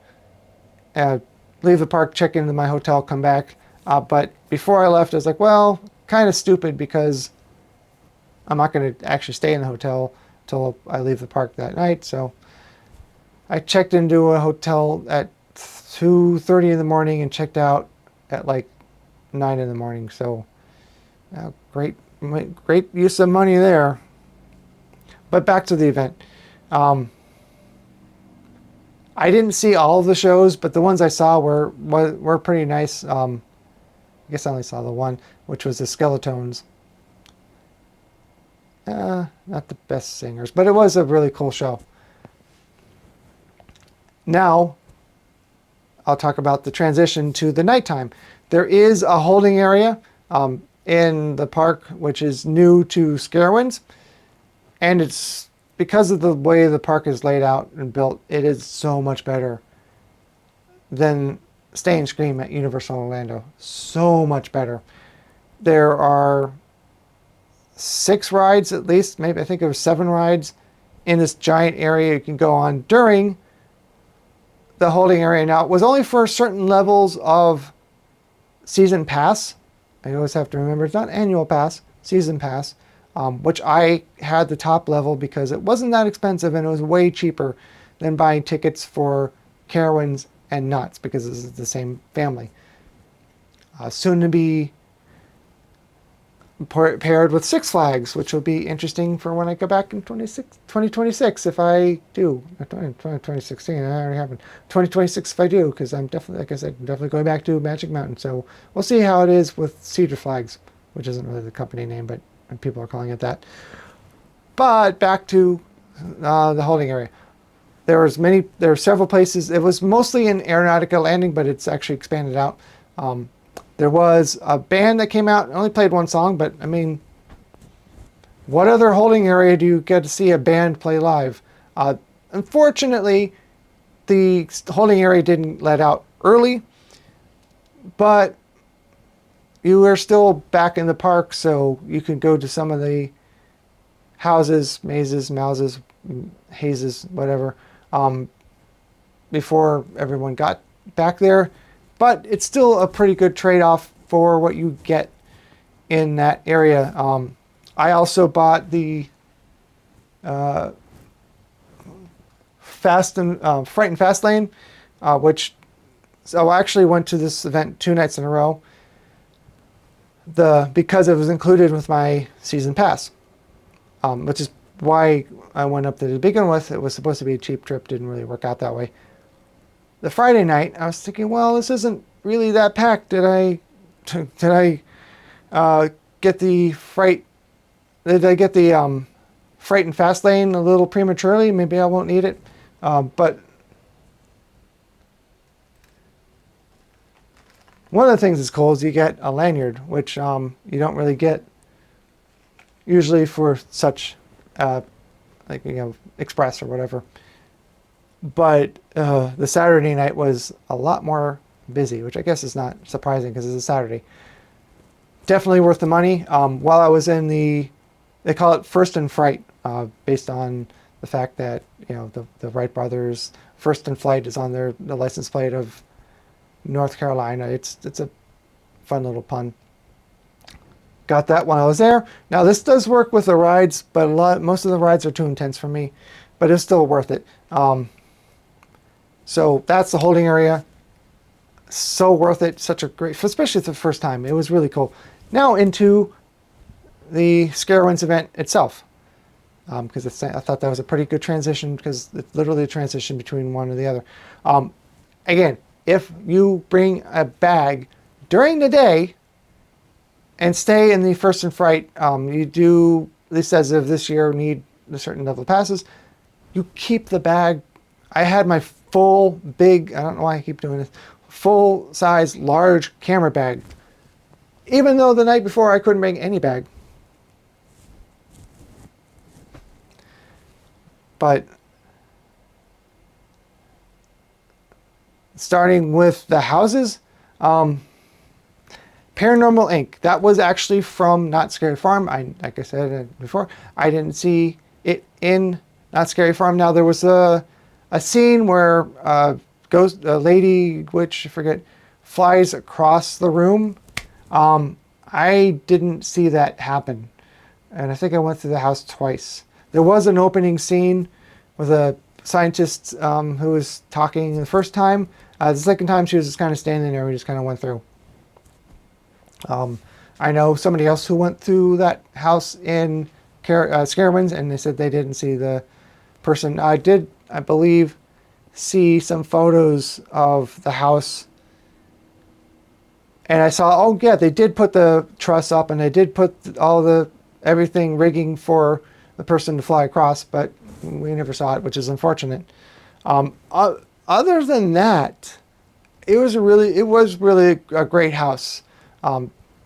S1: leave the park, check into my hotel, come back. But before I left, I was like, well, kind of stupid because I'm not going to actually stay in the hotel till I leave the park that night. So I checked into a hotel at 2:30 in the morning and checked out at like 9 in the morning. So great use of money there. But back to the event. I didn't see all of the shows, but the ones I saw were pretty nice. I guess I only saw the one, which was the Skeletones. Not the best singers, but it was a really cool show. Now, I'll talk about the transition to the nighttime. There is a holding area in the park, which is new to Scarowinds, and it's because of the way the park is laid out and built, it is so much better than Stay and Scream at Universal Orlando. So much better. There are 6 rides at least, maybe I think there were 7 rides in this giant area you can go on during the holding area. Now, it was only for certain levels of season pass. I always have to remember it's not annual pass, season pass, which I had the top level because it wasn't that expensive and it was way cheaper than buying tickets for Carowinds and Nuts because this is the same family. Soon to be paired with Six Flags, which will be interesting for when I go back in 2026 if I do. 2016, that already happened. 2026 if I do, because I'm definitely, like I said, I'm definitely going back to Magic Mountain. So we'll see how it is with Cedar Flags, which isn't really the company name, but people are calling it that. But back to The holding area. There were several places. It was mostly in Aeronautica Landing, but it's actually expanded out. There was a band that came out, only played one song, but I mean, what other holding area do you get to see a band play live? Unfortunately, the holding area didn't let out early, but you were still back in the park, so you could go to some of the houses, mazes, mouses, hazes, whatever, before everyone got back there. But it's still a pretty good trade-off for what you get in that area. I also bought the Fright and Fast Lane, which so I actually went to this event 2 nights in a row. Because it was included with my season pass, which is why I went up there to begin with. It was supposed to be a cheap trip, didn't really work out that way. The Friday night, I was thinking, well, this isn't really that packed. Did I get the Fright? Did I get the Fright and Fast Lane a little prematurely? Maybe I won't need it. But one of the things that's cool is you get a lanyard, which you don't really get usually for such express or whatever. But the Saturday night was a lot more busy, which I guess is not surprising because it's a Saturday. Definitely worth the money. While I was in they call it First and Fright, based on the fact that the Wright brothers, First and Flight is on the license plate of North Carolina. It's a fun little pun. Got that while I was there. Now this does work with the rides, but most of the rides are too intense for me, but it's still worth it. So that's the holding area. So worth it. Such a great, especially the first time. It was really cool. Now into the Scarewinds event itself, because I thought that was a pretty good transition because it's literally a transition between one or the other. Again, if you bring a bag during the day and stay in the First and Fright, you do, at least as of this year, need a certain level of passes. You keep the bag. I had my full big, I don't know why I keep doing this, full size large camera bag. Even though the night before I couldn't bring any bag. But starting with the houses, Paranormal Inc. That was actually from Not Scary Farm. Like I said before, I didn't see it in Not Scary Farm. Now there was a scene where a lady, which I forget, flies across the room. I didn't see that happen, and I think I went through the house twice. There was an opening scene with a scientist who was talking the first time. The second time she was just kind of standing there. We just kind of went through. I know somebody else who went through that house in Scarewinds, and they said they didn't see the person. I did, I believe, see some photos of the house, and I saw, oh yeah, they did put the truss up, and they did put everything rigging for the person to fly across, but we never saw it, which is unfortunate. Other than that, it was really a great house,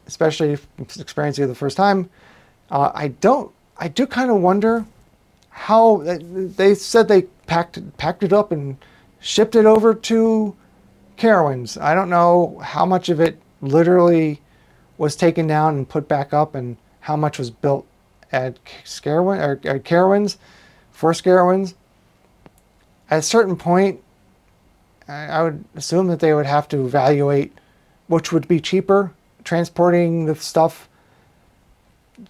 S1: especially experiencing it the first time. I do kind of wonder how they said they packed it up and shipped it over to Carowinds. I don't know how much of it literally was taken down and put back up, and how much was built at Carowinds for Scarewinds. At a certain point, I would assume that they would have to evaluate which would be cheaper, transporting the stuff,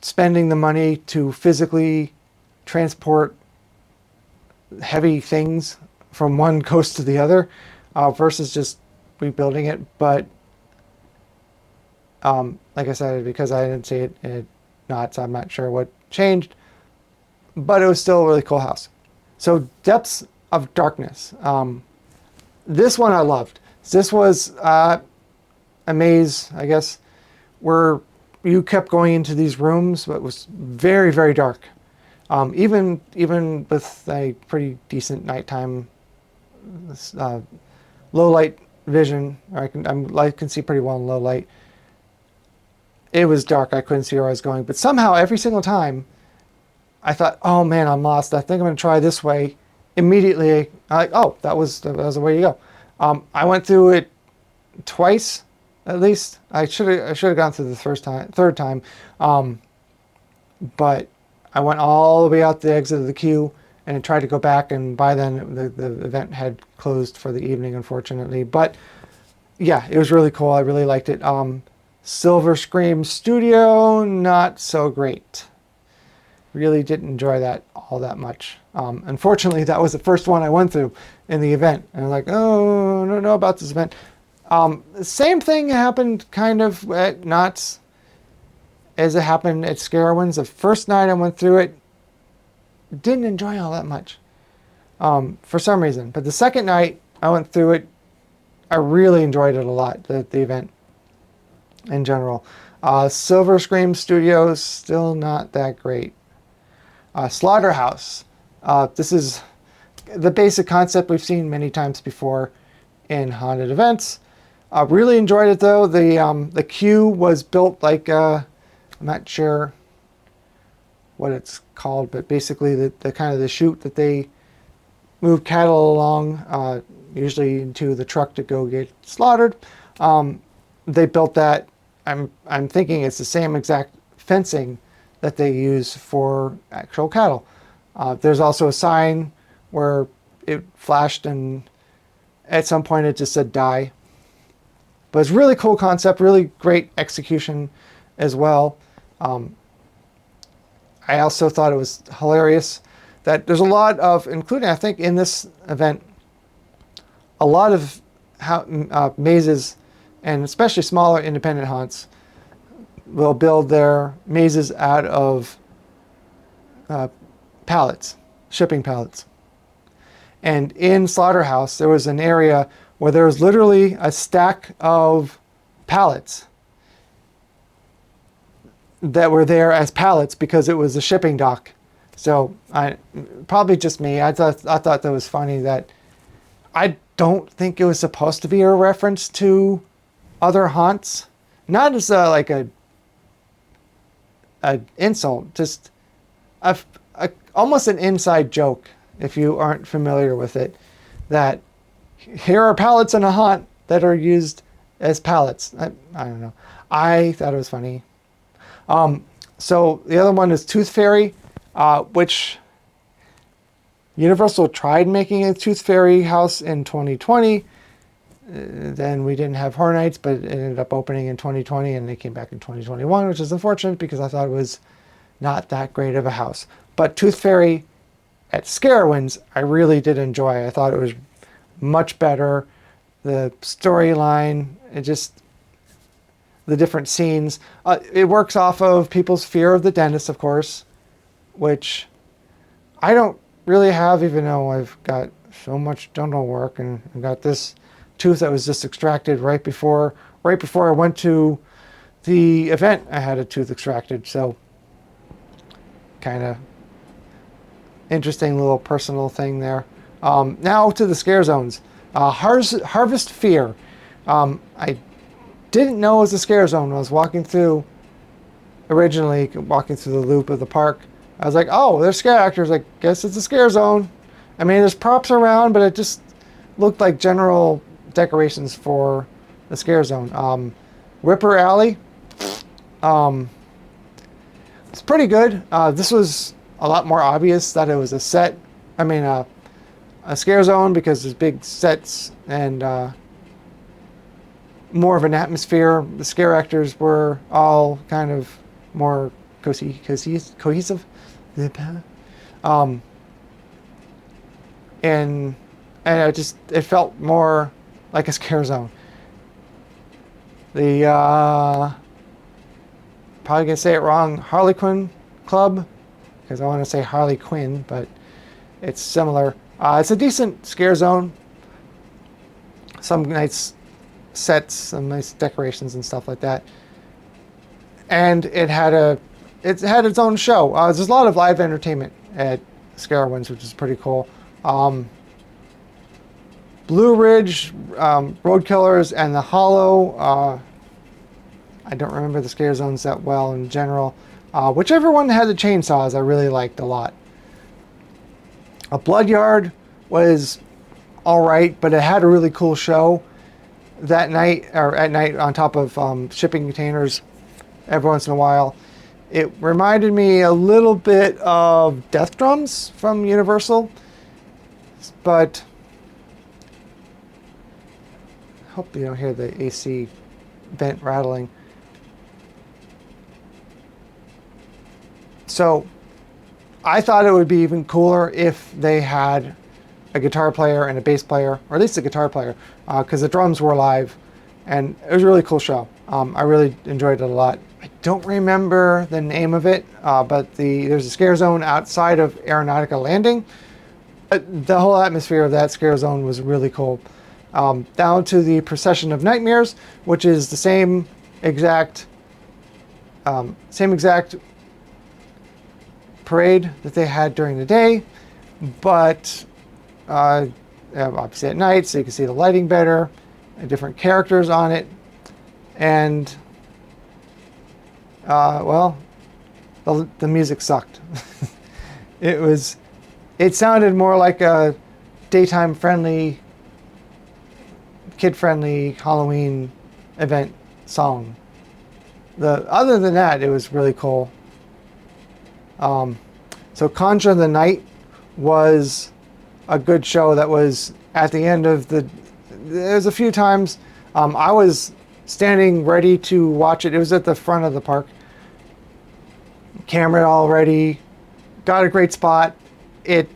S1: spending the money to physically transport heavy things from one coast to the other, versus just rebuilding it. But like I said, because I didn't see it in knots, I'm not sure what changed, but it was still a really cool house. So Depths of Darkness. This one I loved. This was a maze, I guess, where you kept going into these rooms, but it was very, very dark. Even with a pretty decent nighttime low light vision, I can see pretty well in low light. It was dark. I couldn't see where I was going. But somehow, every single time, I thought, "Oh man, I'm lost. I think I'm going to try this way." Immediately, that was the way to go. I went through it twice, at least. I should have gone through the third time, but I went all the way out the exit of the queue and tried to go back, and by then the event had closed for the evening, unfortunately. But yeah, it was really cool. I really liked it. Silver Scream Studio, not so great. Really didn't enjoy that all that much. Unfortunately, that was the first one I went through in the event. And I'm like, oh, I don't know about this event. Same thing happened kind of at Knott's as it happened at Scarowinds. The first night I went through it, didn't enjoy all that much for some reason. But the second night I went through it, I really enjoyed it a lot, the event in general. Silver Scream Studios, still not that great. Slaughterhouse. This is the basic concept we've seen many times before in haunted events. Really enjoyed it though. The queue was built like, I'm not sure what it's called, but basically the kind of the chute that they move cattle along, usually into the truck to go get slaughtered. They built that. I'm thinking it's the same exact fencing that they use for actual cattle. There's also a sign where it flashed, and at some point it just said die. But it's a really cool concept, really great execution as well. I also thought it was hilarious that there's a lot of, including I think in this event, a lot of mazes, and especially smaller independent haunts, will build their mazes out of pallets, shipping pallets. And in Slaughterhouse, there was an area where there was literally a stack of pallets that were there as pallets because it was a shipping dock. So probably just me. I thought that was funny. That I don't think it was supposed to be a reference to other haunts, not as like a insult, just almost an inside joke if you aren't familiar with it. That here are pallets in a haunt that are used as pallets. I don't know. I thought it was funny. So the other one is Tooth Fairy, which Universal tried making a Tooth Fairy house in 2020. Then we didn't have Horror Nights, but it ended up opening in 2020, and they came back in 2021, which is unfortunate because I thought it was not that great of a house. But Tooth Fairy at Scarowinds, I really did enjoy. I thought it was much better. The storyline, the different scenes. It works off of people's fear of the dentist, of course, which I don't really have, even though I've got so much dental work and I got this tooth that was just extracted right before I went to the event. I had a tooth extracted, so kind of interesting little personal thing there. Now to the scare zones. Harvest Fear. I didn't know it was a scare zone. I was walking through the loop of the park. I was like, oh, there's scare actors. I guess it's a scare zone. I mean, there's props around, but it just looked like general decorations for the scare zone. Ripper Alley. It's pretty good. This was a lot more obvious that it was a set. I mean, a scare zone, because there's big sets and more of an atmosphere. The scare actors were all kind of more cohesive. And it felt more like a scare zone. The probably gonna say it wrong, Harlequin Club, because I want to say Harley Quinn, but it's similar. It's a decent scare zone. Some nice sets, some nice decorations and stuff like that. And it had its own show. There's a lot of live entertainment at Scarowinds, which is pretty cool. Blue Ridge, Road Killers, and the Hollow. I don't remember the scare zones that well in general. Whichever one had the chainsaws, I really liked a lot. A Bloodyard was all right, but it had a really cool show that night, or at night, on top of shipping containers every once in a while. It reminded me a little bit of Death Drums from Universal, but I hope you don't hear the AC vent rattling. So I thought it would be even cooler if they had a guitar player and a bass player, or at least a guitar player, because the drums were live, and it was a really cool show. I really enjoyed it a lot. I don't remember the name of it, but there's a scare zone outside of Aeronautica Landing. The whole atmosphere of that scare zone was really cool. Down to the Procession of Nightmares, which is the same exact parade that they had during the day, but obviously at night, so you can see the lighting better, different characters on it, and well, the music sucked. It sounded more like a daytime friendly, kid friendly Halloween event song. Other than that, it was really cool. So Conjure the Night was a good show that was at the end of there's a few times I was standing ready to watch it. It was at the front of the park. Camera all ready. Got a great spot. It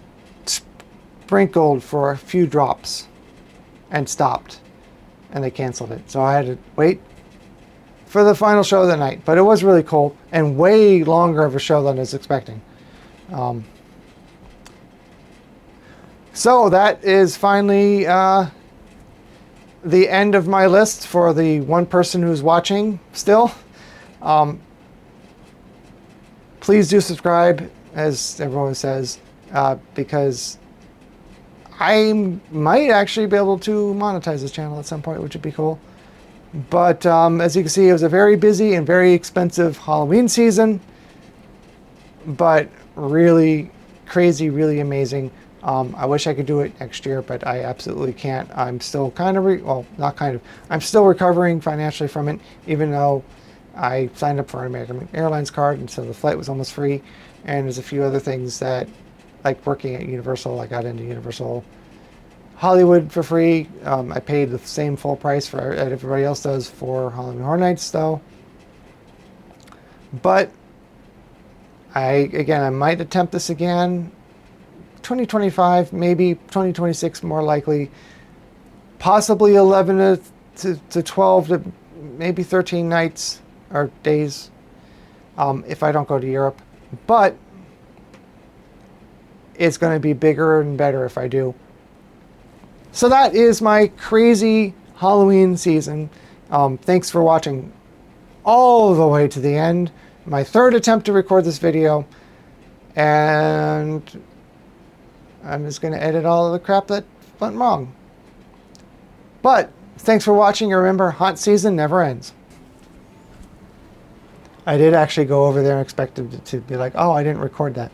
S1: sprinkled for a few drops and stopped. And they canceled it. So I had to wait for the final show of the night. But it was really cool and way longer of a show than I was expecting. So that is finally the end of my list for the one person who's watching still. Please do subscribe, as everyone says, because I might actually be able to monetize this channel at some point, which would be cool. But as you can see, it was a very busy and very expensive Halloween season, but really crazy, really amazing. I wish I could do it next year, but I absolutely can't. I'm still kind of, I'm still recovering financially from it, even though I signed up for an American Airlines card, and so the flight was almost free. And there's a few other things that, like working at Universal, I got into Universal Hollywood for free. I paid the same full price that everybody else does for Halloween Horror Nights, though. But I might attempt this again. 2025, maybe 2026, more likely. Possibly 11 to 12 to maybe 13 nights or days if I don't go to Europe. But it's going to be bigger and better if I do. So that is my crazy Halloween season. Thanks for watching all the way to the end. My third attempt to record this video. And I'm just going to edit all of the crap that went wrong. But thanks for watching. Remember, haunt season never ends. I did actually go over there and expected to be like, oh, I didn't record that.